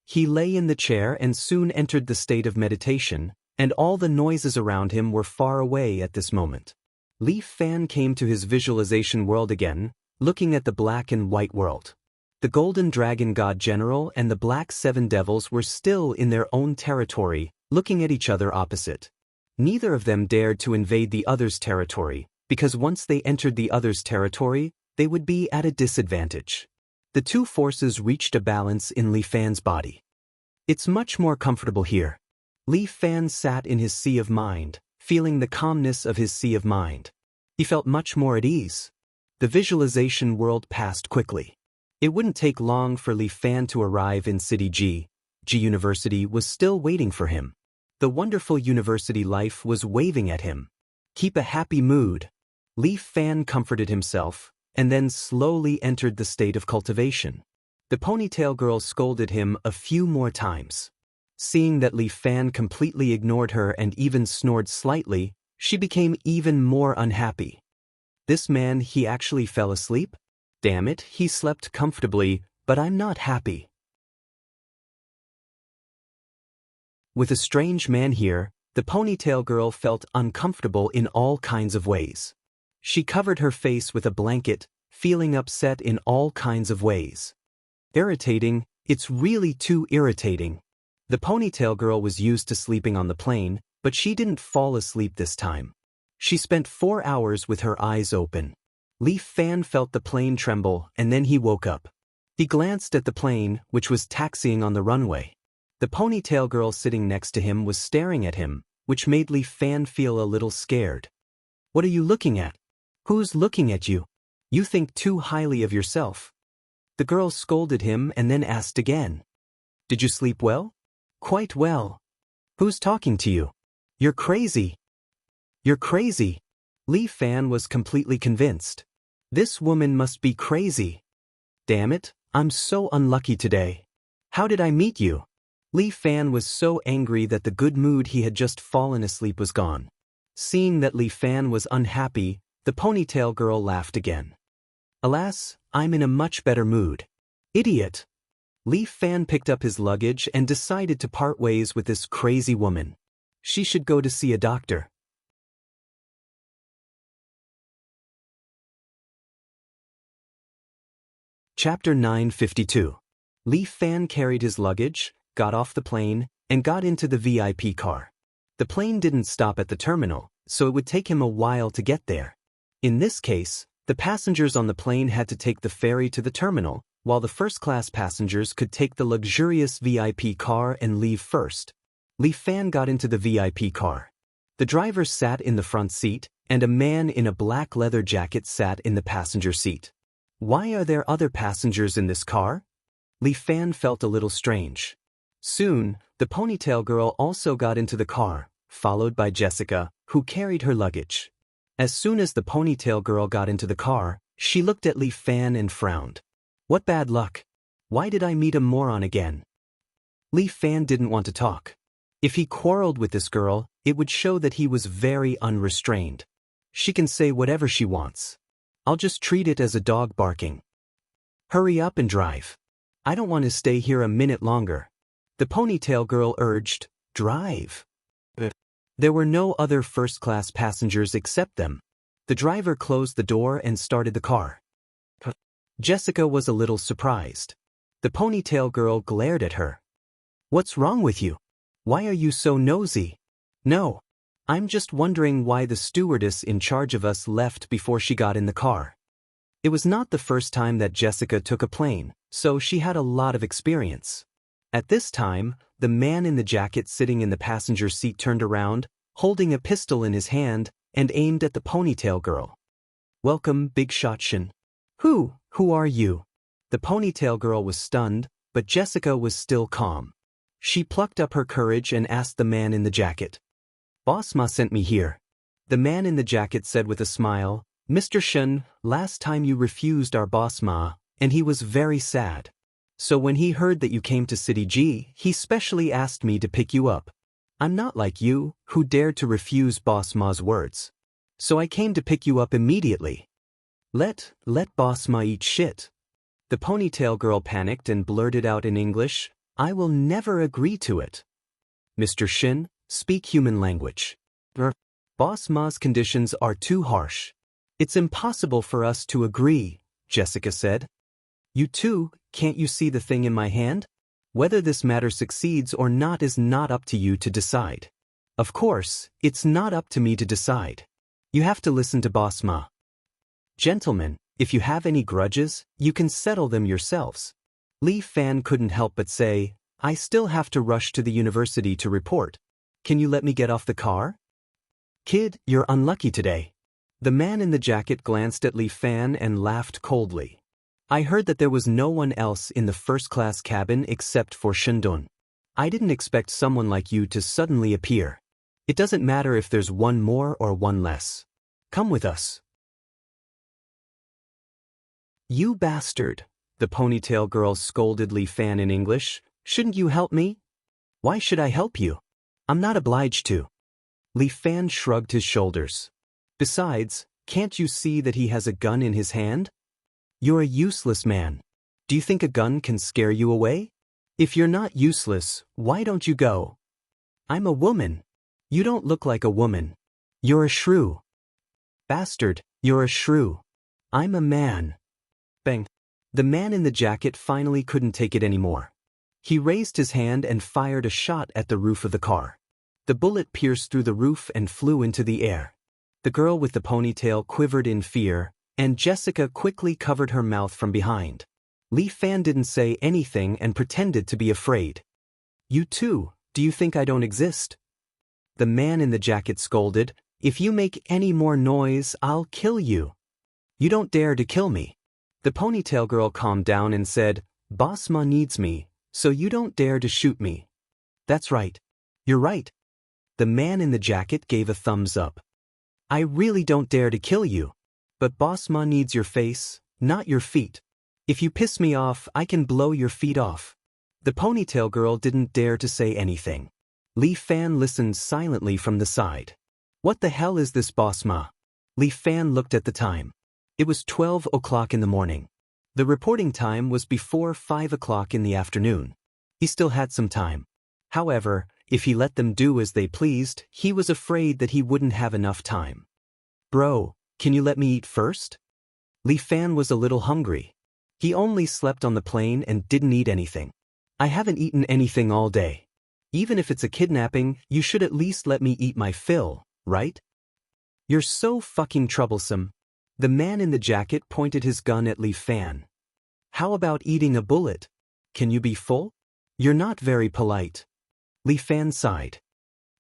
He lay in the chair and soon entered the state of meditation, and all the noises around him were far away at this moment. Li Fan came to his visualization world again, looking at the black and white world. The Golden Dragon God General and the Black Seven Devils were still in their own territory, looking at each other opposite. Neither of them dared to invade the other's territory, because once they entered the other's territory, they would be at a disadvantage. The two forces reached a balance in Li Fan's body. It's much more comfortable here. Li Fan sat in his sea of mind, feeling the calmness of his sea of mind. He felt much more at ease. The visualization world passed quickly. It wouldn't take long for Li Fan to arrive in City G. G University was still waiting for him. The wonderful university life was waving at him. Keep a happy mood. Li Fan comforted himself, and then slowly entered the state of cultivation. The ponytail girl scolded him a few more times. Seeing that Li Fan completely ignored her and even snored slightly, she became even more unhappy. This man, he actually fell asleep? Damn it, he slept comfortably, but I'm not happy. With a strange man here, the ponytail girl felt uncomfortable in all kinds of ways. She covered her face with a blanket, feeling upset in all kinds of ways. Irritating, it's really too irritating. The ponytail girl was used to sleeping on the plane, but she didn't fall asleep this time. She spent 4 hours with her eyes open. Li Fan felt the plane tremble and then he woke up. He glanced at the plane, which was taxiing on the runway. The ponytail girl sitting next to him was staring at him, which made Li Fan feel a little scared. What are you looking at? Who's looking at you? You think too highly of yourself. The girl scolded him and then asked again. Did you sleep well? Quite well. Who's talking to you? You're crazy. You're crazy. Li Fan was completely convinced. This woman must be crazy. Damn it, I'm so unlucky today. How did I meet you? Li Fan was so angry that the good mood he had just fallen asleep was gone. Seeing that Li Fan was unhappy, the ponytail girl laughed again. Alas, I'm in a much better mood. Idiot! Li Fan picked up his luggage and decided to part ways with this crazy woman. She should go to see a doctor. Chapter 952. Li Fan carried his luggage, got off the plane, and got into the VIP car. The plane didn't stop at the terminal, so it would take him a while to get there. In this case, the passengers on the plane had to take the ferry to the terminal, while the first-class passengers could take the luxurious VIP car and leave first. Li Fan got into the VIP car. The driver sat in the front seat, and a man in a black leather jacket sat in the passenger seat. Why are there other passengers in this car? Li Fan felt a little strange. Soon, the ponytail girl also got into the car, followed by Jessica, who carried her luggage. As soon as the ponytail girl got into the car, she looked at Li Fan and frowned. What bad luck. Why did I meet a moron again? Li Fan didn't want to talk. If he quarreled with this girl, it would show that he was very unrestrained. She can say whatever she wants. I'll just treat it as a dog barking. Hurry up and drive. I don't want to stay here a minute longer. The ponytail girl urged, drive. There were no other first-class passengers except them. The driver closed the door and started the car. Jessica was a little surprised. The ponytail girl glared at her. What's wrong with you? Why are you so nosy? No. I'm just wondering why the stewardess in charge of us left before she got in the car. It was not the first time that Jessica took a plane, so she had a lot of experience. At this time, the man in the jacket sitting in the passenger seat turned around, holding a pistol in his hand, and aimed at the ponytail girl. Welcome, Big Shot Shin. Who are you? The ponytail girl was stunned, but Jessica was still calm. She plucked up her courage and asked the man in the jacket. Boss Ma sent me here. The man in the jacket said with a smile, Mr. Shin, last time you refused our boss Ma, and he was very sad. So when he heard that you came to City G, he specially asked me to pick you up. I'm not like you, who dared to refuse Boss Ma's words. So I came to pick you up immediately. Let Boss Ma eat shit. The ponytail girl panicked and blurted out in English, I will never agree to it. Mr. Shin, speak human language. Boss Ma's conditions are too harsh. It's impossible for us to agree, Jessica said. You too, can't you see the thing in my hand? Whether this matter succeeds or not is not up to you to decide. Of course, it's not up to me to decide. You have to listen to Boss Ma. Gentlemen, if you have any grudges, you can settle them yourselves. Li Fan couldn't help but say, I still have to rush to the university to report. Can you let me get off the car? Kid, you're unlucky today. The man in the jacket glanced at Li Fan and laughed coldly. I heard that there was no one else in the first-class cabin except for Shindun. I didn't expect someone like you to suddenly appear. It doesn't matter if there's one more or one less. Come with us. You bastard, the ponytail girl scolded Li Fan in English. Shouldn't you help me? Why should I help you? I'm not obliged to. Li Fan shrugged his shoulders. Besides, can't you see that he has a gun in his hand? You're a useless man. Do you think a gun can scare you away? If you're not useless, why don't you go? I'm a woman. You don't look like a woman. You're a shrew. Bastard, you're a shrew. I'm a man. Bang. The man in the jacket finally couldn't take it anymore. He raised his hand and fired a shot at the roof of the car. The bullet pierced through the roof and flew into the air. The girl with the ponytail quivered in fear, and Jessica quickly covered her mouth from behind. Li Fan didn't say anything and pretended to be afraid. "You too, do you think I don't exist?" The man in the jacket scolded, "If you make any more noise, I'll kill you." "You don't dare to kill me." The ponytail girl calmed down and said, "Boss Ma needs me, so you don't dare to shoot me." "That's right. You're right." The man in the jacket gave a thumbs up. "I really don't dare to kill you. But Boss Ma needs your face, not your feet. If you piss me off, I can blow your feet off." The ponytail girl didn't dare to say anything. Li Fan listened silently from the side. "What the hell is this, Boss Ma?" Li Fan looked at the time. It was 12 o'clock in the morning. The reporting time was before 5 o'clock in the afternoon. He still had some time. However, if he let them do as they pleased, he was afraid that he wouldn't have enough time. "Bro, can you let me eat first?" Li Fan was a little hungry. He only slept on the plane and didn't eat anything. "I haven't eaten anything all day. Even if it's a kidnapping, you should at least let me eat my fill, right?" "You're so fucking troublesome." The man in the jacket pointed his gun at Li Fan. "How about eating a bullet? Can you be full?" "You're not very polite." Li Fan sighed.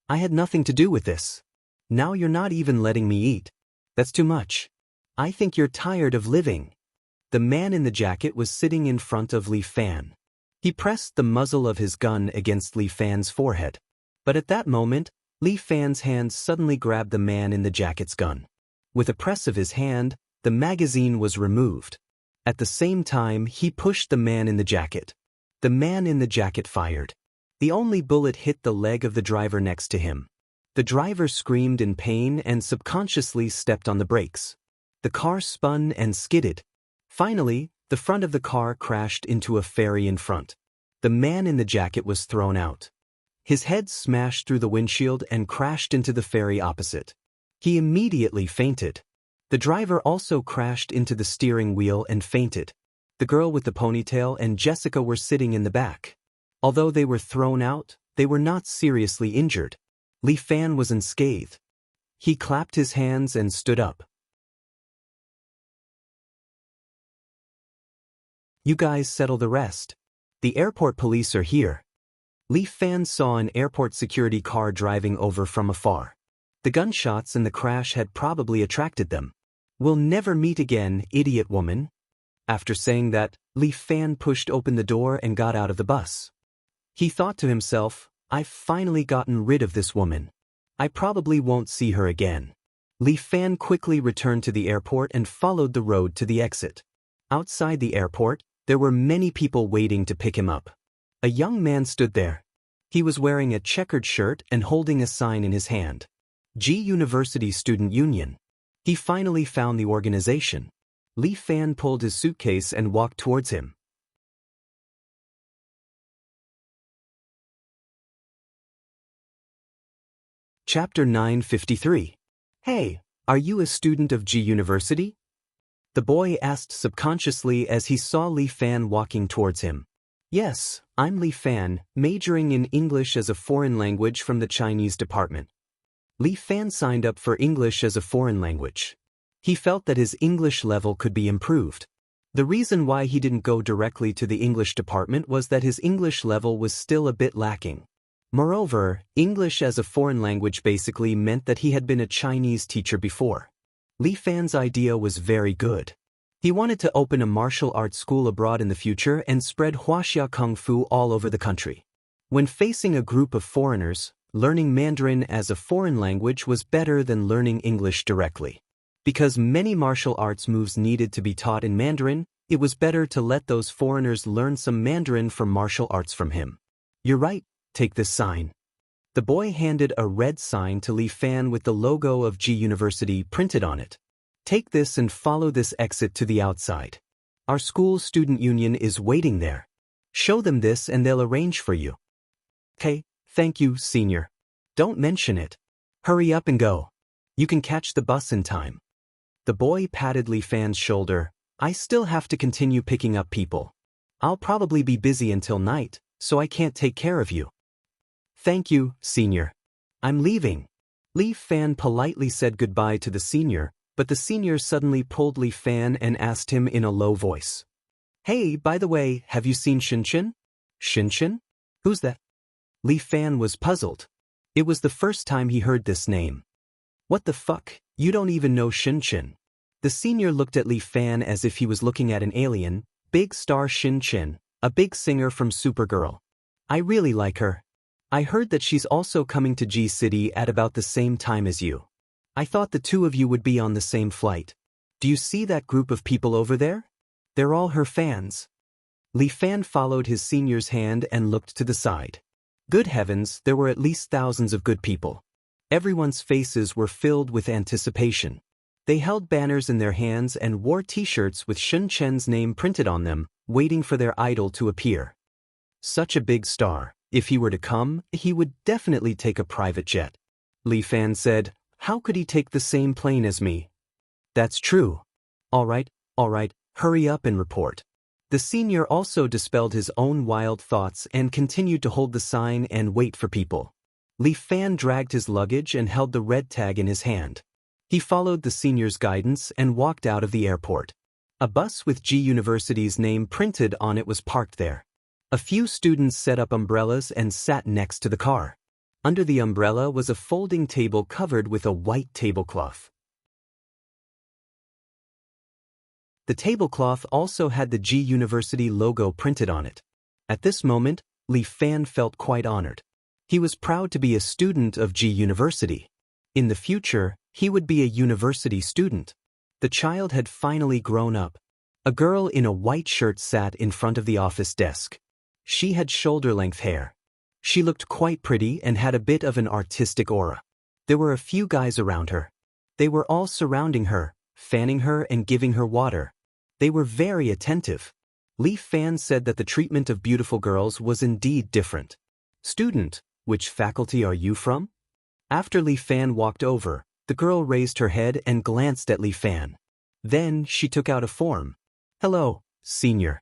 "I had nothing to do with this. Now you're not even letting me eat. That's too much. I think you're tired of living." The man in the jacket was sitting in front of Li Fan. He pressed the muzzle of his gun against Li Fan's forehead. But at that moment, Li Fan's hand suddenly grabbed the man in the jacket's gun. With a press of his hand, the magazine was removed. At the same time, he pushed the man in the jacket. The man in the jacket fired. The only bullet hit the leg of the driver next to him. The driver screamed in pain and subconsciously stepped on the brakes. The car spun and skidded. Finally, the front of the car crashed into a ferry in front. The man in the jacket was thrown out. His head smashed through the windshield and crashed into the ferry opposite. He immediately fainted. The driver also crashed into the steering wheel and fainted. The girl with the ponytail and Jessica were sitting in the back. Although they were thrown out, they were not seriously injured. Li Fan was unscathed. He clapped his hands and stood up. "You guys settle the rest. The airport police are here." Li Fan saw an airport security car driving over from afar. The gunshots and the crash had probably attracted them. "We'll never meet again, idiot woman." After saying that, Li Fan pushed open the door and got out of the bus. He thought to himself, "I've finally gotten rid of this woman. I probably won't see her again." Li Fan quickly returned to the airport and followed the road to the exit. Outside the airport, there were many people waiting to pick him up. A young man stood there. He was wearing a checkered shirt and holding a sign in his hand. G University Student Union. He finally found the organization. Li Fan pulled his suitcase and walked towards him. Chapter 953. "Hey, are you a student of G University?" the boy asked subconsciously as he saw Li Fan walking towards him. "Yes, I'm Li Fan, majoring in English as a foreign language from the Chinese department." Li Fan signed up for English as a foreign language. He felt that his English level could be improved. The reason why he didn't go directly to the English department was that his English level was still a bit lacking. Moreover, English as a foreign language basically meant that he had been a Chinese teacher before. Li Fan's idea was very good. He wanted to open a martial arts school abroad in the future and spread Huaxia Kung Fu all over the country. When facing a group of foreigners, learning Mandarin as a foreign language was better than learning English directly. Because many martial arts moves needed to be taught in Mandarin, it was better to let those foreigners learn some Mandarin from martial arts from him. "You're right. Take this sign." The boy handed a red sign to Li Fan with the logo of G University printed on it. "Take this and follow this exit to the outside. Our school student union is waiting there. Show them this and they'll arrange for you." "Okay, thank you, senior. Don't mention it. Hurry up and go. You can catch the bus in time." The boy patted Li Fan's shoulder. "I still have to continue picking up people. I'll probably be busy until night, so I can't take care of you." "Thank you, senior. I'm leaving." Li Fan politely said goodbye to the senior, but the senior suddenly pulled Li Fan and asked him in a low voice. Hey, by the way, have you seen Shinchin? Shinchin? Who's that? Li Fan was puzzled. It was the first time he heard this name. What the fuck, you don't even know Shinchin? The senior looked at Li Fan as if he was looking at an alien. Big star Shinchin, a big singer from Supergirl. I really like her. I heard that she's also coming to G-City at about the same time as you. I thought the two of you would be on the same flight. Do you see that group of people over there? They're all her fans. Li Fan followed his senior's hand and looked to the side. Good heavens, there were at least thousands of good people. Everyone's faces were filled with anticipation. They held banners in their hands and wore t-shirts with Shun Chen's name printed on them, waiting for their idol to appear. Such a big star. If he were to come, he would definitely take a private jet. Li Fan said, how could he take the same plane as me? That's true. All right, hurry up and report. The senior also dispelled his own wild thoughts and continued to hold the sign and wait for people. Li Fan dragged his luggage and held the red tag in his hand. He followed the senior's guidance and walked out of the airport. A bus with G University's name printed on it was parked there. A few students set up umbrellas and sat next to the car. Under the umbrella was a folding table covered with a white tablecloth. The tablecloth also had the G University logo printed on it. At this moment, Li Fan felt quite honored. He was proud to be a student of G University. In the future, he would be a university student. The child had finally grown up. A girl in a white shirt sat in front of the office desk. She had shoulder-length hair. She looked quite pretty and had a bit of an artistic aura. There were a few guys around her. They were all surrounding her, fanning her and giving her water. They were very attentive. Li Fan said that the treatment of beautiful girls was indeed different. Student, which faculty are you from? After Li Fan walked over, the girl raised her head and glanced at Li Fan. Then she took out a form. Hello, senior.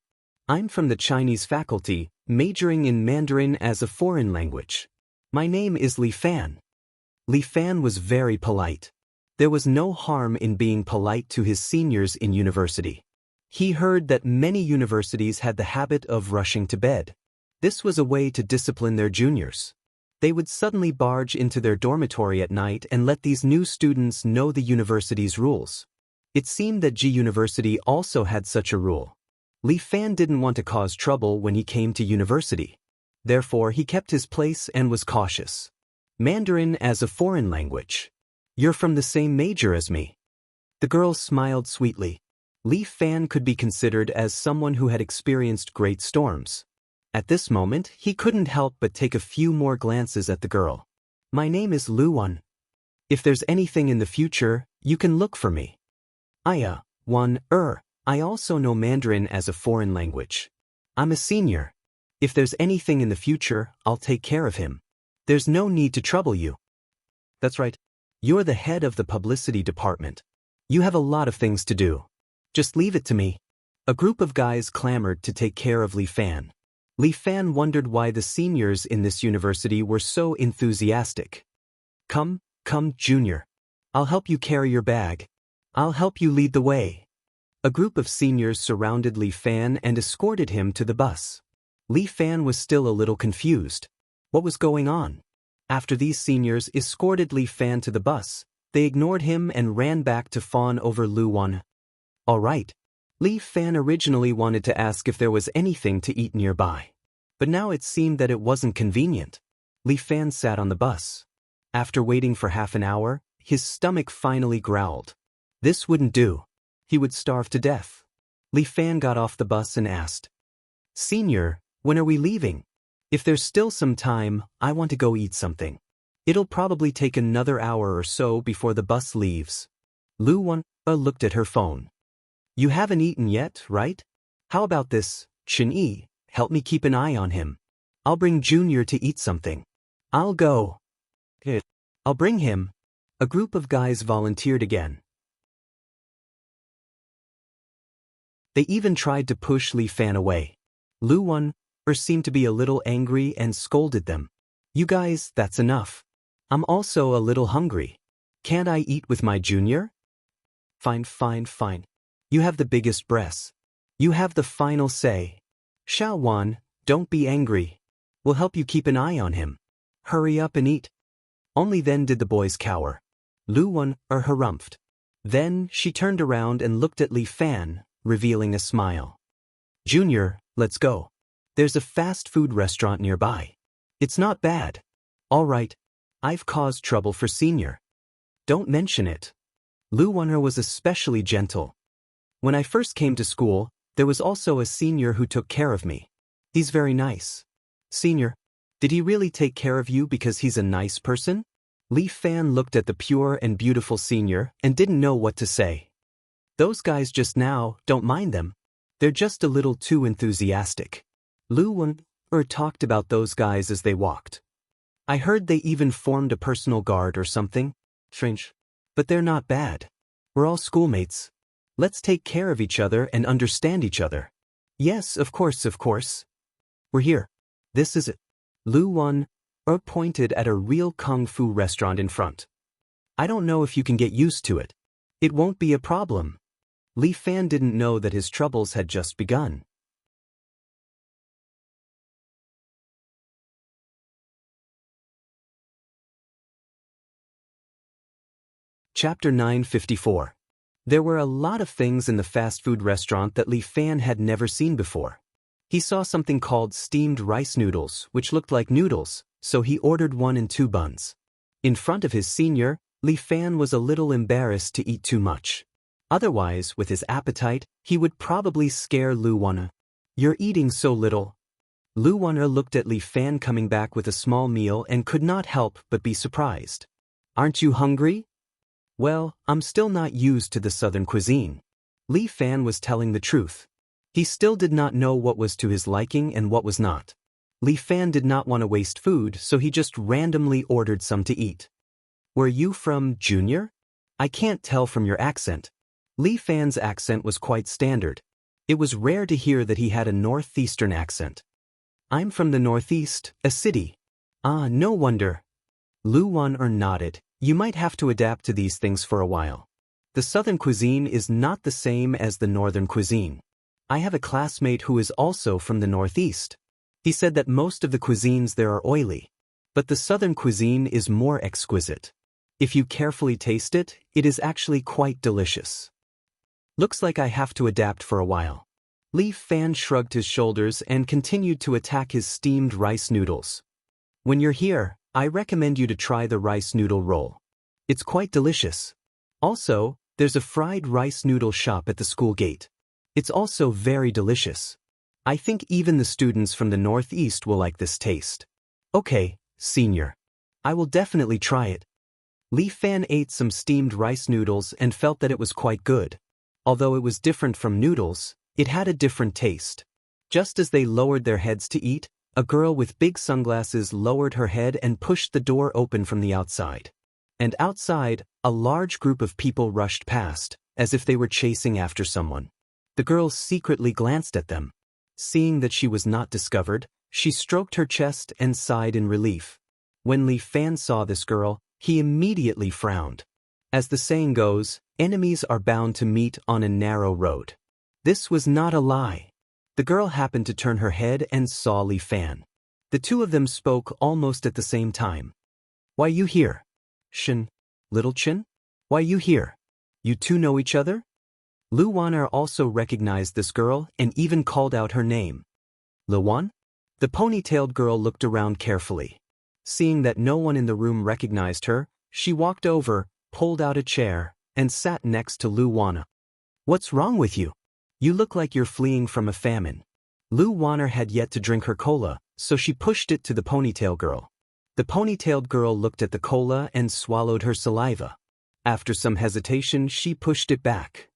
I'm from the Chinese faculty, majoring in Mandarin as a foreign language. My name is Li Fan. Li Fan was very polite. There was no harm in being polite to his seniors in university. He heard that many universities had the habit of rushing to bed. This was a way to discipline their juniors. They would suddenly barge into their dormitory at night and let these new students know the university's rules. It seemed that G University also had such a rule. Li Fan didn't want to cause trouble when he came to university. Therefore, he kept his place and was cautious. Mandarin as a foreign language. You're from the same major as me. The girl smiled sweetly. Li Fan could be considered as someone who had experienced great storms. At this moment, he couldn't help but take a few more glances at the girl. My name is Luan. If there's anything in the future, you can look for me. I also know Mandarin as a foreign language. I'm a senior. If there's anything in the future, I'll take care of him. There's no need to trouble you. That's right. You're the head of the publicity department. You have a lot of things to do. Just leave it to me. A group of guys clamored to take care of Li Fan. Li Fan wondered why the seniors in this university were so enthusiastic. Come, junior. I'll help you carry your bag. I'll help you lead the way. A group of seniors surrounded Li Fan and escorted him to the bus. Li Fan was still a little confused. What was going on? After these seniors escorted Li Fan to the bus, they ignored him and ran back to fawn over Luan. All right. Li Fan originally wanted to ask if there was anything to eat nearby. But now it seemed that it wasn't convenient. Li Fan sat on the bus. After waiting for half an hour, his stomach finally growled. This wouldn't do. He would starve to death. Li Fan got off the bus and asked, Senior, when are we leaving? If there's still some time, I want to go eat something. It'll probably take another hour or so before the bus leaves. Luan looked at her phone. You haven't eaten yet, right? How about this, Chen-Yi, help me keep an eye on him. I'll bring Junior to eat something. I'll go. I'll bring him. A group of guys volunteered again. They even tried to push Li Fan away. Luan seemed to be a little angry and scolded them. You guys, that's enough. I'm also a little hungry. Can't I eat with my junior? Fine, fine, fine. You have the biggest breasts. You have the final say. Xiao Wan, don't be angry. We'll help you keep an eye on him. Hurry up and eat. Only then did the boys cower. Lu Wan harumphed. Then she turned around and looked at Li Fan, revealing a smile. Junior, let's go. There's a fast food restaurant nearby. It's not bad. All right. I've caused trouble for Senior. Don't mention it. Lu Wan'er was especially gentle. When I first came to school, there was also a senior who took care of me. He's very nice. Senior, did he really take care of you because he's a nice person? Li Fan looked at the pure and beautiful senior and didn't know what to say. Those guys just now, don't mind them. They're just a little too enthusiastic. Lu Wan'er talked about those guys as they walked. I heard they even formed a personal guard or something. Strange. But they're not bad. We're all schoolmates. Let's take care of each other and understand each other. Yes, of course, of course. We're here. This is it. Lu Wan'er pointed at a real kung fu restaurant in front. I don't know if you can get used to it. It won't be a problem. Li Fan didn't know that his troubles had just begun. Chapter 954. There were a lot of things in the fast food restaurant that Li Fan had never seen before. He saw something called steamed rice noodles, which looked like noodles, so he ordered 1 and 2 buns. In front of his senior, Li Fan was a little embarrassed to eat too much. Otherwise, with his appetite, he would probably scare Lu Wan'er. You're eating so little. Lu Wan'er looked at Li Fan coming back with a small meal and could not help but be surprised. Aren't you hungry? Well, I'm still not used to the southern cuisine. Li Fan was telling the truth. He still did not know what was to his liking and what was not. Li Fan did not want to waste food, so he just randomly ordered some to eat. Were you from Junior? I can't tell from your accent. Li Fan's accent was quite standard. It was rare to hear that he had a northeastern accent. I'm from the northeast, a city. Ah, no wonder. Lu Wan'er nodded. You might have to adapt to these things for a while. The southern cuisine is not the same as the northern cuisine. I have a classmate who is also from the northeast. He said that most of the cuisines there are oily, but the southern cuisine is more exquisite. If you carefully taste it, it is actually quite delicious. Looks like I have to adapt for a while. Li Fan shrugged his shoulders and continued to attack his steamed rice noodles. When you're here, I recommend you to try the rice noodle roll. It's quite delicious. Also, there's a fried rice noodle shop at the school gate. It's also very delicious. I think even the students from the northeast will like this taste. Okay, senior. I will definitely try it. Li Fan ate some steamed rice noodles and felt that it was quite good. Although it was different from noodles, it had a different taste. Just as they lowered their heads to eat, a girl with big sunglasses lowered her head and pushed the door open from the outside. And outside, a large group of people rushed past, as if they were chasing after someone. The girl secretly glanced at them. Seeing that she was not discovered, she stroked her chest and sighed in relief. When Li Fan saw this girl, he immediately frowned. As the saying goes, enemies are bound to meet on a narrow road. This was not a lie. The girl happened to turn her head and saw Li Fan. The two of them spoke almost at the same time. Why you here? Shin. Little Chin? Why you here? You two know each other? Lu Wan'er also recognized this girl and even called out her name. Lu Wan? The ponytailed girl looked around carefully. Seeing that no one in the room recognized her, she walked over, pulled out a chair, and sat next to Lu Wan'er. What's wrong with you? You look like you're fleeing from a famine. Lu Wan'er had yet to drink her cola, so she pushed it to the ponytail girl. The ponytailed girl looked at the cola and swallowed her saliva. After some hesitation, she pushed it back.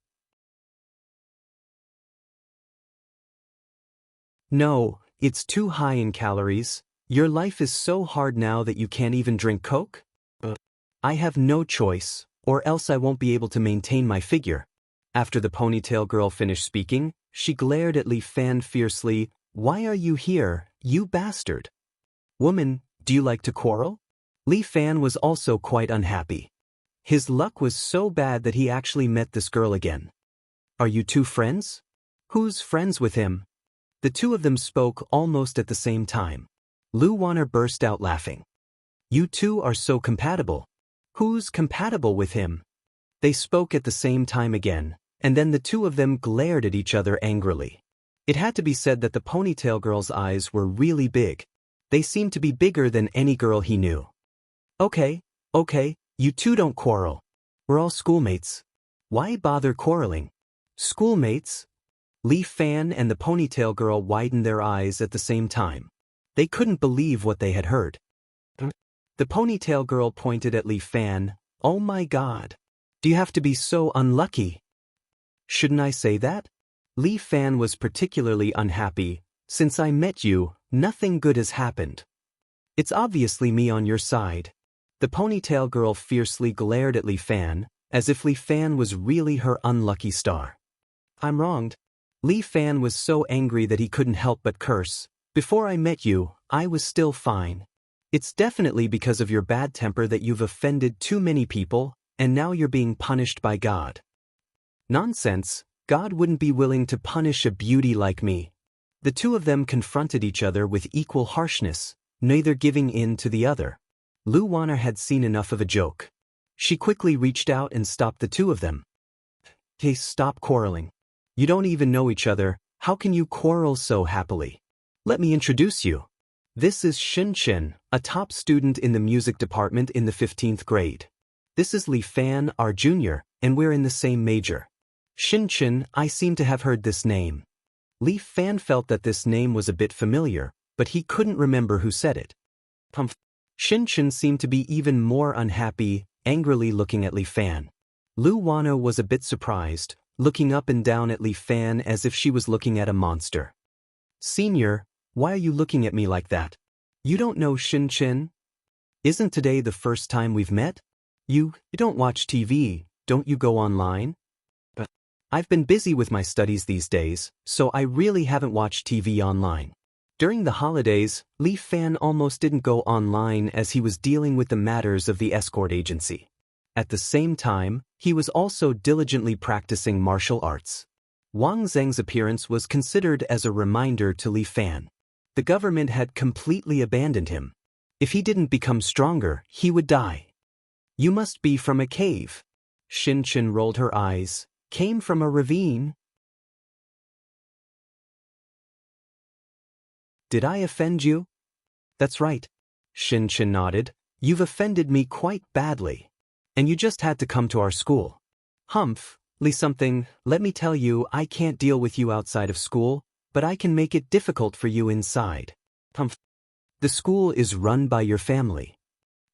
No, it's too high in calories. Your life is so hard now that you can't even drink Coke? I have no choice, or else I won't be able to maintain my figure. After the ponytail girl finished speaking, she glared at Li Fan fiercely. Why are you here, you bastard? Woman, do you like to quarrel? Li Fan was also quite unhappy. His luck was so bad that he actually met this girl again. Are you two friends? Who's friends with him? The two of them spoke almost at the same time. Lu Wanner burst out laughing. You two are so compatible. Who's compatible with him? They spoke at the same time again, and then the two of them glared at each other angrily. It had to be said that the ponytail girl's eyes were really big. They seemed to be bigger than any girl he knew. Okay, you two don't quarrel. We're all schoolmates. Why bother quarreling? Schoolmates? Li Fan and the ponytail girl widened their eyes at the same time. They couldn't believe what they had heard. The ponytail girl pointed at Li Fan. Oh my God. Do you have to be so unlucky? Shouldn't I say that? Li Fan was particularly unhappy. Since I met you, nothing good has happened. It's obviously me on your side. The ponytail girl fiercely glared at Li Fan, as if Li Fan was really her unlucky star. I'm wronged. Li Fan was so angry that he couldn't help but curse. Before I met you, I was still fine. It's definitely because of your bad temper that you've offended too many people, and now you're being punished by God. Nonsense, God wouldn't be willing to punish a beauty like me. The two of them confronted each other with equal harshness, neither giving in to the other. Lu Wanner had seen enough of a joke. She quickly reached out and stopped the two of them. Hey, stop quarreling. You don't even know each other, how can you quarrel so happily? Let me introduce you. This is Shin Chen, a top student in the music department in the 15th grade. This is Li Fan, our junior, and we're in the same major. Shin Chen, I seem to have heard this name. Li Fan felt that this name was a bit familiar, but he couldn't remember who said it. Shin Chen seemed to be even more unhappy, angrily looking at Li Fan. Lu Wanner was a bit surprised, looking up and down at Li Fan as if she was looking at a monster. Senior, why are you looking at me like that? You don't know Shin Chen? Isn't today the first time we've met? You don't watch TV, don't you go online? But I've been busy with my studies these days, so I really haven't watched TV online. During the holidays, Li Fan almost didn't go online as he was dealing with the matters of the escort agency. At the same time, he was also diligently practicing martial arts. Wang Zheng's appearance was considered as a reminder to Li Fan. The government had completely abandoned him. If he didn't become stronger, he would die. You must be from a cave. Shin Chen rolled her eyes. Came from a ravine? Did I offend you? That's right. Shin Chen nodded. You've offended me quite badly. And you just had to come to our school. Humph, Li something, let me tell you, I can't deal with you outside of school, but I can make it difficult for you inside. Humph. The school is run by your family.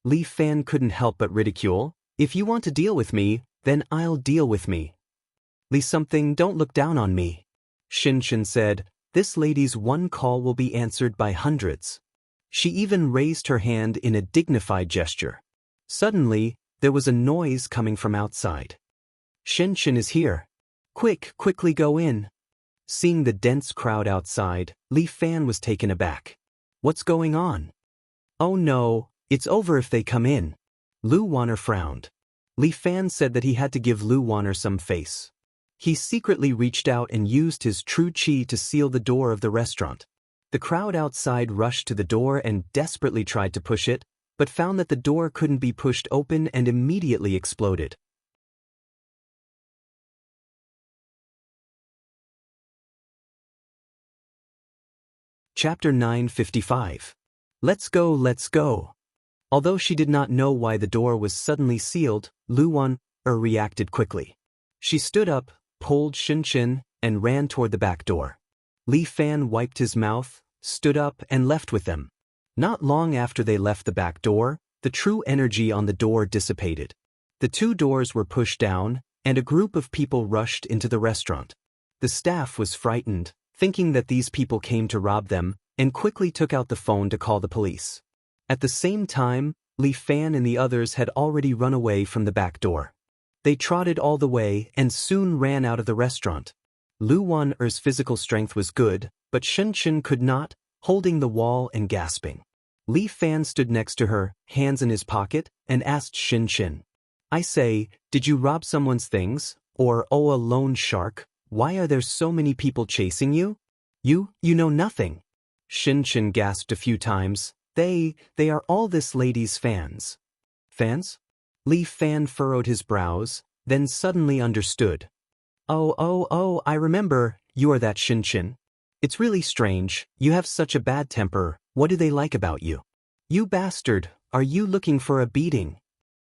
Li Fan couldn't help but ridicule. If you want to deal with me, then I'll deal with me. Li something, don't look down on me. Shin Chen said, this lady's one call will be answered by hundreds. She even raised her hand in a dignified gesture. Suddenly, there was a noise coming from outside. Shin Chen is here. Quickly go in. Seeing the dense crowd outside, Li Fan was taken aback. What's going on? Oh no, it's over if they come in. Lu Wanner frowned. Li Fan said that he had to give Lu Wanner some face. He secretly reached out and used his true chi to seal the door of the restaurant. The crowd outside rushed to the door and desperately tried to push it, but found that the door couldn't be pushed open and immediately exploded. Chapter 955. Let's go. Although she did not know why the door was suddenly sealed, Lu Wanner reacted quickly. She stood up, pulled Shin Chen, and ran toward the back door. Li Fan wiped his mouth, stood up, and left with them. Not long after they left the back door, the true energy on the door dissipated. The two doors were pushed down, and a group of people rushed into the restaurant. The staff was frightened, thinking that these people came to rob them, and quickly took out the phone to call the police. At the same time, Li Fan and the others had already run away from the back door. They trotted all the way and soon ran out of the restaurant. Lu Wanner's physical strength was good, but Shin Chen could not, holding the wall and gasping. Li Fan stood next to her, hands in his pocket, and asked Shin Chen, I say, did you rob someone's things? Or, oh, a lone shark, why are there so many people chasing you? You know nothing. Shin gasped a few times. They are all this lady's fans. Fans? Li Fan furrowed his brows, then suddenly understood. Oh, I remember, you are that Shin. It's really strange, you have such a bad temper, what do they like about you? You bastard, are you looking for a beating?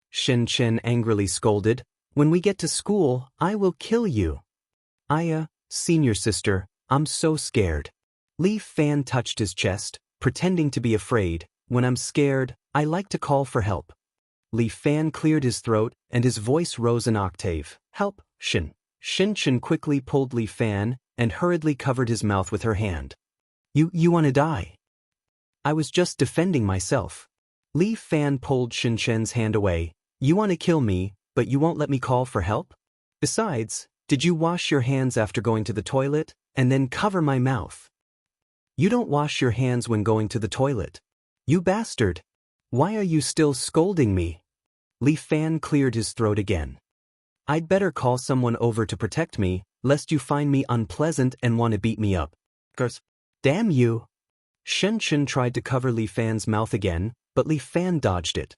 Shin angrily scolded, when we get to school, I will kill you. Senior sister, I'm so scared. Li Fan touched his chest, pretending to be afraid. When I'm scared, I like to call for help. Li Fan cleared his throat, and his voice rose an octave. Help, Shin. Shin quickly pulled Li Fan, and hurriedly covered his mouth with her hand. You wanna die? I was just defending myself. Li Fan pulled Shin hand away. You wanna kill me, but you won't let me call for help? Besides, did you wash your hands after going to the toilet, and then cover my mouth? You don't wash your hands when going to the toilet. You bastard! Why are you still scolding me? Li Fan cleared his throat again. I'd better call someone over to protect me, lest you find me unpleasant and want to beat me up. Curse. Damn you! Shin tried to cover Li Fan's mouth again, but Li Fan dodged it.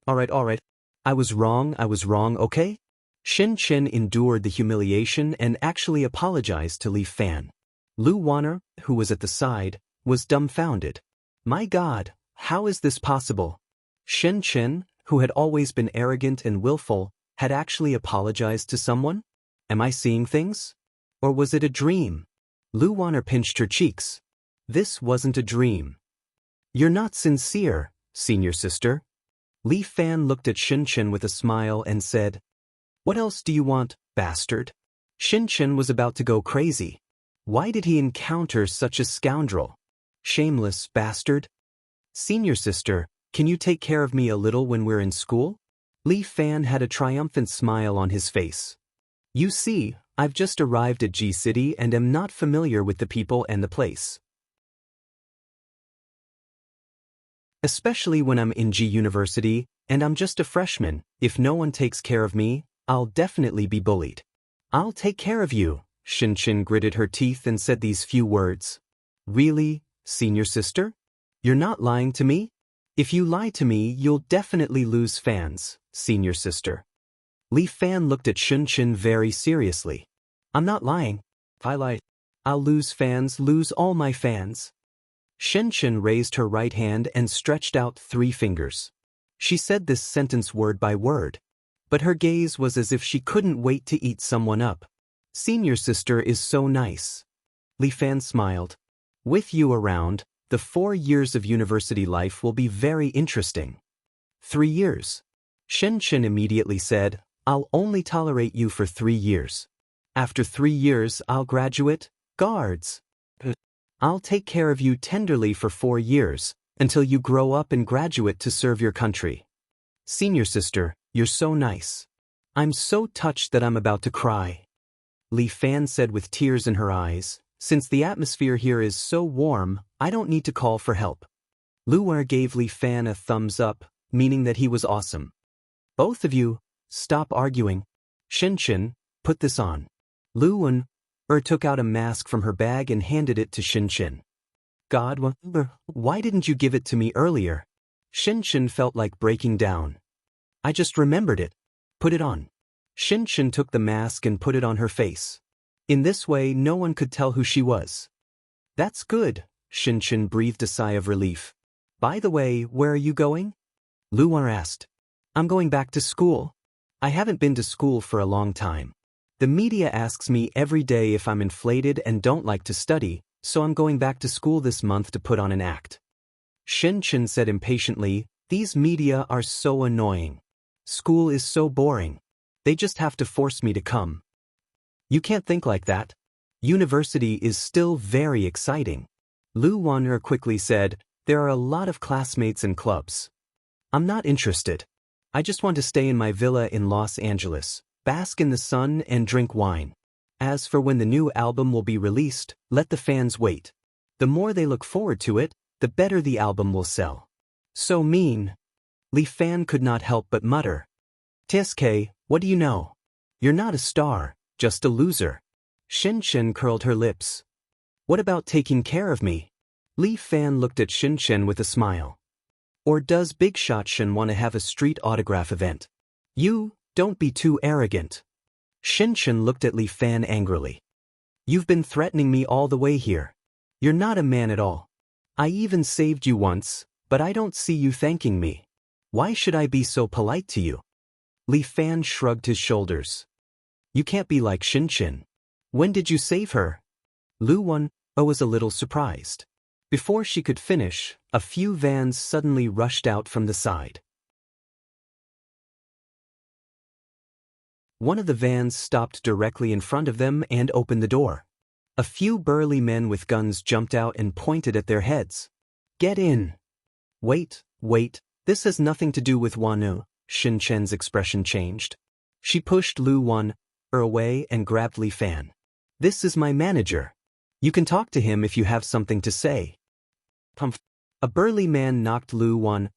Alright. I was wrong, okay? Shin endured the humiliation and actually apologized to Li Fan. Lu Wanner, who was at the side, was dumbfounded. My God, how is this possible? Shin, who had always been arrogant and willful, had actually apologized to someone? Am I seeing things? Or was it a dream? Lu Wanner pinched her cheeks. This wasn't a dream. You're not sincere, senior sister. Li Fan looked at Shin with a smile and said, What else do you want, bastard? Shin was about to go crazy. Why did he encounter such a scoundrel? Shameless bastard. Senior sister, can you take care of me a little when we're in school? Li Fan had a triumphant smile on his face. You see, I've just arrived at G City and am not familiar with the people and the place. Especially when I'm in G University, and I'm just a freshman, if no one takes care of me, I'll definitely be bullied. I'll take care of you. Shin gritted her teeth and said these few words. Really, senior sister? You're not lying to me? If you lie to me, you'll definitely lose fans, senior sister. Li Fan looked at Shin very seriously. I'm not lying. If I lie, I'll lose fans, lose all my fans. Shin raised her right hand and stretched out 3 fingers. She said this sentence word by word, but her gaze was as if she couldn't wait to eat someone up. Senior sister is so nice. Li Fan smiled. With you around, the 4 years of university life will be very interesting. 3 years. Shin immediately said, I'll only tolerate you for 3 years. After 3 years, I'll graduate. Guards. I'll take care of you tenderly for 4 years, until you grow up and graduate to serve your country. Senior sister, you're so nice. I'm so touched that I'm about to cry. Li Fan said with tears in her eyes, Since the atmosphere here is so warm, I don't need to call for help. Lu Wanner gave Li Fan a thumbs up, meaning that he was awesome. Both of you, stop arguing. Shin, put this on. Lu Wanner took out a mask from her bag and handed it to Shin. God, why didn't you give it to me earlier? Shin felt like breaking down. I just remembered it. Put it on. Shin took the mask and put it on her face. In this way, no one could tell who she was. That's good, Shin breathed a sigh of relief. By the way, where are you going? Lu Wanner asked. I'm going back to school. I haven't been to school for a long time. The media asks me every day if I'm inflated and don't like to study, so I'm going back to school this month to put on an act. Shin said impatiently, These media are so annoying. School is so boring. They just have to force me to come. You can't think like that. University is still very exciting. Lu Wanner quickly said, There are a lot of classmates and clubs. I'm not interested. I just want to stay in my villa in Los Angeles, bask in the sun and drink wine. As for when the new album will be released, let the fans wait. The more they look forward to it, the better the album will sell. So mean. Li Fan could not help but mutter. TSK, what do you know? You're not a star, just a loser. Shin curled her lips. What about taking care of me? Li Fan looked at Shin with a smile. Or does Big Shot Shin want to have a street autograph event? You, don't be too arrogant. Shin looked at Li Fan angrily. You've been threatening me all the way here. You're not a man at all. I even saved you once, but I don't see you thanking me. Why should I be so polite to you? Li Fan shrugged his shoulders. You can't be like Shin. When did you save her? Lu Wan was a little surprised. Before she could finish, a few vans suddenly rushed out from the side. One of the vans stopped directly in front of them and opened the door. A few burly men with guns jumped out and pointed at their heads. Get in. Wait, this has nothing to do with Wanu. Shin expression changed. She pushed Lu Wan away and grabbed Li Fan. This is my manager. You can talk to him if you have something to say. A burly man knocked Lu Wan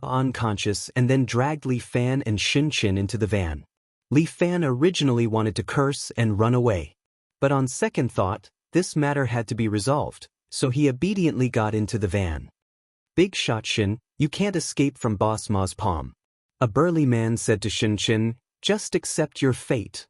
unconscious and then dragged Li Fan and Shin into the van. Li Fan originally wanted to curse and run away. But on second thought, this matter had to be resolved, so he obediently got into the van. Big Shot Shin, you can't escape from Boss Ma's palm. A burly man said to Shin, just accept your fate.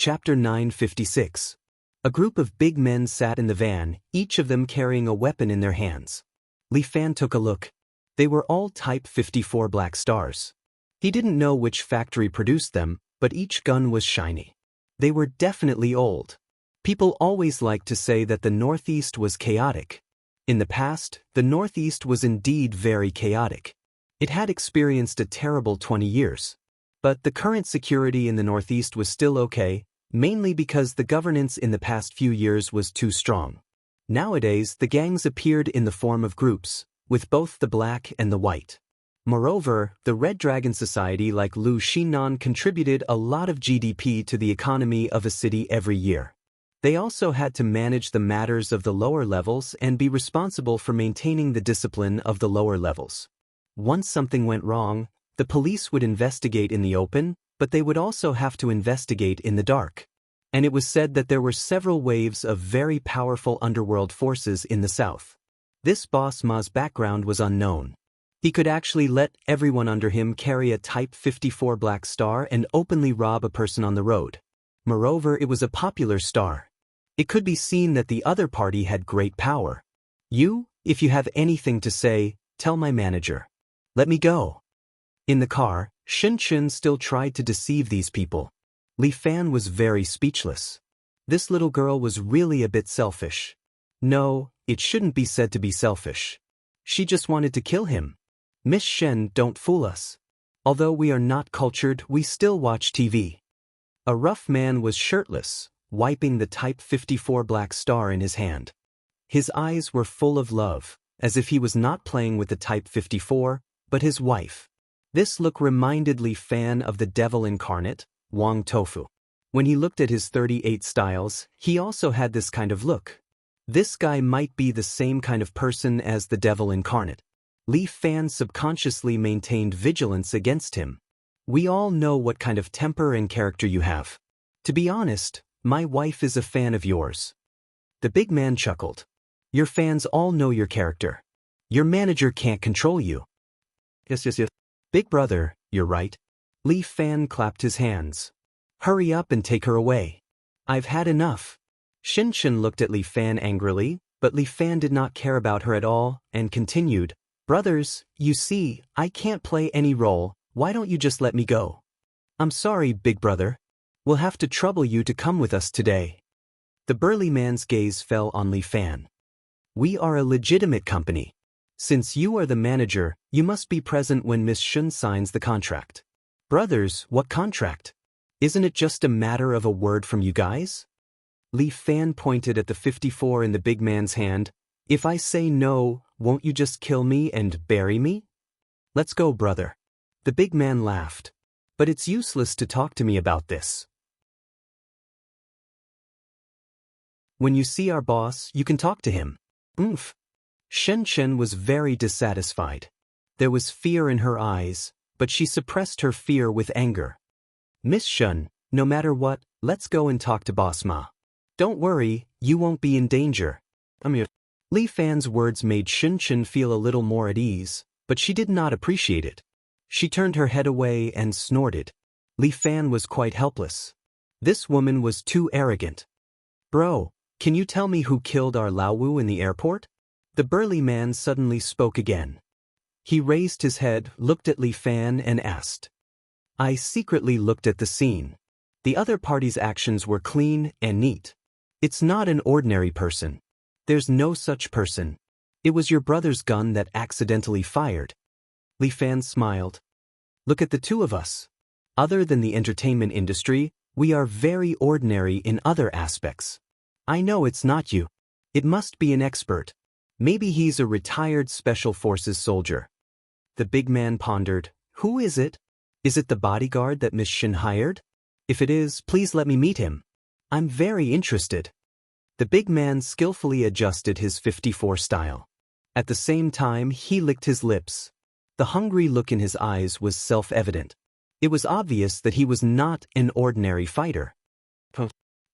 Chapter 956. A group of big men sat in the van, each of them carrying a weapon in their hands. Li Fan took a look. They were all Type 54 Black Stars. He didn't know which factory produced them, but each gun was shiny. They were definitely old. People always liked to say that the Northeast was chaotic. In the past, the Northeast was indeed very chaotic. It had experienced a terrible 20 years. But the current security in the Northeast was still okay, mainly because the governance in the past few years was too strong. Nowadays, the gangs appeared in the form of groups, with both the black and the white. Moreover, the Red Dragon Society like Lu Xinan contributed a lot of GDP to the economy of a city every year. They also had to manage the matters of the lower levels and be responsible for maintaining the discipline of the lower levels. Once something went wrong, the police would investigate in the open, but they would also have to investigate in the dark. And it was said that there were several waves of very powerful underworld forces in the south. This Boss Ma's background was unknown. He could actually let everyone under him carry a Type 54 Black Star and openly rob a person on the road. Moreover, it was a popular star. It could be seen that the other party had great power. You, if you have anything to say, tell my manager. Let me go. In the car, Shin still tried to deceive these people. Li Fan was very speechless. This little girl was really a bit selfish. No, it shouldn't be said to be selfish. She just wanted to kill him. Miss Shen, don't fool us. Although we are not cultured, we still watch TV. A rough man was shirtless, wiping the Type 54 Black Star in his hand. His eyes were full of love, as if he was not playing with the Type 54, but his wife. This look reminded Li Fan of the devil incarnate, Wang Tofu. When he looked at his 38 styles, he also had this kind of look. This guy might be the same kind of person as the devil incarnate. Li Fan subconsciously maintained vigilance against him. We all know what kind of temper and character you have. To be honest, my wife is a fan of yours. The big man chuckled. Your fans all know your character. Your manager can't control you. Yes. Big brother, you're right. Li Fan clapped his hands. Hurry up and take her away. I've had enough. Shin looked at Li Fan angrily, but Li Fan did not care about her at all, and continued, Brothers, you see, I can't play any role, why don't you just let me go? I'm sorry, big brother. We'll have to trouble you to come with us today. The burly man's gaze fell on Li Fan. We are a legitimate company. Since you are the manager, you must be present when Miss Shun signs the contract. Brothers, what contract? Isn't it just a matter of a word from you guys? Li Fan pointed at the 54 in the big man's hand. If I say no, won't you just kill me and bury me? Let's go, brother. The big man laughed. But it's useless to talk to me about this. When you see our boss, you can talk to him. Oomph. Shen Shen was very dissatisfied. There was fear in her eyes, but she suppressed her fear with anger. Miss Shun, no matter what, let's go and talk to Boss Ma. Don't worry, you won't be in danger. Li Fan's words made Shen Shen feel a little more at ease, but she did not appreciate it. She turned her head away and snorted. Li Fan was quite helpless. This woman was too arrogant. Bro, can you tell me who killed our Lao Wu in the airport? The burly man suddenly spoke again. He raised his head, looked at Li Fan and asked. I secretly looked at the scene. The other party's actions were clean and neat. It's not an ordinary person. There's no such person. It was your brother's gun that accidentally fired. Li Fan smiled. Look at the two of us. Other than the entertainment industry, we are very ordinary in other aspects. I know it's not you. It must be an expert. Maybe he's a retired Special Forces soldier. The big man pondered. Who is it? Is it the bodyguard that Miss Shin hired? If it is, please let me meet him. I'm very interested. The big man skillfully adjusted his 54 style. At the same time, he licked his lips. The hungry look in his eyes was self-evident. It was obvious that he was not an ordinary fighter.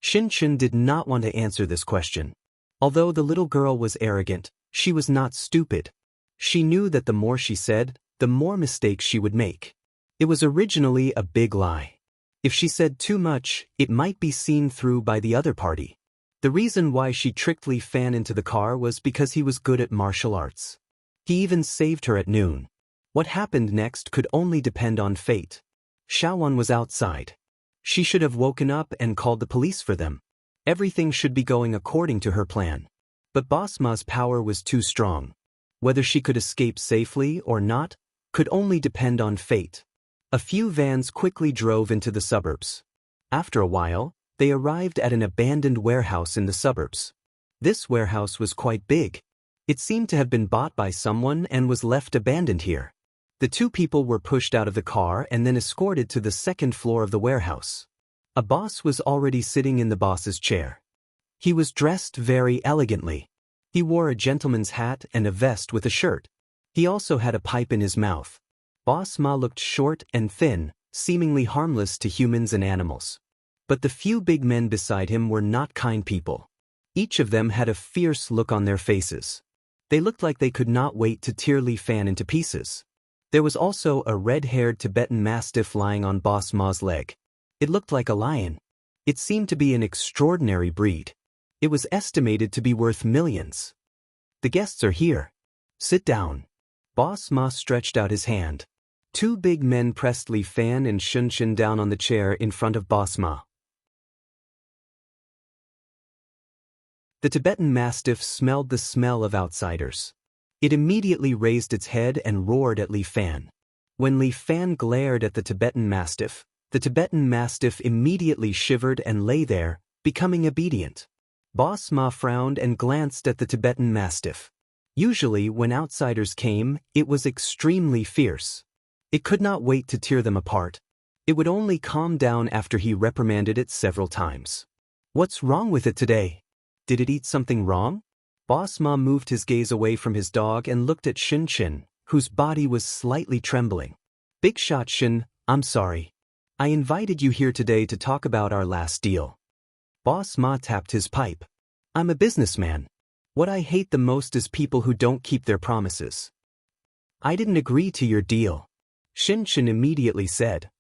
Shin Shin did not want to answer this question. Although the little girl was arrogant, she was not stupid. She knew that the more she said, the more mistakes she would make. It was originally a big lie. If she said too much, it might be seen through by the other party. The reason why she tricked Li Fan into the car was because he was good at martial arts. He even saved her at noon. What happened next could only depend on fate. Xiaowan was outside. She should have woken up and called the police for them. Everything should be going according to her plan. But Boss Ma's power was too strong. Whether she could escape safely or not could only depend on fate. A few vans quickly drove into the suburbs. After a while, they arrived at an abandoned warehouse in the suburbs. This warehouse was quite big. It seemed to have been bought by someone and was left abandoned here. The two people were pushed out of the car and then escorted to the second floor of the warehouse. A boss was already sitting in the boss's chair. He was dressed very elegantly. He wore a gentleman's hat and a vest with a shirt. He also had a pipe in his mouth. Boss Ma looked short and thin, seemingly harmless to humans and animals. But the few big men beside him were not kind people. Each of them had a fierce look on their faces. They looked like they could not wait to tear Li Fan into pieces. There was also a red-haired Tibetan Mastiff lying on Boss Ma's leg. It looked like a lion. It seemed to be an extraordinary breed. It was estimated to be worth millions. The guests are here. Sit down. Boss Ma stretched out his hand. Two big men pressed Li Fan and Shun Shin down on the chair in front of Boss Ma. The Tibetan Mastiff smelled the smell of outsiders. It immediately raised its head and roared at Li Fan. When Li Fan glared at the Tibetan Mastiff immediately shivered and lay there, becoming obedient. Boss Ma frowned and glanced at the Tibetan Mastiff. Usually, when outsiders came, it was extremely fierce. It could not wait to tear them apart. It would only calm down after he reprimanded it several times. What's wrong with it today? Did it eat something wrong? Boss Ma moved his gaze away from his dog and looked at Shin Shin, whose body was slightly trembling. Big shot Shin, I'm sorry. I invited you here today to talk about our last deal. Boss Ma tapped his pipe. I'm a businessman. What I hate the most is people who don't keep their promises. I didn't agree to your deal. Shin Shin immediately said.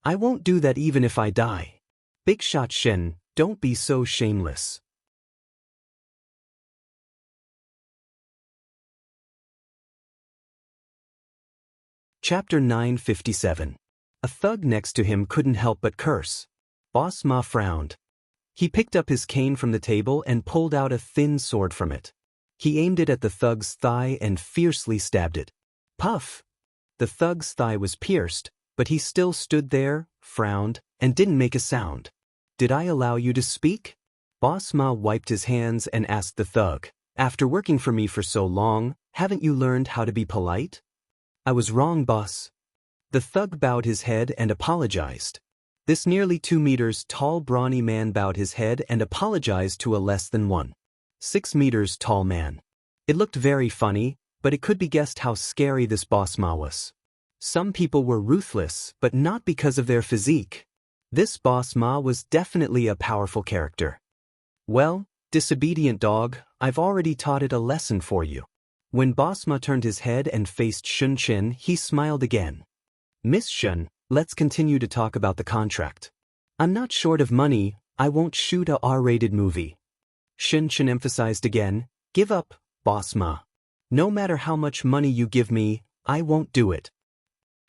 I won't do that even if I die. Big shot Shin, don't be so shameless. Chapter 957. A thug next to him couldn't help but curse. Boss Ma frowned. He picked up his cane from the table and pulled out a thin sword from it. He aimed it at the thug's thigh and fiercely stabbed it. Puff! The thug's thigh was pierced, but he still stood there, frowned, and didn't make a sound. Did I allow you to speak? Boss Ma wiped his hands and asked the thug. After working for me for so long, haven't you learned how to be polite? I was wrong, boss. The thug bowed his head and apologized. This nearly 2 meters tall brawny man bowed his head and apologized to a less than 1.6 meters tall man. It looked very funny, but it could be guessed how scary this boss Ma was. Some people were ruthless, but not because of their physique. This boss Ma was definitely a powerful character. Well, disobedient dog, I've already taught it a lesson for you. When Boss Ma turned his head and faced Shun Chen, he smiled again. Miss Shun, let's continue to talk about the contract. I'm not short of money, I won't shoot a R-rated movie. Shun Chen emphasized again, give up, Boss Ma. No matter how much money you give me, I won't do it.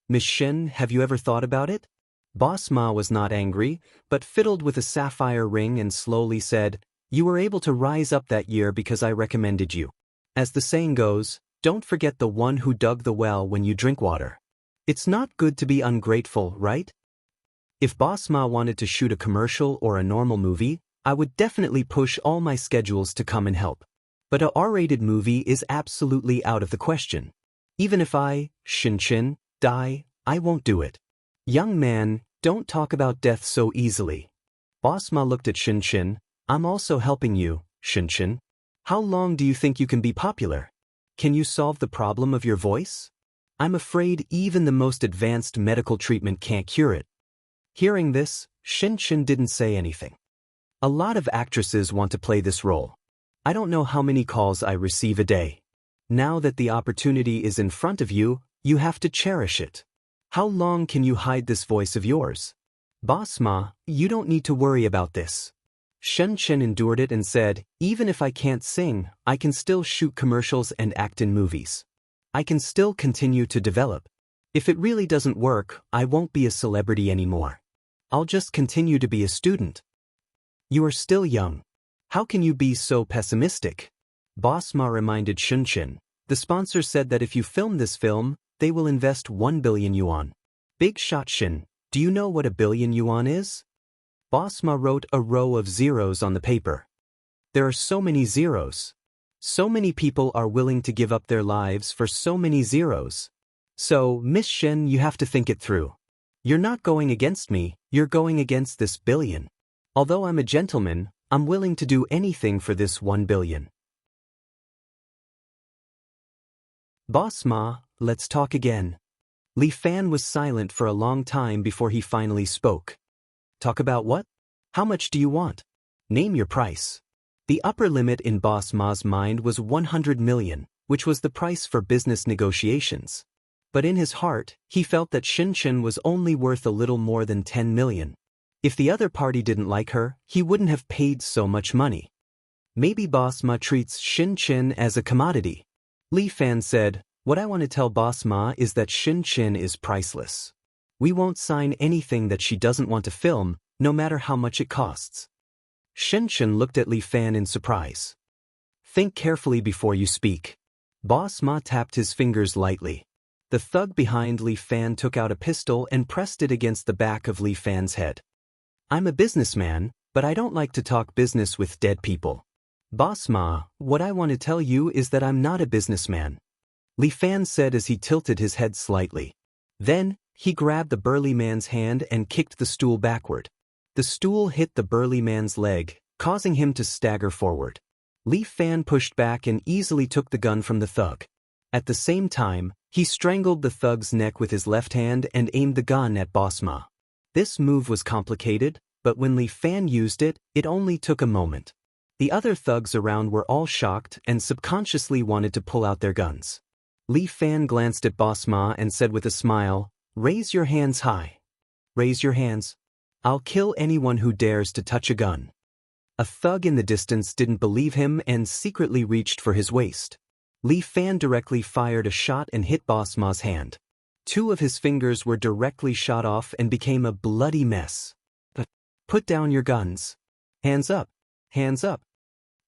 Miss Shen, have you ever thought about it? Boss Ma was not angry, but fiddled with a sapphire ring and slowly said, you were able to rise up that year because I recommended you. As the saying goes, don't forget the one who dug the well when you drink water. It's not good to be ungrateful, right? If Boss Ma wanted to shoot a commercial or a normal movie, I would definitely push all my schedules to come and help. But a R-rated movie is absolutely out of the question. Even if I, Shin Chin, die, I won't do it. Young man, don't talk about death so easily. Boss Ma looked at Shin Chin. I'm also helping you, Shin Chin. How long do you think you can be popular? Can you solve the problem of your voice? I'm afraid even the most advanced medical treatment can't cure it. Hearing this, Shin Chin didn't say anything. A lot of actresses want to play this role. I don't know how many calls I receive a day. Now that the opportunity is in front of you, you have to cherish it. How long can you hide this voice of yours? Boss Ma, you don't need to worry about this. Shen Chen endured it and said, even if I can't sing, I can still shoot commercials and act in movies. I can still continue to develop. If it really doesn't work, I won't be a celebrity anymore. I'll just continue to be a student. You are still young. How can you be so pessimistic? Boss Ma reminded Shun Chen. The sponsor said that if you film this film, they will invest 1 billion yuan. Big shot Shin, do you know what 1 billion yuan is? Boss Ma wrote a row of zeros on the paper. There are so many zeros. So many people are willing to give up their lives for so many zeros. So, Miss Shen, you have to think it through. You're not going against me, you're going against this billion. Although I'm a gentleman, I'm willing to do anything for this 1 billion. Boss Ma, let's talk again. Li Fan was silent for a long time before he finally spoke. Talk about what? How much do you want? Name your price. The upper limit in Boss Ma's mind was 100 million, which was the price for business negotiations. But in his heart, he felt that Shin Chen was only worth a little more than 10 million. If the other party didn't like her, he wouldn't have paid so much money. Maybe Boss Ma treats Shin Chen as a commodity. Li Fan said, what I want to tell Boss Ma is that Shin Chen is priceless. We won't sign anything that she doesn't want to film, no matter how much it costs. Shin Chen looked at Li Fan in surprise. Think carefully before you speak. Boss Ma tapped his fingers lightly. The thug behind Li Fan took out a pistol and pressed it against the back of Li Fan's head. I'm a businessman, but I don't like to talk business with dead people. Boss Ma, what I want to tell you is that I'm not a businessman. Li Fan said as he tilted his head slightly. Then, he grabbed the burly man's hand and kicked the stool backward. The stool hit the burly man's leg, causing him to stagger forward. Li Fan pushed back and easily took the gun from the thug. At the same time, he strangled the thug's neck with his left hand and aimed the gun at Boss Ma. This move was complicated, but when Li Fan used it, it only took a moment. The other thugs around were all shocked and subconsciously wanted to pull out their guns. Li Fan glanced at Boss Ma and said with a smile, raise your hands high. Raise your hands. I'll kill anyone who dares to touch a gun. A thug in the distance didn't believe him and secretly reached for his waist. Li Fan directly fired a shot and hit Boss Ma's hand. 2 of his fingers were directly shot off and became a bloody mess. Put down your guns. Hands up. Hands up.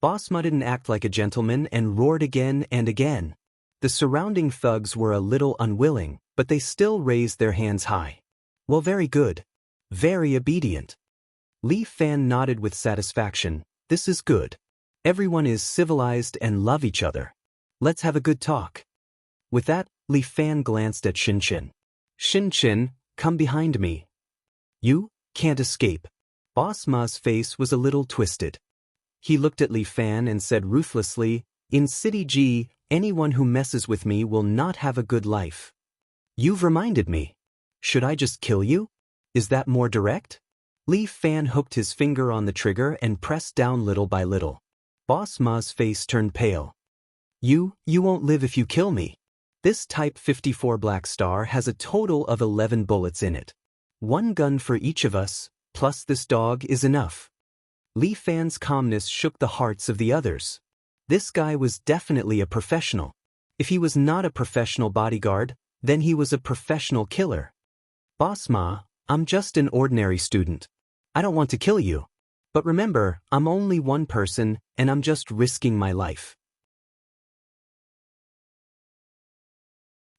Boss Ma didn't act like a gentleman and roared again and again. The surrounding thugs were a little unwilling, but they still raised their hands high. Well, very good. Very obedient. Li Fan nodded with satisfaction. This is good. Everyone is civilized and love each other. Let's have a good talk. With that, Li Fan glanced at Shin Chen. Shin Chen, come behind me. You can't escape. Boss Ma's face was a little twisted. He looked at Li Fan and said ruthlessly, In City G, anyone who messes with me will not have a good life. You've reminded me. Should I just kill you? Is that more direct? Li Fan hooked his finger on the trigger and pressed down little by little. Boss Ma's face turned pale. You won't live if you kill me. This Type 54 Black Star has a total of 11 bullets in it. One gun for each of us, plus this dog is enough. Li Fan's calmness shook the hearts of the others. This guy was definitely a professional. If he was not a professional bodyguard, then he was a professional killer. Boss Ma, I'm just an ordinary student. I don't want to kill you. But remember, I'm only one person, and I'm just risking my life.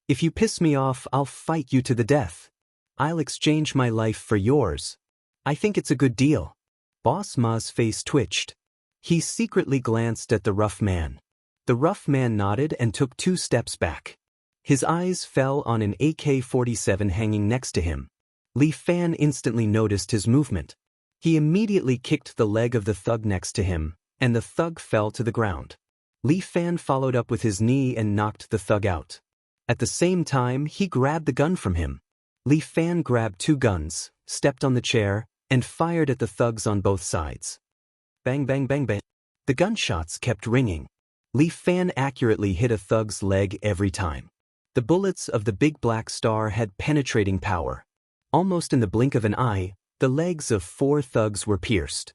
If you piss me off, I'll fight you to the death. I'll exchange my life for yours. I think it's a good deal. Boss Ma's face twitched. He secretly glanced at the rough man. The rough man nodded and took 2 steps back. His eyes fell on an AK-47 hanging next to him. Li Fan instantly noticed his movement. He immediately kicked the leg of the thug next to him, and the thug fell to the ground. Li Fan followed up with his knee and knocked the thug out. At the same time, he grabbed the gun from him. Li Fan grabbed 2 guns, stepped on the chair, and fired at the thugs on both sides. Bang bang bang bang. The gunshots kept ringing. Li Fan accurately hit a thug's leg every time. The bullets of the Big Black Star had penetrating power. Almost in the blink of an eye, the legs of 4 thugs were pierced.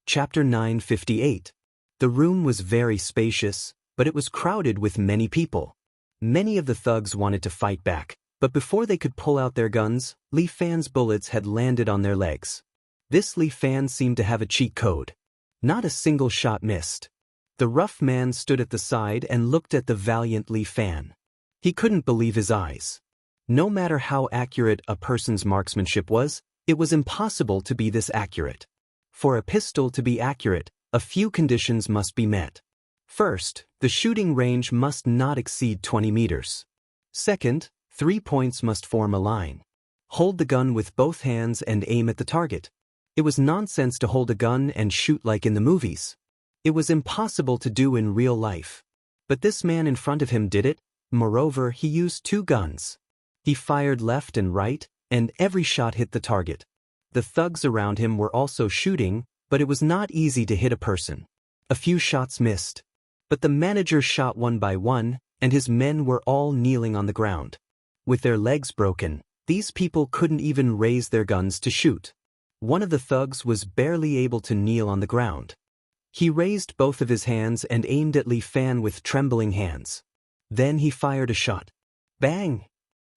Chapter 958. The room was very spacious, but it was crowded with many people. Many of the thugs wanted to fight back, but before they could pull out their guns, Li Fan's bullets had landed on their legs. This Li Fan seemed to have a cheat code. Not a single shot missed. The rough man stood at the side and looked at the valiant Li Fan. He couldn't believe his eyes. No matter how accurate a person's marksmanship was, it was impossible to be this accurate. For a pistol to be accurate, a few conditions must be met. First, the shooting range must not exceed 20 meters. Second, 3 points must form a line. Hold the gun with both hands and aim at the target. It was nonsense to hold a gun and shoot like in the movies. It was impossible to do in real life. But this man in front of him did it. Moreover, he used 2 guns. He fired left and right, and every shot hit the target. The thugs around him were also shooting, but it was not easy to hit a person. A few shots missed. But the manager shot one by one, and his men were all kneeling on the ground. With their legs broken, these people couldn't even raise their guns to shoot. One of the thugs was barely able to kneel on the ground. He raised both of his hands and aimed at Li Fan with trembling hands. Then he fired a shot. Bang!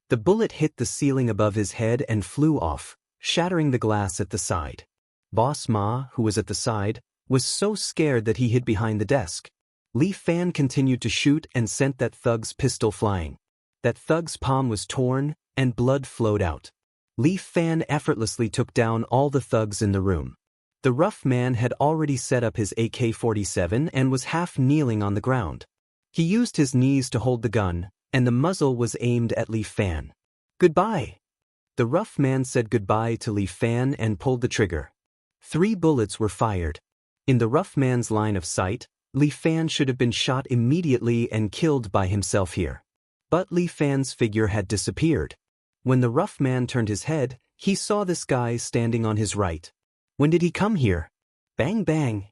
The bullet hit the ceiling above his head and flew off, shattering the glass at the side. Boss Ma, who was at the side, was so scared that he hid behind the desk. Li Fan continued to shoot and sent that thug's pistol flying. That thug's palm was torn, and blood flowed out. Li Fan effortlessly took down all the thugs in the room. The rough man had already set up his AK-47 and was half kneeling on the ground. He used his knees to hold the gun, and the muzzle was aimed at Li Fan. Goodbye! The rough man said goodbye to Li Fan and pulled the trigger. 3 bullets were fired. In the rough man's line of sight, Li Fan should have been shot immediately and killed by himself here. But Li Fan's figure had disappeared. When the rough man turned his head, he saw this guy standing on his right. When did he come here? Bang bang!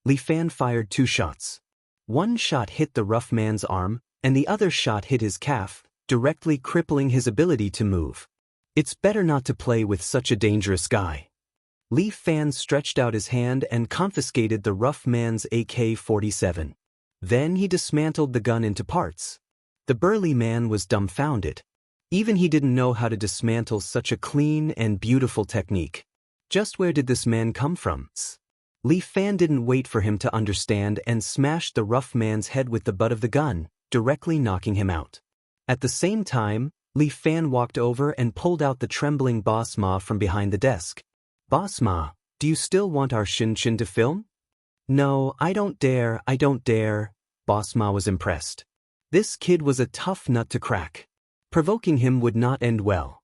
Li Fan fired 2 shots. One shot hit the rough man's arm, and the other shot hit his calf, directly crippling his ability to move. It's better not to play with such a dangerous guy. Li Fan stretched out his hand and confiscated the rough man's AK-47. Then he dismantled the gun into parts. The burly man was dumbfounded. Even he didn't know how to dismantle such a clean and beautiful technique. Just where did this man come from? Li Fan didn't wait for him to understand and smashed the rough man's head with the butt of the gun, directly knocking him out. At the same time, Li Fan walked over and pulled out the trembling Boss Ma from behind the desk. Boss Ma, do you still want our Shin-Shin to film? No, I don't dare. Boss Ma was impressed. This kid was a tough nut to crack. Provoking him would not end well.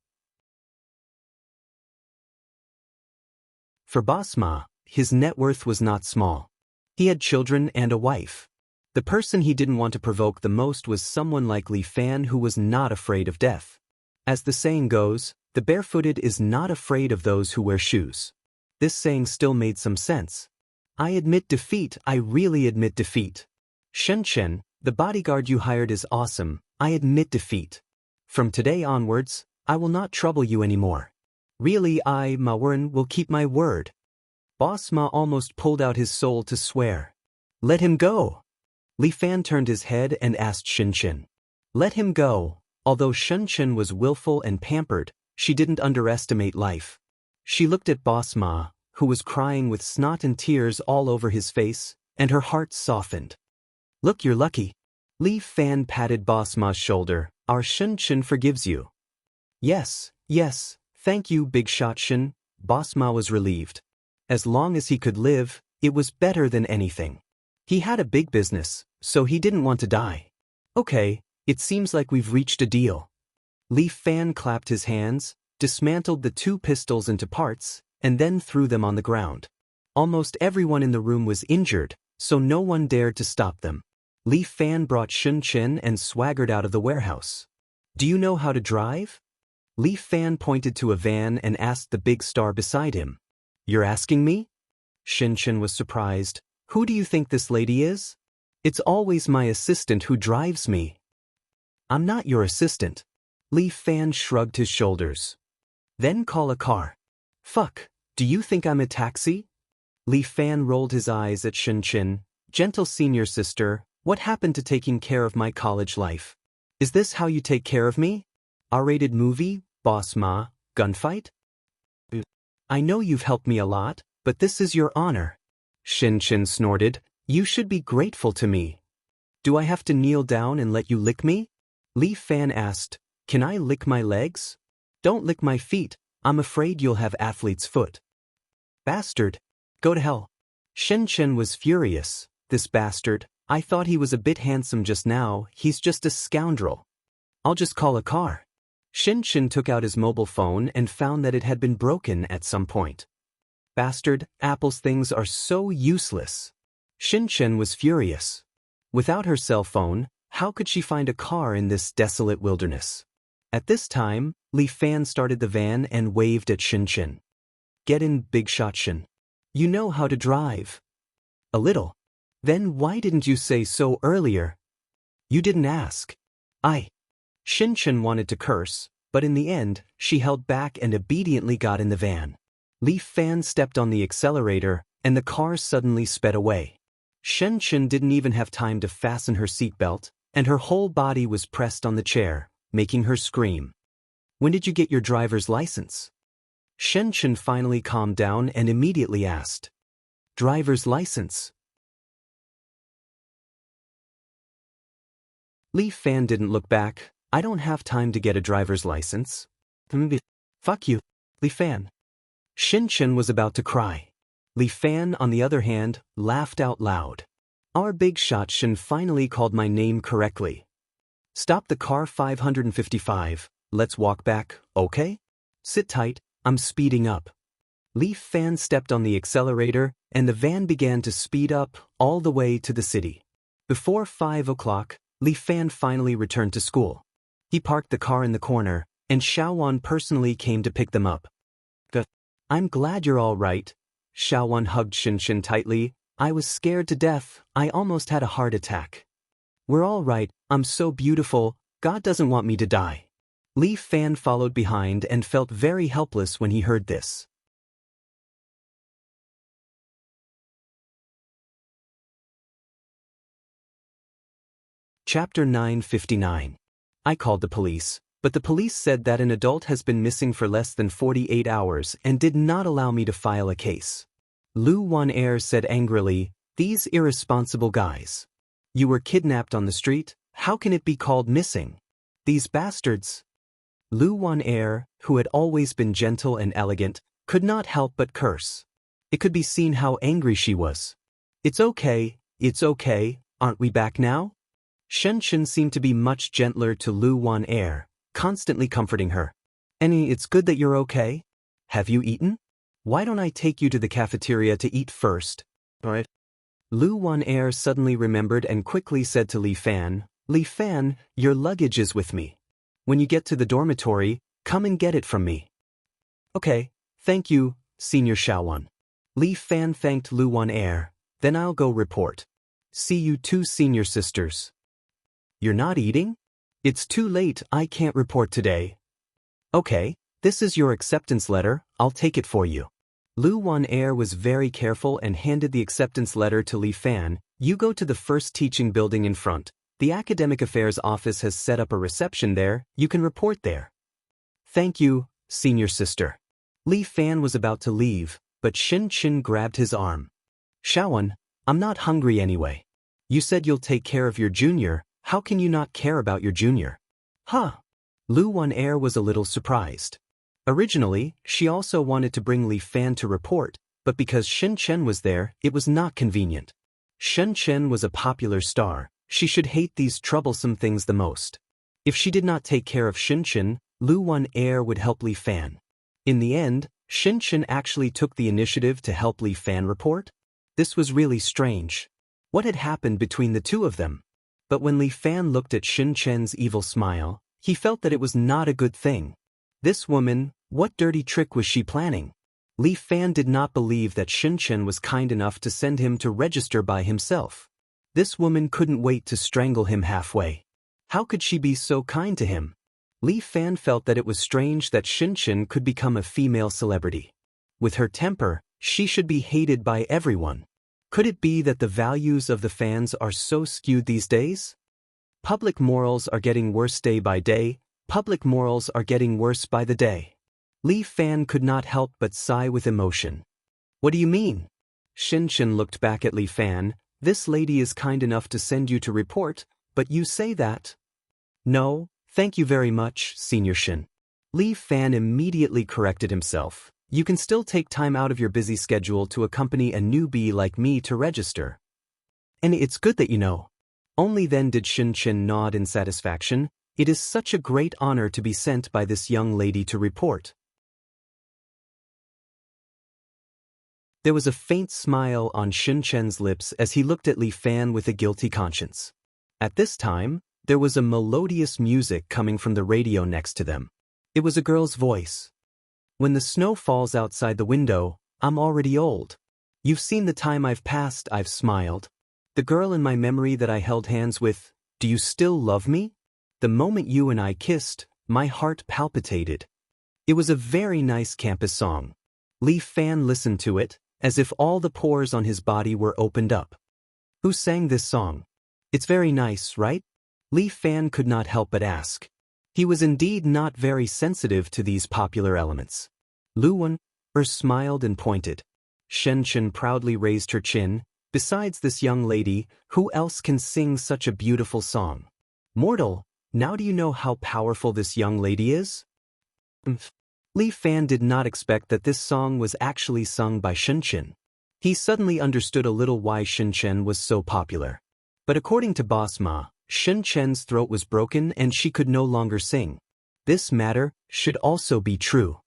For Boss Ma, his net worth was not small. He had children and a wife. The person he didn't want to provoke the most was someone like Li Fan, who was not afraid of death. As the saying goes, the barefooted is not afraid of those who wear shoes. This saying still made some sense. I admit defeat, I really admit defeat. Shen Chen, the bodyguard you hired is awesome, I admit defeat. From today onwards, I will not trouble you anymore. Really, I, Ma Wen, will keep my word. Boss Ma almost pulled out his soul to swear. Let him go. Li Fan turned his head and asked Shen Chen. Let him go. Although Shen Chen was willful and pampered, she didn't underestimate life. She looked at Boss Ma, who was crying with snot and tears all over his face, and her heart softened. Look, you're lucky. Li Fan patted Boss Ma's shoulder. Our Shen Chen forgives you. Yes, thank you, Big Shot Shen. Boss Ma was relieved. As long as he could live, it was better than anything. He had a big business, so he didn't want to die. Okay, it seems like we've reached a deal. Li Fan clapped his hands, dismantled the 2 pistols into parts, and then threw them on the ground. Almost everyone in the room was injured, so no one dared to stop them. Li Fan brought Shen Chen and swaggered out of the warehouse. Do you know how to drive? Li Fan pointed to a van and asked the big star beside him. You're asking me? Shen Chen was surprised. Who do you think this lady is? It's always my assistant who drives me. I'm not your assistant. Li Fan shrugged his shoulders. Then call a car. Fuck, do you think I'm a taxi? Li Fan rolled his eyes at Shen Chen. Gentle senior sister, what happened to taking care of my college life? Is this how you take care of me? R-rated movie, Boss Ma, gunfight? I know you've helped me a lot, but this is your honor. Shen Chen snorted. You should be grateful to me. Do I have to kneel down and let you lick me? Li Fan asked. Can I lick my legs? Don't lick my feet, I'm afraid you'll have athlete's foot. Bastard. Go to hell. Shen Chen was furious. This bastard, I thought he was a bit handsome just now, he's just a scoundrel. I'll just call a car. Shen Chen took out his mobile phone and found that it had been broken at some point. Bastard, Apple's things are so useless. Shen Chen was furious. Without her cell phone, how could she find a car in this desolate wilderness? At this time, Li Fan started the van and waved at Shen Chen. Get in, Big Shot Shen. You know how to drive. A little. Then why didn't you say so earlier? You didn't ask. Shen Chen wanted to curse, but in the end, she held back and obediently got in the van. Li Fan stepped on the accelerator, and the car suddenly sped away. Shen Chen didn't even have time to fasten her seatbelt, and her whole body was pressed on the chair, making her scream. When did you get your driver's license? Shen Chen finally calmed down and immediately asked. Driver's license. Li Fan didn't look back. I don't have time to get a driver's license. Fuck you, Li Fan. Shen Chen was about to cry. Li Fan, on the other hand, laughed out loud. Our Big Shot Shen finally called my name correctly. Stop the car 555, let's walk back, okay? Sit tight, I'm speeding up. Li Fan stepped on the accelerator, and the van began to speed up all the way to the city. Before 5 o'clock, Li Fan finally returned to school. He parked the car in the corner, and Xiaowan personally came to pick them up. I'm glad you're all right. Xiaowan hugged Shen Chen tightly. I was scared to death, I almost had a heart attack. We're all right, I'm so beautiful, God doesn't want me to die. Li Fan followed behind and felt very helpless when he heard this. Chapter 959. I called the police, but the police said that an adult has been missing for less than 48 hours and did not allow me to file a case. Lu Wan-er said angrily, these irresponsible guys. You were kidnapped on the street, how can it be called missing? These bastards. Lu Wan-er, who had always been gentle and elegant, could not help but curse. It could be seen how angry she was. It's okay, aren't we back now? Shen Chen seemed to be much gentler to Lu Wan-er, constantly comforting her. It's good that you're okay. Have you eaten? Why don't I take you to the cafeteria to eat first? Right. Lu Wan-er suddenly remembered and quickly said to Li Fan, Li Fan, your luggage is with me. When you get to the dormitory, come and get it from me. Okay, thank you, Senior Shaowan. Li Fan thanked Lu Wan-er, then I'll go report. See you two senior sisters. You're not eating? It's too late, I can't report today. Okay, this is your acceptance letter, I'll take it for you. Lu Wan-er was very careful and handed the acceptance letter to Li Fan. You go to the first teaching building in front. The Academic Affairs Office has set up a reception there, you can report there. Thank you, senior sister. Li Fan was about to leave, but Shin Chin grabbed his arm. Shaowan, I'm not hungry anyway. You said you'll take care of your junior, how can you not care about your junior? Huh? Lu Wan-er was a little surprised. Originally, she also wanted to bring Li Fan to report, but because Shin Chen was there, it was not convenient. Shin Chen was a popular star, she should hate these troublesome things the most. If she did not take care of Shin Chen, Lu Wan-er would help Li Fan. In the end, Shin Chen actually took the initiative to help Li Fan report? This was really strange. What had happened between the two of them? But when Li Fan looked at Shin Chen's evil smile, he felt that it was not a good thing. This woman, what dirty trick was she planning? Li Fan did not believe that Shin Chen was kind enough to send him to register by himself. This woman couldn't wait to strangle him halfway. How could she be so kind to him? Li Fan felt that it was strange that Shin Chen could become a female celebrity. With her temper, she should be hated by everyone. Could it be that the values of the fans are so skewed these days? Public morals are getting worse day by day, public morals are getting worse by the day. Li Fan could not help but sigh with emotion. What do you mean? Shin Chen looked back at Li Fan. This lady is kind enough to send you to report, but you say that? No, thank you very much, Senior Shin. Li Fan immediately corrected himself. You can still take time out of your busy schedule to accompany a newbie like me to register. And it's good that you know. Only then did Shin Chen nod in satisfaction. It is such a great honor to be sent by this young lady to report. There was a faint smile on Shin Chen's lips as he looked at Li Fan with a guilty conscience. At this time, there was a melodious music coming from the radio next to them. It was a girl's voice. When the snow falls outside the window, I'm already old. You've seen the time I've passed, I've smiled. The girl in my memory that I held hands with, do you still love me? The moment you and I kissed, my heart palpitated. It was a very nice campus song. Li Fan listened to it, as if all the pores on his body were opened up. Who sang this song? It's very nice, right? Li Fan could not help but ask. He was indeed not very sensitive to these popular elements. Lu Wan-er smiled and pointed. Shen Chen proudly raised her chin. Besides this young lady, who else can sing such a beautiful song? Mortal, now do you know how powerful this young lady is? Li Fan did not expect that this song was actually sung by Shin Chen. He suddenly understood a little why Shin Chen was so popular. But according to Boss Ma, Shin Chen's throat was broken and she could no longer sing. This matter should also be true.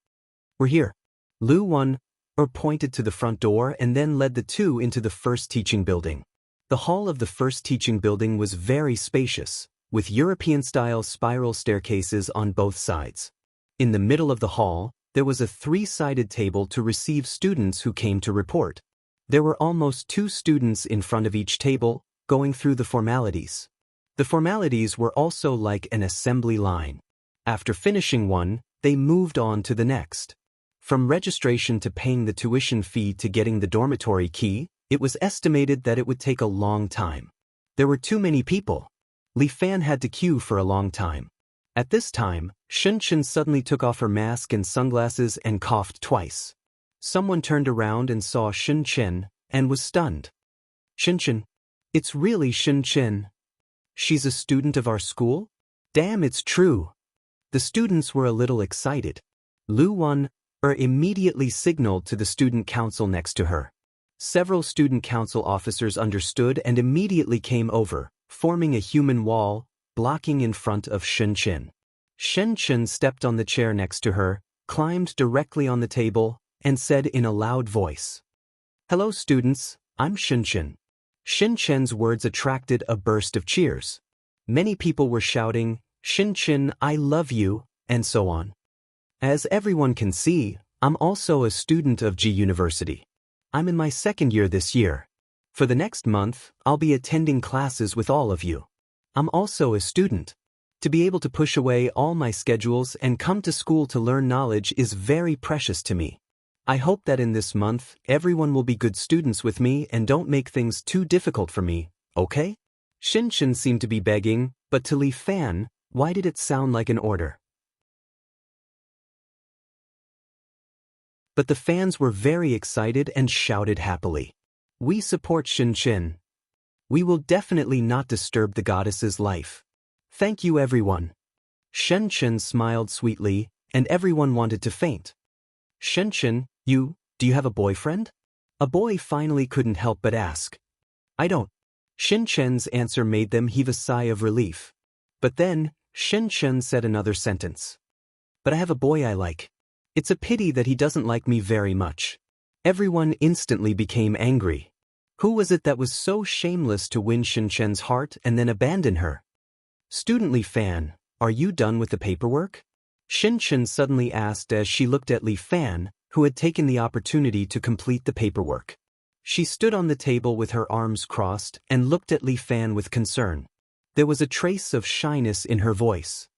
We're here. Lu Wan-er pointed to the front door and then led the two into the first teaching building. The hall of the first teaching building was very spacious, with European-style spiral staircases on both sides. In the middle of the hall, there was a three-sided table to receive students who came to report. There were almost 2 students in front of each table, going through the formalities. The formalities were also like an assembly line. After finishing one, they moved on to the next. From registration to paying the tuition fee to getting the dormitory key, it was estimated that it would take a long time. There were too many people. Li Fan had to queue for a long time. At this time, Shin Chen suddenly took off her mask and sunglasses and coughed twice. Someone turned around and saw Shin Chen, and was stunned. Shin Chen? It's really Shin Chen. She's a student of our school? Damn, it's true. The students were a little excited. Lu Wan-er immediately signaled to the student council next to her. Several student council officers understood and immediately came over, forming a human wall, blocking in front of Shin Chen. Shin Chen stepped on the chair next to her, climbed directly on the table, and said in a loud voice, "Hello students, I'm Shin-chin." Shin-chen's words attracted a burst of cheers. Many people were shouting, "Shin-chin, I love you," and so on. As everyone can see, I'm also a student of G University. I'm in my second year this year. For the next month, I'll be attending classes with all of you. I'm also a student. To be able to push away all my schedules and come to school to learn knowledge is very precious to me. I hope that in this month, everyone will be good students with me and don't make things too difficult for me, okay? Shin-chin seemed to be begging, but to Li Fan, why did it sound like an order? But the fans were very excited and shouted happily. "We support Shin-chin. We will definitely not disturb the goddess's life. Thank you everyone." Shin-chin smiled sweetly, and everyone wanted to faint. "Shin-chin, do you have a boyfriend?" A boy finally couldn't help but ask. "I don't." Shin-chen's answer made them heave a sigh of relief. But then, Shin-chen said another sentence. "But I have a boy I like. It's a pity that he doesn't like me very much." Everyone instantly became angry. Who was it that was so shameless to win Shin-chen's heart and then abandon her? "Student Li Fan, are you done with the paperwork?" Shin-chen suddenly asked as she looked at Li Fan, who had taken the opportunity to complete the paperwork. She stood on the table with her arms crossed and looked at Li Fan with concern. There was a trace of shyness in her voice.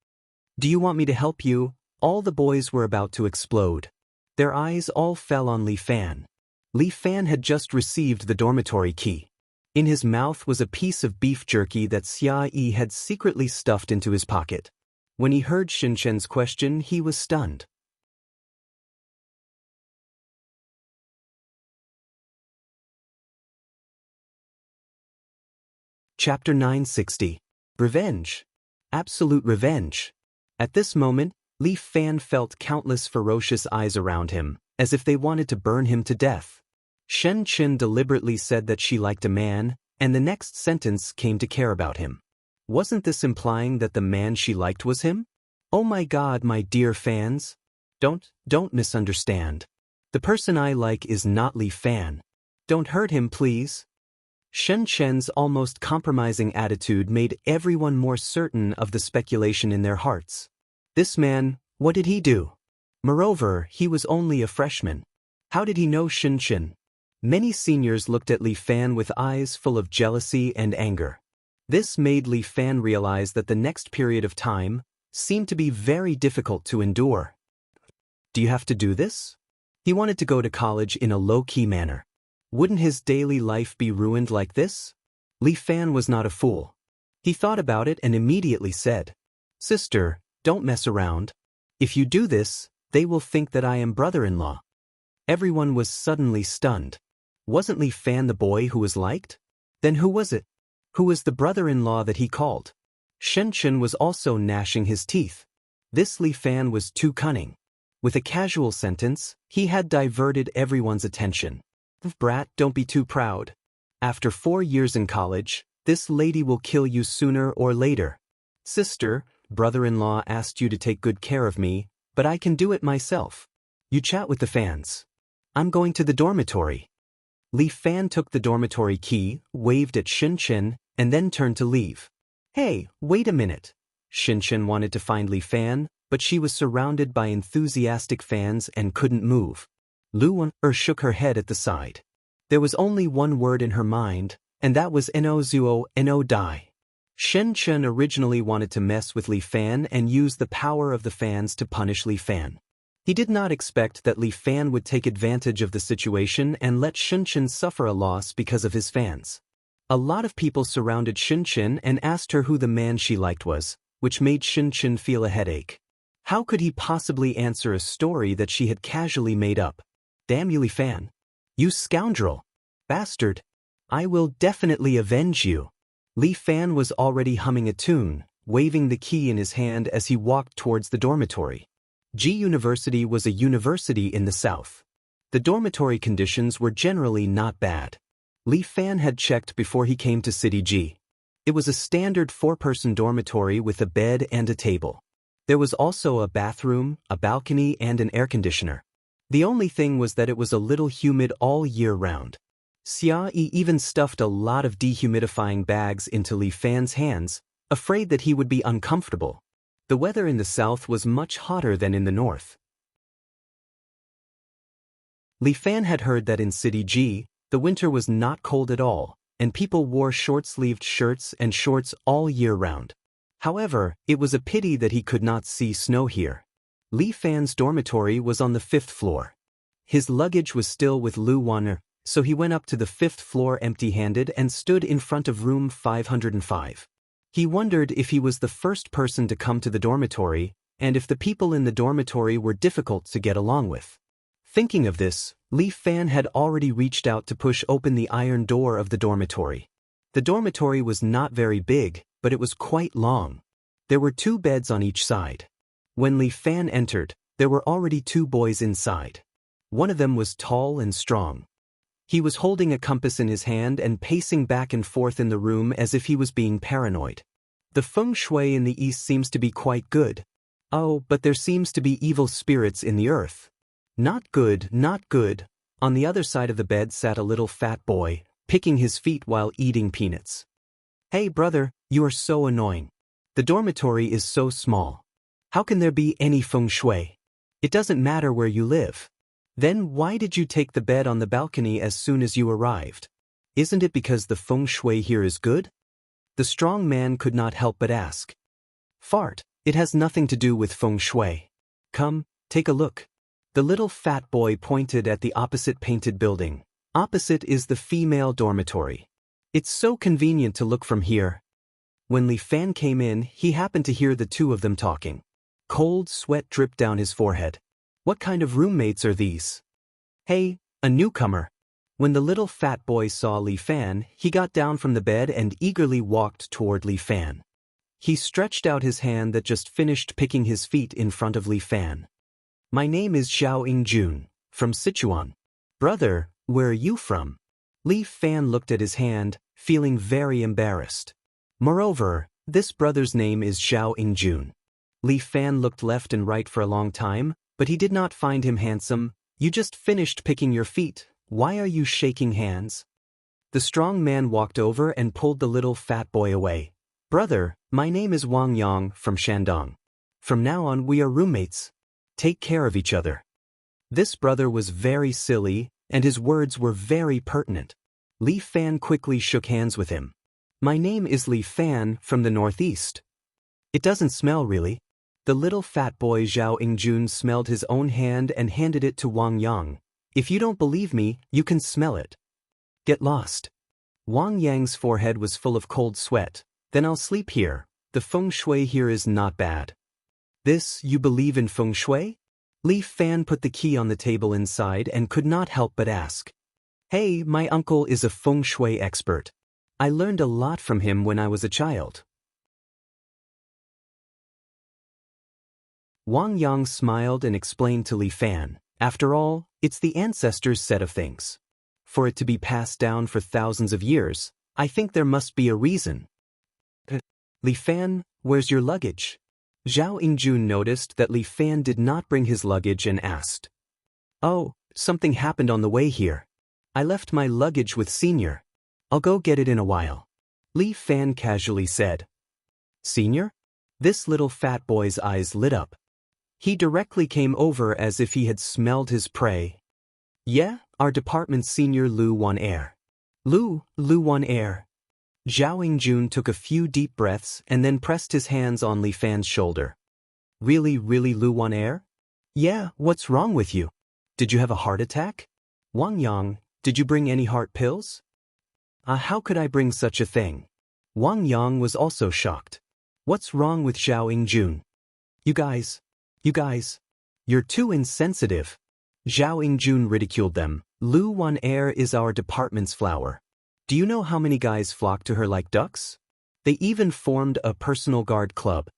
"Do you want me to help you?" All the boys were about to explode. Their eyes all fell on Li Fan. Li Fan had just received the dormitory key. In his mouth was a piece of beef jerky that Xia Yi had secretly stuffed into his pocket. When he heard Shin-chen's question, he was stunned. Chapter 960. Revenge. Absolute revenge. At this moment, Li Fan felt countless ferocious eyes around him, as if they wanted to burn him to death. Shin-chin deliberately said that she liked a man, and the next sentence came to care about him. Wasn't this implying that the man she liked was him? Oh my God, my dear fans. Don't misunderstand. The person I like is not Li Fan. Don't hurt him, please. Shin-chen's almost compromising attitude made everyone more certain of the speculation in their hearts. This man, what did he do? Moreover, he was only a freshman. How did he know Shin-chin? Many seniors looked at Li Fan with eyes full of jealousy and anger. This made Li Fan realize that the next period of time seemed to be very difficult to endure. Do you have to do this? He wanted to go to college in a low-key manner. Wouldn't his daily life be ruined like this? Li Fan was not a fool. He thought about it and immediately said, "Sister, don't mess around. If you do this, they will think that I am brother-in-law." Everyone was suddenly stunned. Wasn't Li Fan the boy who was liked? Then who was it? Who was the brother-in-law that he called? Shin-chin was also gnashing his teeth. This Li Fan was too cunning. With a casual sentence, he had diverted everyone's attention. "Brat, don't be too proud. After 4 years in college, this lady will kill you sooner or later. Sister, brother-in-law asked you to take good care of me, but I can do it myself. You chat with the fans. I'm going to the dormitory." Li Fan took the dormitory key, waved at Shin-chin, and then turned to leave. "Hey, wait a minute." Shin-chin wanted to find Li Fan, but she was surrounded by enthusiastic fans and couldn't move. Lu-er shook her head at the side. There was only one word in her mind, and that was "no-zuo, no-die." Shin-chin originally wanted to mess with Li Fan and use the power of the fans to punish Li Fan. He did not expect that Li Fan would take advantage of the situation and let Shin-chin suffer a loss because of his fans. A lot of people surrounded Shin-chin and asked her who the man she liked was, which made Shin-chin feel a headache. How could he possibly answer a story that she had casually made up? "Damn you, Li Fan. You scoundrel. Bastard. I will definitely avenge you." Li Fan was already humming a tune, waving the key in his hand as he walked towards the dormitory. G University was a university in the south. The dormitory conditions were generally not bad. Li Fan had checked before he came to City G. It was a standard 4-person dormitory with a bed and a table. There was also a bathroom, a balcony, and an air conditioner. The only thing was that it was a little humid all year round. Xia Yi even stuffed a lot of dehumidifying bags into Li Fan's hands, afraid that he would be uncomfortable. The weather in the south was much hotter than in the north. Li Fan had heard that in City G, the winter was not cold at all, and people wore short-sleeved shirts and shorts all year round. However, it was a pity that he could not see snow here. Li Fan's dormitory was on the 5th floor. His luggage was still with Lu Wan'er, so he went up to the 5th floor empty-handed and stood in front of room 505. He wondered if he was the first person to come to the dormitory, and if the people in the dormitory were difficult to get along with. Thinking of this, Li Fan had already reached out to push open the iron door of the dormitory. The dormitory was not very big, but it was quite long. There were 2 beds on each side. When Li Fan entered, there were already 2 boys inside. One of them was tall and strong. He was holding a compass in his hand and pacing back and forth in the room as if he was being paranoid. The feng shui in the east seems to be quite good. Oh, but there seems to be evil spirits in the earth. Not good, not good. On the other side of the bed sat a little fat boy, picking his feet while eating peanuts. Hey brother, you are so annoying. The dormitory is so small. How can there be any feng shui? It doesn't matter where you live. Then why did you take the bed on the balcony as soon as you arrived? Isn't it because the feng shui here is good? The strong man could not help but ask. Fart, it has nothing to do with feng shui. Come, take a look. The little fat boy pointed at the opposite painted building. Opposite is the female dormitory. It's so convenient to look from here. When Li Fan came in, he happened to hear the 2 of them talking. Cold sweat dripped down his forehead. What kind of roommates are these? Hey, a newcomer. When the little fat boy saw Li Fan, he got down from the bed and eagerly walked toward Li Fan. He stretched out his hand that just finished picking his feet in front of Li Fan. My name is Xiao Yingjun, from Sichuan. Brother, where are you from? Li Fan looked at his hand, feeling very embarrassed. Moreover, this brother's name is Xiao Yingjun. Li Fan looked left and right for a long time, but he did not find him handsome. You just finished picking your feet. Why are you shaking hands? The strong man walked over and pulled the little fat boy away. Brother, my name is Wang Yang from Shandong. From now on we are roommates. Take care of each other. This brother was very silly, and his words were very pertinent. Li Fan quickly shook hands with him. My name is Li Fan from the northeast. It doesn't smell really. The little fat boy Xiao Yingjun smelled his own hand and handed it to Wang Yang. If you don't believe me, you can smell it. Get lost. Wang Yang's forehead was full of cold sweat. Then I'll sleep here. The feng shui here is not bad. This, you believe in feng shui? Li Fan put the key on the table inside and could not help but ask. Hey, my uncle is a feng shui expert. I learned a lot from him when I was a child. Wang Yang smiled and explained to Li Fan, after all, it's the ancestors' set of things. For it to be passed down for thousands of years, I think there must be a reason. Li Fan, where's your luggage? Xiao Yingjun noticed that Li Fan did not bring his luggage and asked. Oh, something happened on the way here. I left my luggage with Senior. I'll go get it in a while. Li Fan casually said. Senior? This little fat boy's eyes lit up. He directly came over as if he had smelled his prey. Yeah, our department's senior Lu Wan'er. Lu Wan'er. Xiao Yingjun took a few deep breaths and then pressed his hands on Li Fan's shoulder. Really Lu Wan'er? Yeah, what's wrong with you? Did you have a heart attack? Wang Yang, did you bring any heart pills? How could I bring such a thing? Wang Yang was also shocked. What's wrong with Xiao Yingjun? You guys, you're too insensitive. Xiao Yingjun ridiculed them. Lu Wan'er is our department's flower. Do you know how many guys flock to her like ducks? They even formed a personal guard club.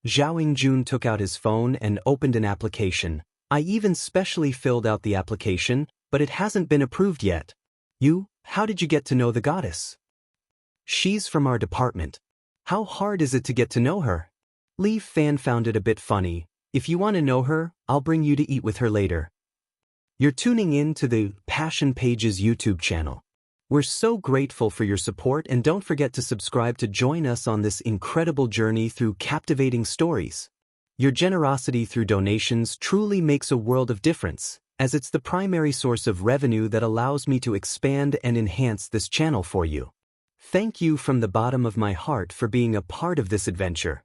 Xiao Yingjun took out his phone and opened an application. I even specially filled out the application, but it hasn't been approved yet. How did you get to know the goddess? She's from our department. How hard is it to get to know her? Li Fan found it a bit funny. If you want to know her, I'll bring you to eat with her later. You're tuning in to the Passion Pages YouTube channel. We're so grateful for your support, and don't forget to subscribe to join us on this incredible journey through captivating stories. Your generosity through donations truly makes a world of difference, as it's the primary source of revenue that allows me to expand and enhance this channel for you. Thank you from the bottom of my heart for being a part of this adventure.